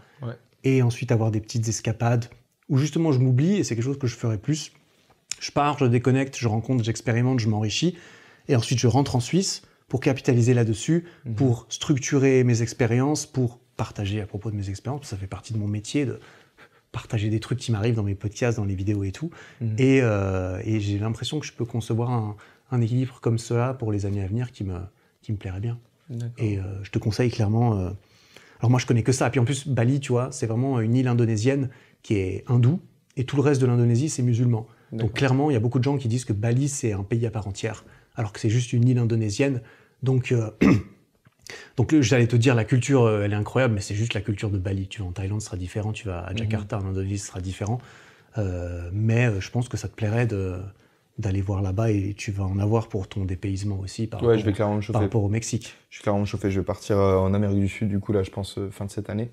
et ensuite avoir des petites escapades où justement je m'oublie et c'est quelque chose que je ferais plus. Je pars, je déconnecte, je rencontre, j'expérimente, je m'enrichis. Et ensuite, je rentre en Suisse pour capitaliser là-dessus, pour structurer mes expériences, pour partager à propos de mes expériences. Ça fait partie de mon métier de partager des trucs qui m'arrivent dans mes podcasts, dans les vidéos et tout. Et j'ai l'impression que je peux concevoir un équilibre comme cela pour les années à venir qui me plairait bien. Et je te conseille clairement... alors moi, je connais que ça. Et puis en plus, Bali, tu vois, c'est vraiment une île indonésienne qui est hindoue. Et tout le reste de l'Indonésie, c'est musulman. Donc clairement, il y a beaucoup de gens qui disent que Bali, c'est un pays à part entière, alors que c'est juste une île indonésienne. Donc j'allais te dire, la culture, elle est incroyable, mais c'est juste la culture de Bali. Tu vas en Thaïlande, ce sera différent. Tu vas à Jakarta, en Indonésie, ce sera différent. Mais je pense que ça te plairait d'aller voir là-bas et tu vas en avoir pour ton dépaysement aussi par je vais clairement me chauffer. Par rapport au Mexique. Je vais clairement me chauffer. Je vais partir en Amérique du Sud, du coup, là, je pense, fin de cette année.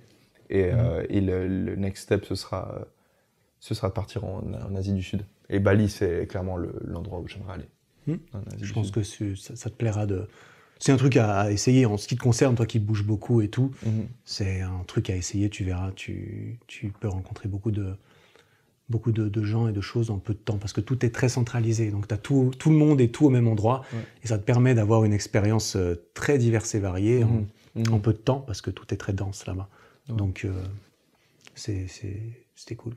Et le next step, ce sera de partir en Asie du Sud. Et Bali, c'est clairement l'endroit où j'aimerais aller. Je pense que ça te plaira de... C'est un truc à essayer en ce qui te concerne, toi qui bouges beaucoup et tout. C'est un truc à essayer, tu verras. Tu peux rencontrer beaucoup de gens et de choses en peu de temps parce que tout est très centralisé. Donc tu as tout le monde et tout au même endroit. Et ça te permet d'avoir une expérience très diverse et variée en peu de temps parce que tout est très dense là-bas. Donc c'était cool.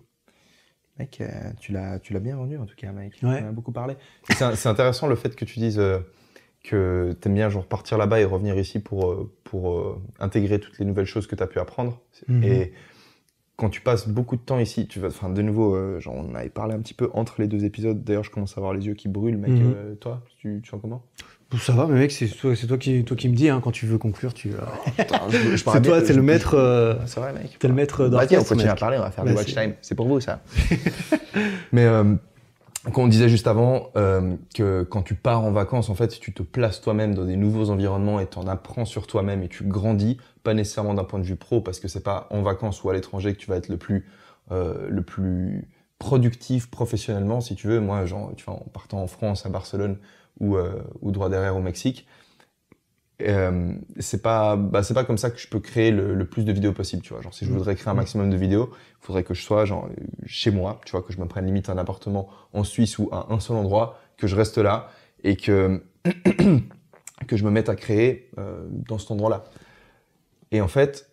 Mec, tu l'as bien vendu en tout cas, mec. Ouais. On a beaucoup parlé. C'est intéressant le fait que tu dises que t'aimes bien genre partir là-bas et revenir ici pour intégrer toutes les nouvelles choses que tu as pu apprendre. Et quand tu passes beaucoup de temps ici, de nouveau, genre on avait parlé un petit peu entre les deux épisodes. D'ailleurs, je commence à avoir les yeux qui brûlent, mec. Toi, tu sens comment? Ça va, mais mec, c'est toi qui me dis, hein, quand tu veux conclure, c'est toi, c'est le maître. C'est vrai, mec. T'es le maître d'orchestre. Tiens, on continue à parler, on va faire du watch time. C'est pour vous, ça. Mais quand on disait juste avant que quand tu pars en vacances, en fait, tu te places toi-même dans des nouveaux environnements et t'en apprends sur toi-même et tu grandis, pas nécessairement d'un point de vue pro, parce que c'est pas en vacances ou à l'étranger que tu vas être le plus productif professionnellement, si tu veux. Moi, genre, tu vois, en partant en France, à Barcelone, ou droit derrière au Mexique. C'est pas comme ça que je peux créer le plus de vidéos possible, tu vois. Genre, si je voudrais créer un maximum de vidéos, il faudrait que je sois genre chez moi, tu vois, que je me prenne limite un appartement en Suisse ou à un seul endroit, que je reste là et que je me mette à créer dans cet endroit-là. Et en fait,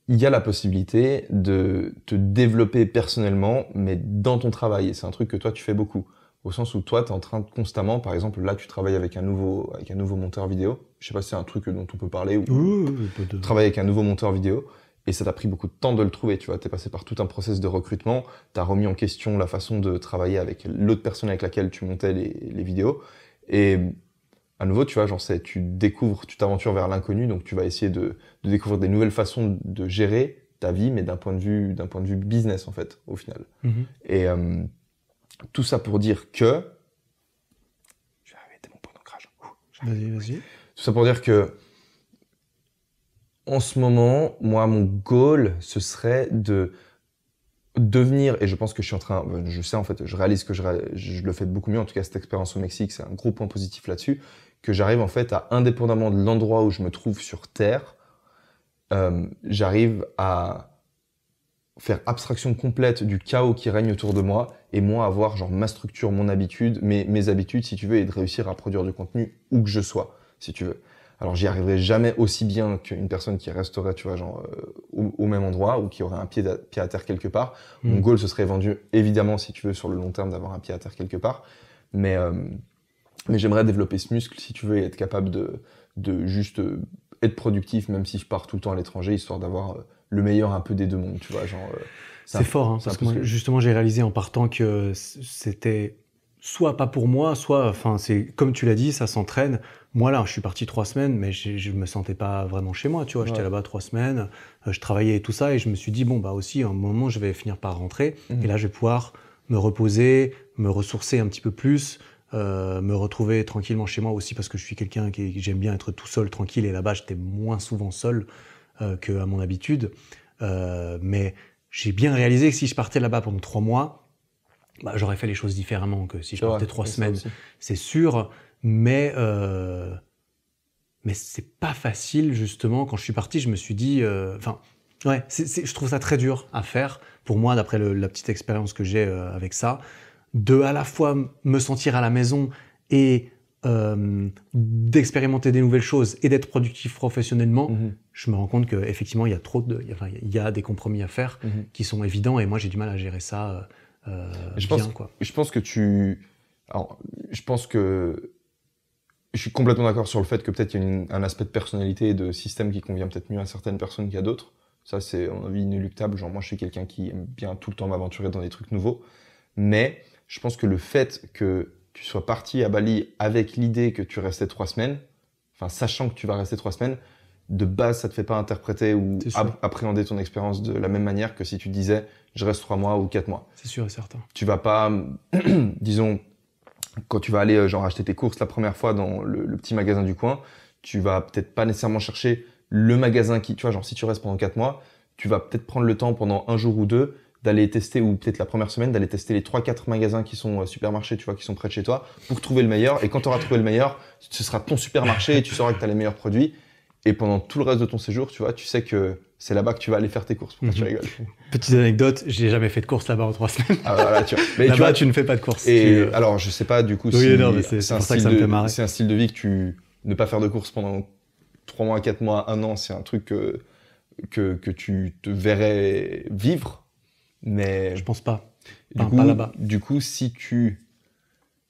il y a la possibilité de te développer personnellement, mais dans ton travail. Et c'est un truc que toi, tu fais beaucoup. Au sens où toi, tu es en train de constamment, par exemple, là, tu travailles avec un nouveau monteur vidéo. Je sais pas si c'est un truc dont on peut parler ou tu travailles avec un nouveau monteur vidéo et ça t'a pris beaucoup de temps de le trouver, tu vois. Tu es passé par tout un process de recrutement, tu as remis en question la façon de travailler avec l'autre personne avec laquelle tu montais les vidéos et à nouveau, tu vois, genre tu t'aventures vers l'inconnu, donc tu vas essayer de découvrir des nouvelles façons de gérer ta vie, mais d'un point de vue business, en fait, au final. Et tout ça pour dire que... Je vais arrêter mon point d'ancrage. Vas-y. Tout ça pour dire que, en ce moment, moi, mon goal, ce serait de devenir, et je pense que je réalise que je le fais beaucoup mieux, en tout cas cette expérience au Mexique, c'est un gros point positif là-dessus, que j'arrive en fait à, indépendamment de l'endroit où je me trouve sur Terre, j'arrive à faire abstraction complète du chaos qui règne autour de moi et moi avoir genre ma structure, mon habitude, mes habitudes si tu veux et de réussir à produire du contenu où que je sois si tu veux. Alors j'y arriverai jamais aussi bien qu'une personne qui resterait tu vois genre au même endroit ou qui aurait un pied à terre quelque part. Mon goal ce serait vendu évidemment si tu veux sur le long terme d'avoir un pied à terre quelque part, mais j'aimerais développer ce muscle si tu veux et être capable de juste être productif même si je pars tout le temps à l'étranger histoire d'avoir le meilleur un peu des deux mondes, tu vois, genre... C'est fort, hein, parce que moi, justement, j'ai réalisé en partant que c'était soit pas pour moi, soit, enfin, c'est comme tu l'as dit, ça s'entraîne. Moi, là, je suis parti 3 semaines, mais je me sentais pas vraiment chez moi, tu vois. J'étais là-bas 3 semaines, je travaillais et tout ça, et je me suis dit, bon, bah aussi, à un moment, je vais finir par rentrer, et là, je vais pouvoir me reposer, me ressourcer un petit peu plus, me retrouver tranquillement chez moi aussi, parce que je suis quelqu'un qui j'aime bien être tout seul, tranquille, et là-bas, j'étais moins souvent seul qu'à mon habitude. Mais j'ai bien réalisé que si je partais là-bas pendant 3 mois, bah, j'aurais fait les choses différemment que si je partais 3 semaines. C'est sûr, mais c'est pas facile, justement. Quand je suis parti, je me suis dit... je trouve ça très dur à faire, pour moi, d'après la petite expérience que j'ai avec ça, de à la fois me sentir à la maison et d'expérimenter des nouvelles choses et d'être productif professionnellement, je me rends compte qu'effectivement, il y a des compromis à faire qui sont évidents et moi, j'ai du mal à gérer ça bien, quoi. Je pense que alors, je pense que je suis complètement d'accord sur le fait que peut-être il y a un aspect de personnalité et de système qui convient peut-être mieux à certaines personnes qu'à d'autres. Ça, c'est à mon avis inéluctable. Genre, moi, je suis quelqu'un qui aime bien tout le temps m'aventurer dans des trucs nouveaux. Mais je pense que le fait que tu sois parti à Bali avec l'idée que tu restais 3 semaines, enfin, sachant que tu vas rester 3 semaines, de base, ça te fait pas interpréter ou appréhender ton expérience de la même manière que si tu disais je reste 3 mois ou 4 mois. C'est sûr et certain. Tu vas pas, disons, quand tu vas aller genre acheter tes courses la première fois dans le petit magasin du coin, tu vas peut-être pas nécessairement chercher le magasin qui, tu vois, genre si tu restes pendant 4 mois, tu vas peut-être prendre le temps pendant un jour ou deux d'aller tester, ou peut-être la première semaine, d'aller tester les 3-4 magasins qui sont supermarchés, tu vois, qui sont près de chez toi, pour trouver le meilleur. Et quand tu auras trouvé le meilleur, ce sera ton supermarché et tu sauras que tu as les meilleurs produits. Et pendant tout le reste de ton séjour, tu vois, tu sais que c'est là-bas que tu vas aller faire tes courses. Pourquoi tu rigoles? Petite anecdote, j'ai jamais fait de course là-bas en 3 semaines. Ah voilà, tu vois. Mais là-bas, tu vois, tu ne fais pas de course. Et alors, je sais pas du coup oui, non, mais c'est pour ça que ça me fait marrer. C'est un style de vie que ne pas faire de course pendant 3 mois, 4 mois, 1 an, c'est un truc que tu te verrais vivre. Mais je pense pas. Pas là-bas. Du coup, si tu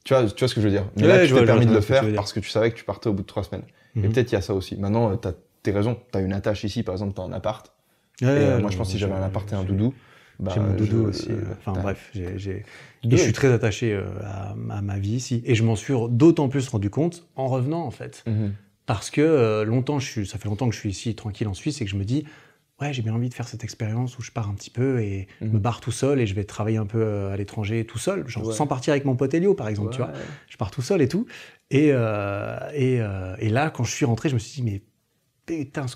vois ce que je veux dire. Mais là, tu t'es permis de le faire parce que tu savais que tu partais au bout de 3 semaines. Et peut-être il y a ça aussi. Maintenant, t'as raison. T'as une attache ici, par exemple, t'as un appart. Moi, je pense que si j'avais un appart et un doudou, j'ai mon doudou aussi. Enfin bref, et je suis très attaché à ma vie ici. Et je m'en suis d'autant plus rendu compte en revenant, en fait. Parce que ça fait longtemps que je suis ici tranquille en Suisse et que je me dis, ouais, j'ai bien envie de faire cette expérience où je pars un petit peu et je me barre tout seul et je vais travailler un peu à l'étranger tout seul, genre sans partir avec mon pote Elio, par exemple, tu vois. Je pars tout seul et tout. Et là, quand je suis rentré, je me suis dit, mais putain,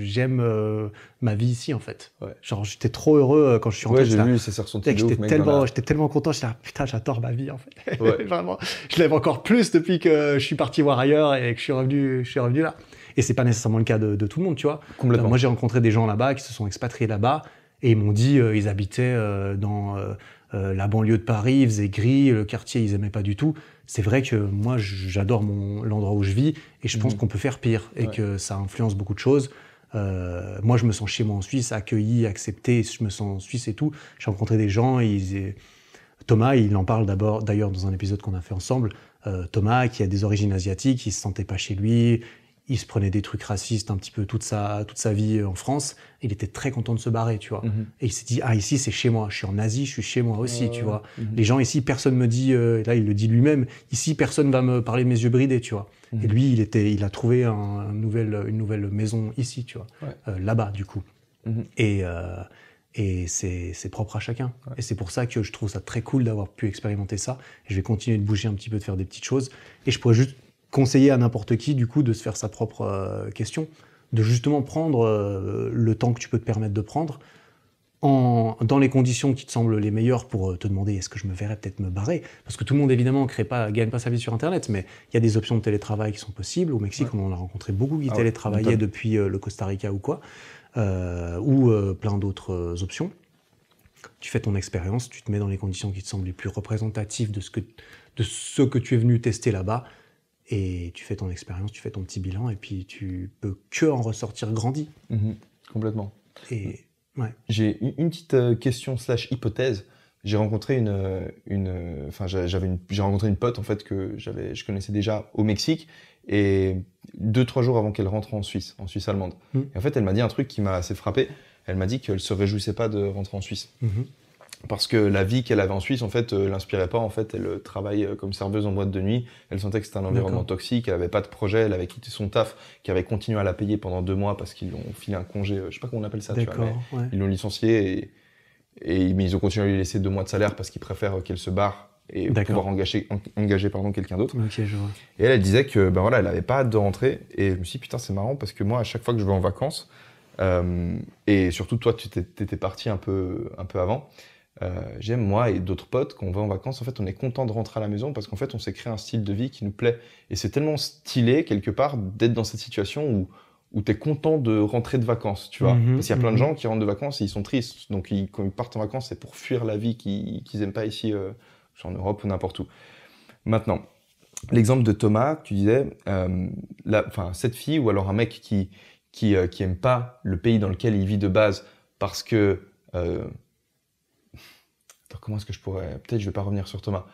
j'aime ma vie ici, en fait. Genre, j'étais trop heureux quand je suis rentré. Ouais, j'ai vu, ça s'est ressenti de ouf, mec. J'étais tellement content, j'étais là, putain, j'adore ma vie, en fait. Vraiment, je l'aime encore plus depuis que je suis parti voir ailleurs et que je suis revenu là. Et c'est pas nécessairement le cas de tout le monde, tu vois. Complètement. Moi, j'ai rencontré des gens là-bas qui se sont expatriés là-bas et ils m'ont dit ils habitaient dans la banlieue de Paris, il faisait gris, le quartier, ils aimaient pas du tout. C'est vrai que moi, j'adore l'endroit où je vis et je pense qu'on peut faire pire et que ça influence beaucoup de choses. Moi, je me sens chez moi en Suisse, accueilli, accepté, je me sens en Suisse et tout. J'ai rencontré des gens, Thomas, il en parle d'ailleurs dans un épisode qu'on a fait ensemble. Thomas, qui a des origines asiatiques, il se sentait pas chez lui. Il se prenait des trucs racistes un petit peu toute sa vie en France. Il était très content de se barrer, tu vois. Et il s'est dit, ici, c'est chez moi. Je suis en Asie, je suis chez moi aussi, tu vois. Les gens ici, personne me dit, là, il le dit lui-même, ici, personne va me parler de mes yeux bridés, tu vois. Et lui, il a trouvé une nouvelle maison ici, tu vois. Là-bas, du coup. Et c'est propre à chacun. Et c'est pour ça que je trouve ça très cool d'avoir pu expérimenter ça. Et je vais continuer de bouger un petit peu, de faire des petites choses. Et je pourrais juste conseiller à n'importe qui, du coup, de se faire sa propre question, de justement prendre le temps que tu peux te permettre de prendre dans les conditions qui te semblent les meilleures pour te demander est-ce que je me verrais peut-être me barrer, parce que tout le monde, évidemment, gagne pas sa vie sur Internet, mais il y a des options de télétravail qui sont possibles. Au Mexique, on en a rencontré beaucoup qui télétravaillaient depuis le Costa Rica ou quoi, ou plein d'autres options. Tu fais ton expérience, tu te mets dans les conditions qui te semblent les plus représentatives de ce que tu es venu tester là-bas, et tu fais ton expérience, tu fais ton petit bilan, et puis tu peux que en ressortir grandi. Complètement. Et j'ai une petite question / hypothèse. J'ai rencontré j'ai rencontré une pote en fait que je connaissais déjà au Mexique, et 2-3 jours avant qu'elle rentre en Suisse allemande. Et en fait, elle m'a dit un truc qui m'a assez frappé. Elle m'a dit qu'elle se réjouissait pas de rentrer en Suisse. Parce que la vie qu'elle avait en Suisse, en fait, l'inspirait pas. En fait, elle travaille comme serveuse en boîte de nuit. Elle sentait que c'était un environnement toxique. Elle avait pas de projet. Elle avait quitté son taf, qui avait continué à la payer pendant 2 mois parce qu'ils lui ont filé un congé. Je sais pas comment on appelle ça. Tu vois, mais ils l'ont licenciée mais ils ont continué à lui laisser 2 mois de salaire parce qu'ils préfèrent qu'elle se barre et pouvoir engager quelqu'un d'autre. Je vois. Et elle disait que elle avait pas hâte de rentrer. Et je me suis dit putain, c'est marrant parce que moi, à chaque fois que je vais en vacances, et surtout toi, tu t'étais parti un peu avant. J'aime, moi et d'autres potes, quand on va en vacances, en fait, on est content de rentrer à la maison parce qu'en fait, on s'est créé un style de vie qui nous plaît. Et c'est tellement stylé, quelque part, d'être dans cette situation où t'es content de rentrer de vacances, tu vois. Parce qu'il y a plein de gens qui rentrent de vacances et ils sont tristes. Donc, quand ils partent en vacances, c'est pour fuir la vie qu'ils aiment pas ici, en Europe ou n'importe où. Maintenant, l'exemple de Thomas, tu disais, cette fille ou alors un mec qui qui aime pas le pays dans lequel il vit de base parce que... Attends, comment est-ce que je pourrais... Peut-être je vais pas revenir sur Thomas.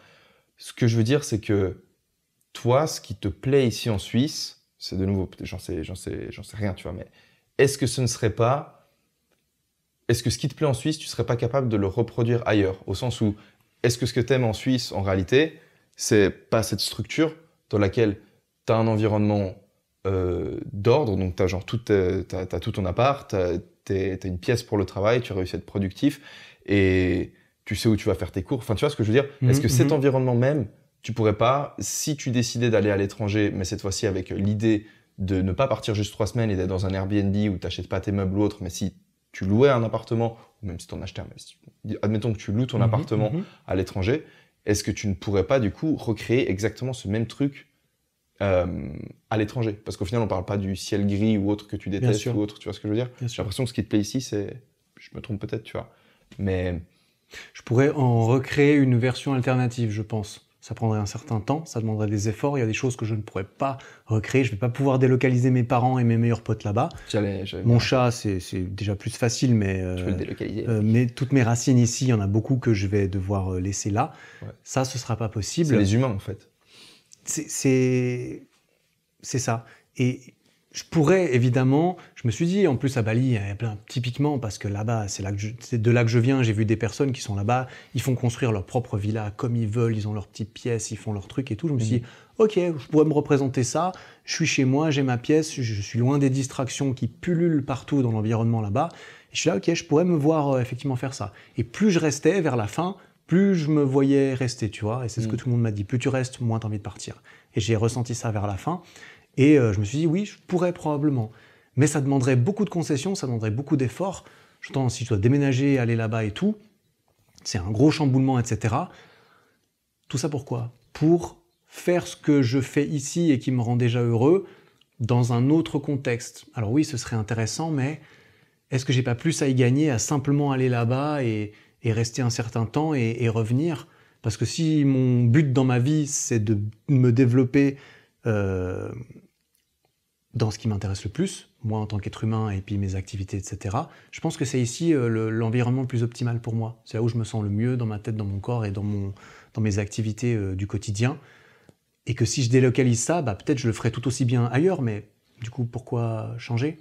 Ce que je veux dire, c'est que toi, ce qui te plaît ici en Suisse, c'est de nouveau, j'en sais rien, tu vois, mais est-ce que ce ne serait pas... Est-ce que ce qui te plaît en Suisse, tu serais pas capable de le reproduire ailleurs? Au sens où, est-ce que ce que tu aimes en Suisse, en réalité, c'est pas cette structure dans laquelle tu as un environnement d'ordre, donc tu as t'as tout ton appart, t'as une pièce pour le travail, tu as réussi à être productif et tu sais où tu vas faire tes cours. Enfin, tu vois ce que je veux dire? Est-ce que cet environnement même, tu pourrais pas, si tu décidais d'aller à l'étranger, mais cette fois-ci avec l'idée de ne pas partir juste 3 semaines et d'être dans un Airbnb où tu n'achètes pas tes meubles ou autre, mais si tu louais un appartement, ou même si tu en achetais un, mais admettons que tu loues ton appartement à l'étranger, est-ce que tu ne pourrais pas du coup recréer exactement ce même truc à l'étranger? Parce qu'au final, on parle pas du ciel gris ou autre que tu détestes ou autre, tu vois ce que je veux dire? J'ai l'impression que ce qui te plaît ici, c'est... Je me trompe peut-être, tu vois. Mais... Je pourrais en recréer une version alternative, je pense. Ça prendrait un certain temps, ça demanderait des efforts. Il y a des choses que je ne pourrais pas recréer. Je ne vais pas pouvoir délocaliser mes parents et mes meilleurs potes là-bas. Mon chat, c'est déjà plus facile, mais, tu peux le délocaliser. Mais toutes mes racines ici, il y en a beaucoup que je vais devoir laisser là. Ouais. Ça, ce ne sera pas possible. C'est les humains, en fait. C'est ça. Et je pourrais, évidemment, je me suis dit, en plus à Bali, il y a plein, typiquement, parce que là-bas, c'est de là que je viens, j'ai vu des personnes qui sont là-bas, ils font construire leur propre villa comme ils veulent, ils ont leurs petites pièces, ils font leurs trucs et tout. Je me suis dit, ok, je pourrais me représenter ça, je suis chez moi, j'ai ma pièce, je suis loin des distractions qui pullulent partout dans l'environnement là-bas. Et je suis là, ok, je pourrais me voir effectivement faire ça. Et plus je restais vers la fin, plus je me voyais rester, tu vois. Et c'est ce que tout le monde m'a dit, plus tu restes, moins tu as envie de partir. Et j'ai ressenti ça vers la fin. Et je me suis dit, oui, je pourrais probablement. Mais ça demanderait beaucoup de concessions, ça demanderait beaucoup d'efforts. J'entends, si je dois déménager, aller là-bas et tout, c'est un gros chamboulement, etc. Tout ça pourquoi? Pour faire ce que je fais ici et qui me rend déjà heureux dans un autre contexte. Alors oui, ce serait intéressant, mais est-ce que j'ai pas plus à y gagner à simplement aller là-bas et rester un certain temps et revenir? Parce que si mon but dans ma vie, c'est de me développer dans ce qui m'intéresse le plus, moi en tant qu'être humain et puis mes activités, etc. Je pense que c'est ici l'environnement le plus optimal pour moi. C'est là où je me sens le mieux dans ma tête, dans mon corps et dans mes activités du quotidien. Et que si je délocalise ça, bah, peut-être je le ferai tout aussi bien ailleurs, mais du coup, pourquoi changer?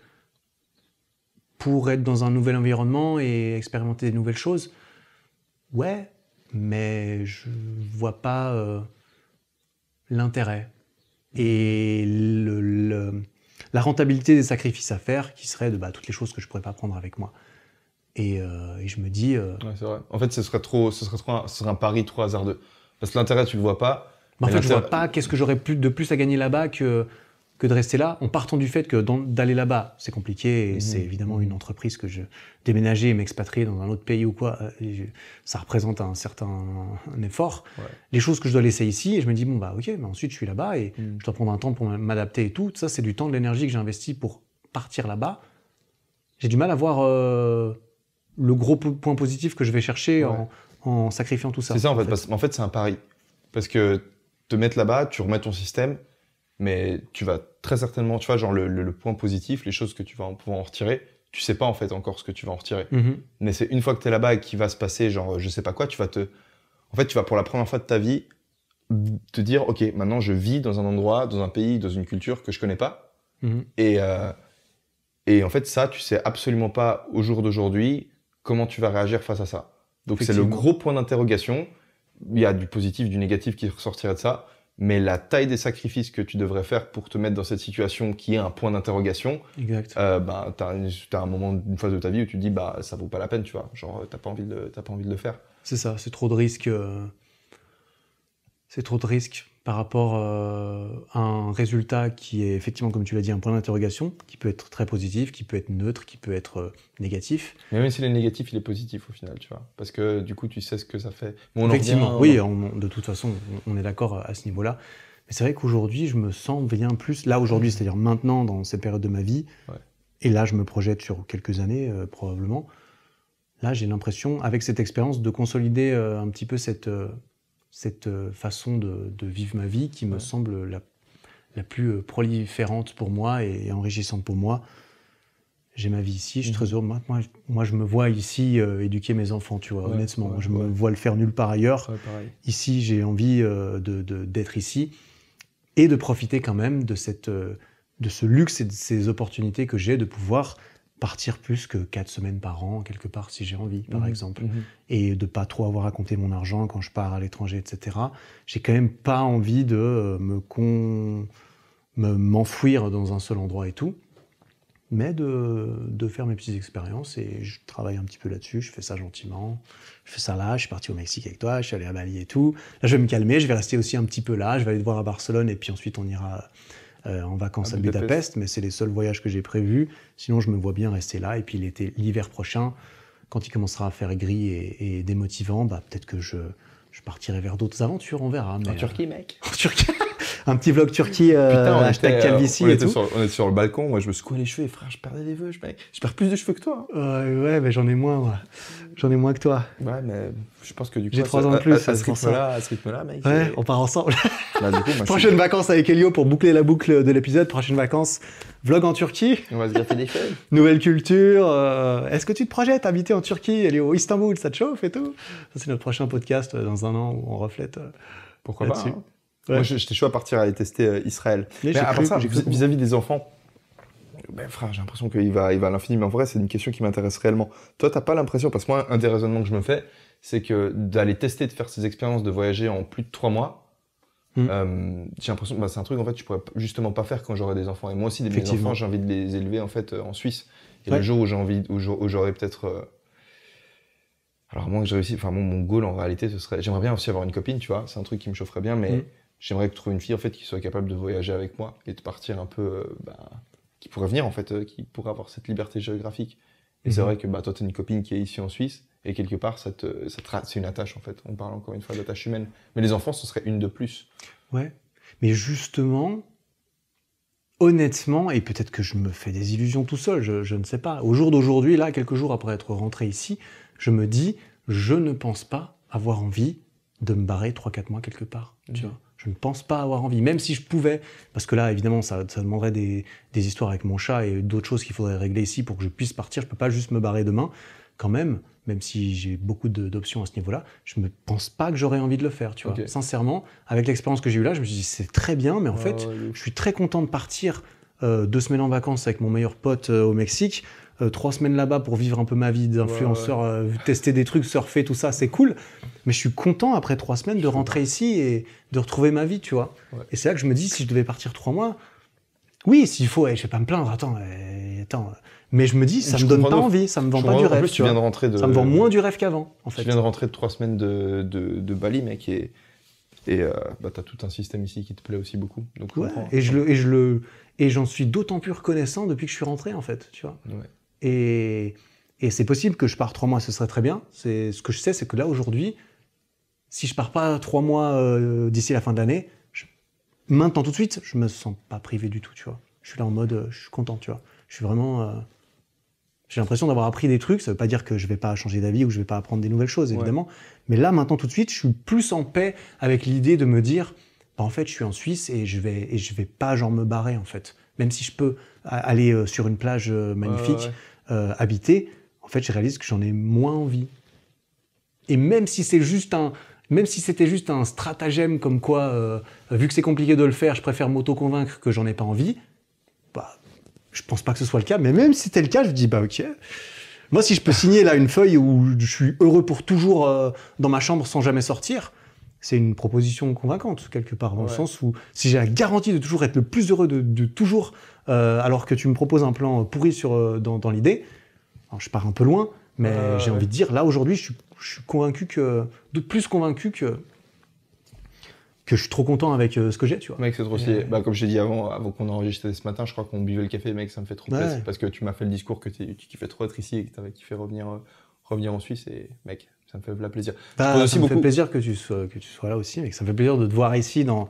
Pour être dans un nouvel environnement et expérimenter des nouvelles choses? Ouais, mais je vois pas l'intérêt. Et la rentabilité des sacrifices à faire, qui serait de toutes les choses que je ne pourrais pas prendre avec moi. Et je me dis... Ouais, c'est vrai. En fait, ce serait un pari trop hasardeux. Parce que l'intérêt, tu ne le vois pas. En fait, je ne vois pas qu'est-ce que j'aurais de plus à gagner là-bas que de rester là, en partant du fait que d'aller là-bas, c'est compliqué, et c'est évidemment une entreprise que déménager et m'expatrier dans un autre pays ou quoi, ça représente un effort. Ouais. Les choses que je dois laisser ici, et je me dis, bon, ok, mais ensuite je suis là-bas, et je dois prendre un temps pour m'adapter et tout. Ça, c'est du temps, de l'énergie que j'ai investi pour partir là-bas. J'ai du mal à voir le gros point positif que je vais chercher en sacrifiant tout ça. C'est ça, en fait. Parce qu'en fait, c'est un pari. Parce que te mettre là-bas, tu remets ton système, mais tu vas très certainement, tu vois, genre le point positif, les choses que tu vas pouvoir en retirer, tu sais pas en fait encore ce que tu vas en retirer. Mais c'est une fois que tu es là-bas et qu'il va se passer, genre, je sais pas quoi, en fait, tu vas pour la première fois de ta vie te dire, ok, maintenant je vis dans un endroit, dans un pays, dans une culture que je connais pas. Et en fait, ça, tu sais absolument pas au jour d'aujourd'hui comment tu vas réagir face à ça. Donc c'est le gros point d'interrogation. Il y a du positif, du négatif qui ressortirait de ça. Mais la taille des sacrifices que tu devrais faire pour te mettre dans cette situation qui est un point d'interrogation, t'as un moment, une phase de ta vie où tu te dis, ça vaut pas la peine, tu vois. Genre, t'as pas envie de le faire. C'est ça, c'est trop de risques. C'est trop de risques par rapport à un résultat qui est effectivement, comme tu l'as dit, un point d'interrogation, qui peut être très positif, qui peut être neutre, qui peut être négatif. Mais même s'il est négatif, il est positif au final, tu vois. Parce que du coup, tu sais ce que ça fait. Bon, effectivement, oui, de toute façon, on est d'accord à ce niveau-là. Mais c'est vrai qu'aujourd'hui, je me sens bien plus... Là, aujourd'hui, c'est-à-dire maintenant, dans cette période de ma vie, et là, je me projette sur quelques années, probablement, là, j'ai l'impression, avec cette expérience, de consolider un petit peu cette façon de vivre ma vie qui me semble la plus proliférante pour moi et enrichissante pour moi. j'ai ma vie ici, je suis très heureux. Moi, je me vois ici éduquer mes enfants, tu vois, honnêtement. Je me vois le faire nulle part ailleurs. Pareil. Ici, j'ai envie d'être ici et de profiter quand même de ce luxe et de ces opportunités que j'ai de pouvoir partir plus que 4 semaines par an, quelque part, si j'ai envie, par exemple. Et de pas trop avoir à compter mon argent quand je pars à l'étranger, etc. J'ai quand même pas envie de m'enfouir dans un seul endroit et tout, mais de faire mes petites expériences, et je travaille un petit peu là-dessus, je fais ça gentiment, je fais ça là, je suis parti au Mexique avec toi, je suis allé à Bali et tout. Là, je vais me calmer, je vais rester aussi un petit peu là, je vais aller te voir à Barcelone, et puis ensuite on ira en vacances à Budapest, mais c'est les seuls voyages que j'ai prévus. Sinon, je me vois bien rester là. Et puis l'hiver prochain, quand il commencera à faire gris et démotivant, peut-être que je partirai vers d'autres aventures, on verra. Mais, en Turquie, mec. En Turquie. Un petit vlog Turquie, hashtag calvitie et tout. On était sur le balcon, moi je me secouais les cheveux et frère, je perdais des cheveux, je perds plus de cheveux que toi. Ouais, mais j'en ai moins, moi. J'en ai moins que toi. Ouais, mais je pense que du coup... J'ai 3 ans de plus, à ce rythme-là, mec. Ouais, on part ensemble. Bah, du coup, moi, prochaine vacances avec Elio pour boucler la boucle de l'épisode. Prochaine vacances, vlog en Turquie. On va se gratter des feuilles. Nouvelle culture. Est-ce que tu te projettes habiter en Turquie, aller au Istanbul, ça te chauffe et tout? Ça, c'est notre prochain podcast dans un an où on reflète. Pourquoi pas, hein. Ouais. Moi, j'étais chaud à partir aller tester Israël. Mais à part ça, vis-à-vis des enfants, frère, j'ai l'impression qu'il va à l'infini. Mais en vrai, c'est une question qui m'intéresse réellement. Toi, t'as pas l'impression, parce que moi, un des raisonnements que je me fais, c'est que d'aller tester, de faire ces expériences, de voyager en plus de 3 mois, j'ai l'impression que c'est un truc en fait, je pourrais justement pas faire quand j'aurai des enfants. Et moi aussi, mes enfants, j'ai envie de les élever en fait en Suisse. Et le jour où j'aurai peut-être... Alors, moi, que je réussis, mon goal en réalité, ce serait... J'aimerais bien aussi avoir une copine, tu vois. C'est un truc qui me chaufferait bien, mais... J'aimerais trouver une fille en fait qui soit capable de voyager avec moi et de partir un peu, qui pourrait venir en fait, qui pourrait avoir cette liberté géographique. Et c'est vrai que toi t'as une copine qui est ici en Suisse et quelque part c'est une attache en fait. On parle encore une fois d'attache humaine. Mais les enfants ce serait une de plus. Ouais. Mais justement, honnêtement, et peut-être que je me fais des illusions tout seul, je ne sais pas. Au jour d'aujourd'hui, là, quelques jours après être rentré ici, je me dis, je ne pense pas avoir envie de me barrer 3-4 mois quelque part, tu vois. Je ne pense pas avoir envie, même si je pouvais, parce que là, évidemment, ça demanderait des histoires avec mon chat et d'autres choses qu'il faudrait régler ici pour que je puisse partir. Je peux pas juste me barrer demain, quand même si j'ai beaucoup d'options à ce niveau-là. Je ne pense pas que j'aurais envie de le faire, tu vois. Sincèrement, avec l'expérience que j'ai eue là, je me suis dit, c'est très bien, mais en fait, je suis très content de partir 2 semaines en vacances avec mon meilleur pote au Mexique, 3 semaines là-bas pour vivre un peu ma vie d'influenceur, tester des trucs, surfer, tout ça, c'est cool. Mais je suis content, après 3 semaines, de rentrer ici et de retrouver ma vie, tu vois. Ouais. Et c'est là que je me dis, si je devais partir 3 mois, oui, s'il faut, je vais pas me plaindre, attends. Mais je me dis, ça me donne pas envie, ça me vend pas du rêve. Tu viens de rentrer ça me vend moins du rêve qu'avant, en fait. Tu viens de rentrer de 3 semaines de Bali, mec, et t'as tout un système ici qui te plaît aussi beaucoup. Donc, ouais, et j'en suis d'autant plus reconnaissant depuis que je suis rentré, en fait, tu vois. Ouais. Et c'est possible que je parte 3 mois, ce serait très bien. Ce que je sais, c'est que là, aujourd'hui, si je pars pas 3 mois d'ici la fin de l'année, maintenant, tout de suite, je me sens pas privé du tout, tu vois. Je suis là en mode, je suis content, tu vois. Je suis vraiment... j'ai l'impression d'avoir appris des trucs. Ça veut pas dire que je vais pas changer d'avis ou je vais pas apprendre des nouvelles choses, évidemment. Ouais. Mais là, maintenant, tout de suite, je suis plus en paix avec l'idée de me dire, en fait, je suis en Suisse et je vais pas genre me barrer, en fait. Même si je peux aller sur une plage magnifique, habiter, en fait, je réalise que j'en ai moins envie. Et même si c'était juste un stratagème comme quoi, vu que c'est compliqué de le faire, je préfère m'auto-convaincre que j'en ai pas envie, je pense pas que ce soit le cas. Mais même si c'était le cas, je me dis, ok. Moi, si je peux signer là une feuille où je suis heureux pour toujours dans ma chambre sans jamais sortir, c'est une proposition convaincante, quelque part, dans le sens où si j'ai la garantie de toujours être le plus heureux de toujours, alors que tu me proposes un plan pourri dans l'idée, alors je pars un peu loin, mais j'ai envie de dire, là, aujourd'hui, je suis convaincu plus convaincu que je suis trop content avec ce que j'ai, tu vois. Mec, c'est trop stylé. Comme je t'ai dit avant qu'on enregistre ce matin, je crois qu'on buvait le café, mec, ça me fait trop plaisir, parce que tu m'as fait le discours que tu kiffais trop être ici et que tu avais kiffé revenir en Suisse, et mec, ça me fait plaisir. Ça me fait plaisir que tu sois là aussi, mec. Ça me fait plaisir de te voir ici dans...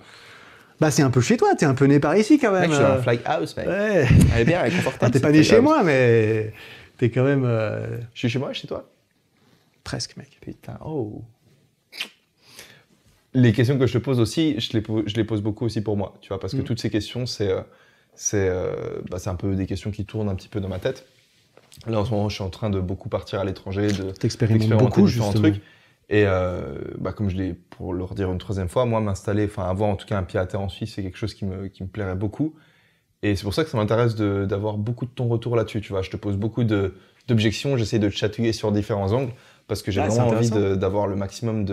c'est un peu chez toi, t'es un peu né par ici quand même. Mec, je suis un fly house, mec. Ouais. Elle est bien, elle est confortable. T'es pas né chez moi, mais t'es quand même... Je suis chez moi, chez toi? Presque, mec. Putain, oh. Les questions que je te pose aussi, je les pose beaucoup aussi pour moi, tu vois, parce que toutes ces questions, c'est un peu des questions qui tournent un petit peu dans ma tête. Là, en ce moment, je suis en train de beaucoup partir à l'étranger, T'expérimentes beaucoup, différents justement. trucs. Et comme je l'ai, pour le redire une troisième fois, moi, avoir en tout cas un pied à terre en Suisse, c'est quelque chose qui me plairait beaucoup. Et c'est pour ça que ça m'intéresse d'avoir beaucoup de ton retour là-dessus. Tu vois, je te pose beaucoup d'objections, j'essaie de te chatouiller sur différents angles parce que j'ai vraiment envie d'avoir le maximum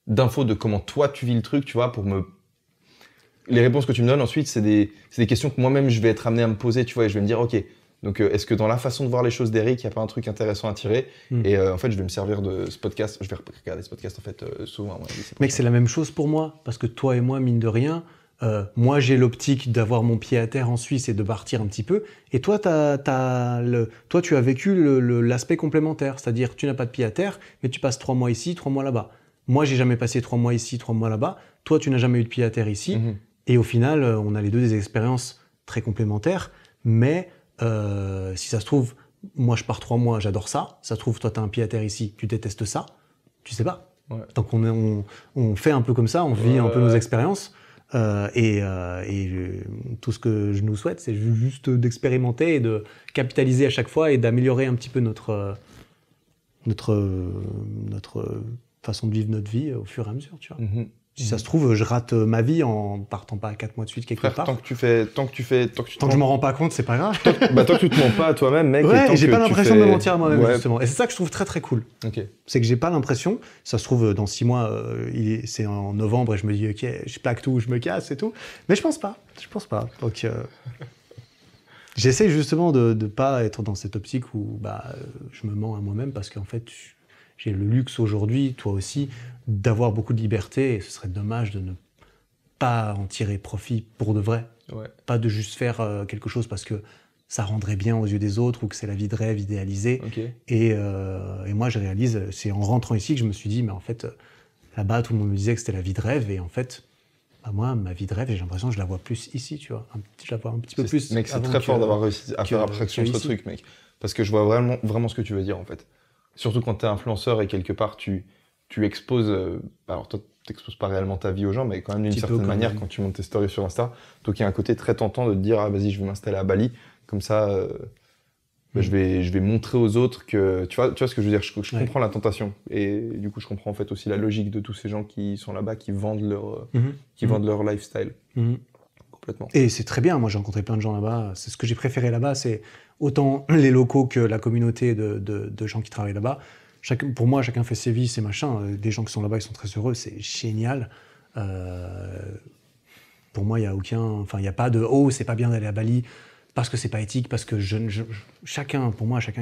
d'infos de comment toi tu vis le truc, tu vois, les réponses que tu me donnes ensuite, c'est des questions que moi-même je vais être amené à me poser, tu vois, et je vais me dire, ok, donc est-ce que dans la façon de voir les choses d'Eric, il n'y a pas un truc intéressant à tirer? Et en fait, je vais me servir de ce podcast, je vais regarder ce podcast en fait souvent. Mec, c'est la même chose pour moi, parce que toi et moi, mine de rien, moi j'ai l'optique d'avoir mon pied à terre en Suisse et de partir un petit peu, et toi, tu as vécu l'aspect complémentaire, c'est-à-dire tu n'as pas de pied à terre, mais tu passes 3 mois ici, 3 mois là-bas. Moi, j'ai jamais passé 3 mois ici, 3 mois là-bas. Toi, tu n'as jamais eu de pied à terre ici. Et au final, on a les deux des expériences très complémentaires. Mais si ça se trouve, moi, je pars 3 mois, j'adore ça. Ça se trouve, toi, tu as un pied à terre ici, tu détestes ça. Tu sais pas. Ouais. Donc, on fait un peu comme ça, on vit un peu nos expériences. Et tout ce que je nous souhaite, c'est juste d'expérimenter et de capitaliser à chaque fois et d'améliorer un petit peu notre façon de vivre notre vie au fur et à mesure, tu vois. Si ça se trouve, je rate ma vie en partant pas 4 mois de suite quelque part. Tant que je m'en rends pas compte, c'est pas grave. Tant que tu te mens pas à toi-même, mec. Ouais, et j'ai pas l'impression de me mentir à moi-même, justement. Et c'est ça que je trouve très très cool. Okay. C'est que j'ai pas l'impression, ça se trouve dans 6 mois, c'est en novembre et je me dis, ok, je plaque tout, je me casse et tout. Mais je pense pas. Donc, j'essaie justement de pas être dans cette optique où je me mens à moi-même parce qu'en fait, j'ai le luxe aujourd'hui, toi aussi, d'avoir beaucoup de liberté et ce serait dommage de ne pas en tirer profit pour de vrai. Ouais. Pas de juste faire quelque chose parce que ça rendrait bien aux yeux des autres ou que c'est la vie de rêve idéalisée. Okay. Et moi, je réalise, c'est en rentrant ici que je me suis dit, mais en fait, là-bas, tout le monde me disait que c'était la vie de rêve et en fait, moi, ma vie de rêve, j'ai l'impression que je la vois plus ici, tu vois. Je la vois un petit peu plus. Mec, c'est très fort d'avoir réussi à faire abstraction de ce truc, mec. Parce que je vois vraiment ce que tu veux dire, en fait. Surtout quand t'es influenceur et quelque part tu exposes, alors toi t'exposes pas réellement ta vie aux gens, mais quand même d'une certaine manière quand tu montes tes stories sur Insta, donc il y a un côté très tentant de te dire vas-y je vais m'installer à Bali, comme ça je vais montrer aux autres que tu vois ce que je veux dire, je comprends la tentation et du coup je comprends en fait aussi la logique de tous ces gens qui sont là-bas, qui vendent leur lifestyle. Complètement. Et c'est très bien, moi j'ai rencontré plein de gens là-bas, c'est ce que j'ai préféré là-bas, c'est autant les locaux que la communauté de gens qui travaillent là-bas. Pour moi, chacun fait ses vies, ses machins. Des gens qui sont là-bas, ils sont très heureux, c'est génial. Pour moi, il n'y a pas de « oh, c'est pas bien d'aller à Bali » parce que c'est pas éthique, parce que chacun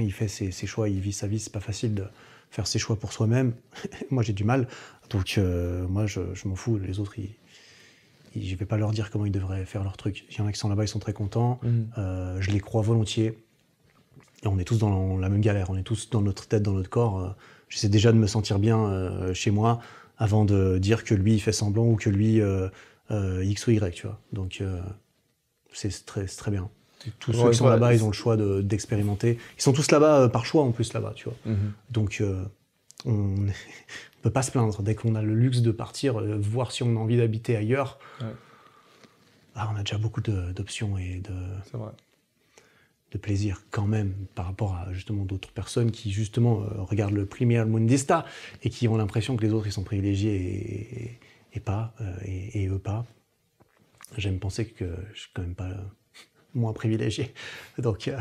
il fait ses choix, il vit sa vie, c'est pas facile de faire ses choix pour soi-même. Moi, j'ai du mal. Donc, moi, je m'en fous. Les autres, je vais pas leur dire comment ils devraient faire leur truc. Il y en a qui sont là-bas, ils sont très contents. Je les crois volontiers. Et on est tous dans la même galère. On est tous dans notre tête, dans notre corps. J'essaie déjà de me sentir bien chez moi avant de dire que lui, il fait semblant ou que lui, X ou Y, tu vois. Donc, c'est très bien. Tous ceux qui sont là-bas, ils ont le choix d'expérimenter. Ils sont tous là-bas par choix, en plus, là-bas, tu vois. Donc, on peut pas se plaindre. Dès qu'on a le luxe de partir, voir si on a envie d'habiter ailleurs, on a déjà beaucoup d'options et de plaisir quand même par rapport à justement d'autres personnes qui justement regardent le Premier Mundista et qui ont l'impression que les autres ils sont privilégiés et eux pas. J'aime penser que je suis quand même pas moins privilégié. Donc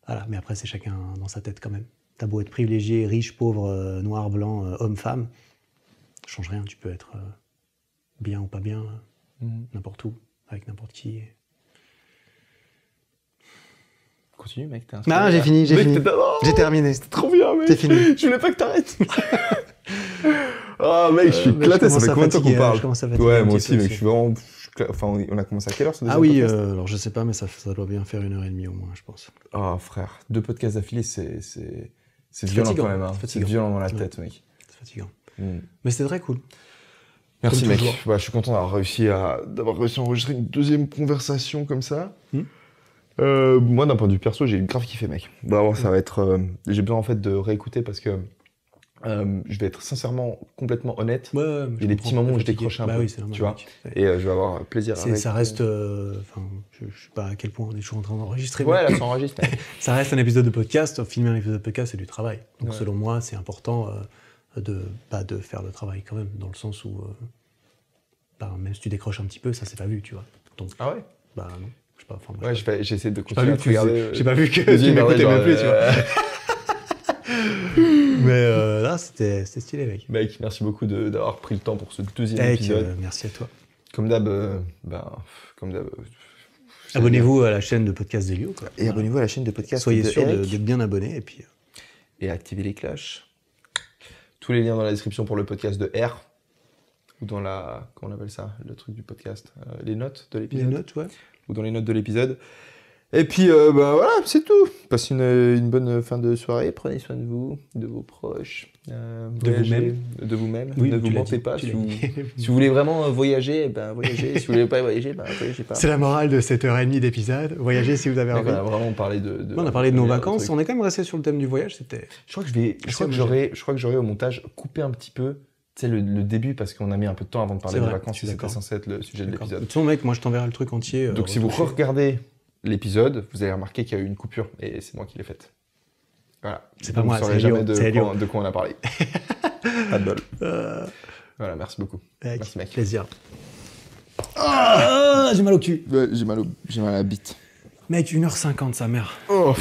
voilà, mais après c'est chacun dans sa tête quand même. T'as beau être privilégié, riche, pauvre, noir, blanc, homme, femme, ça change rien, tu peux être bien ou pas bien, n'importe où, avec n'importe qui. Continue, mec, t'es non, j'ai fini. J'ai terminé. C'était trop bien, mec. C'est fini. Je voulais pas que t'arrêtes. Ah, mec, je suis éclaté. Ça fait combien de temps qu'on parle? Ouais, moi aussi, mec. Je suis vraiment. Enfin, on a commencé à quelle heure ce deuxième podcast? Alors je sais pas, mais ça doit bien faire 1h30 au moins, je pense. Ah, frère, 2 podcasts d'affilée, c'est violent quand même. Hein. C'est violent dans la tête, mec. C'est fatigant. Mais c'était très cool. Merci, mec. Je suis content d'avoir réussi à enregistrer une deuxième conversation comme ça. Moi, d'un point de vue perso, j'ai grave kiffé, mec. Ça va être. J'ai besoin en fait de réécouter parce que Je vais être sincèrement complètement honnête. Ouais, Il y a des petits moments où je décroche un peu, Oui, c'est normal, tu vois. mec. Et je vais avoir plaisir avec. Ça reste. Enfin, je sais pas à quel point on est toujours en train d'enregistrer. Ouais, mais là, ça enregistre. mais- ça reste un épisode de podcast. Filmer un épisode de podcast, c'est du travail. Donc, Ouais. selon moi, c'est important de faire le travail quand même, dans le sens où, même si tu décroches un petit peu, ça s'est pas vu, tu vois. Donc, Ah ouais? bah non. Je sais pas. Enfin, Ouais, j'essaie de j'ai pas continuer vu à que te regarder. j'ai pas vu que les tu yeux, m'écoutais genre, même plus, tu vois. Mais là, c'était stylé, mec. Mec, merci beaucoup d'avoir pris le temps pour ce deuxième épisode. Merci à toi. Comme d'hab, comme d'hab. Abonnez-vous à la chaîne de podcast d'Elio. Quoi. Et abonnez-vous à la chaîne de podcast. Soyez de sûr Eric. d'être bien abonné. Et puis, Et activez les cloches. Tous les liens dans la description pour le podcast de R. Ou dans la. Comment on appelle ça? Le truc du podcast. Les notes de les l'épisode. notes, ouais. Ou dans les notes de l'épisode. Et puis, voilà, c'est tout. Passez une bonne fin de soirée. Prenez soin de vous, de vos proches. Voyagez, de vous-même. Oui, ne tu vous l'as mentez dit, pas. tu Si l'as vous, dit. si vous voulez vraiment voyager, voyagez. Si vous voulez pas voyager, voyagez pas. C'est la morale de cette heure et demie d'épisode. Voyagez si vous avez Donc, envie. on a vraiment parlé de On a parlé de nos bien vacances. trucs. On est quand même resté sur le thème du voyage. C'était. Je crois que j'aurais au montage coupé un petit peu, tu sais, le début parce qu'on a mis un peu de temps avant de parler C'est des vrai, vacances. je suis C'était d'accord. censé être le sujet de De l'épisode. toute façon, mec, moi je t'enverrai le truc entier. Donc si vous retouché. regardez l'épisode, vous allez remarquer qu'il y a eu une coupure et c'est moi qui l'ai faite. Voilà. C'est pas Vous moi, ne saurez c'est jamais Elio, c'est Elio. de quoi on a parlé. Pas de bol. Euh, Voilà, merci beaucoup. mec, Merci, mec. Plaisir. Ah, j'ai mal au cul. J'ai mal à la bite. Mec, 1h50, sa mère. Oh.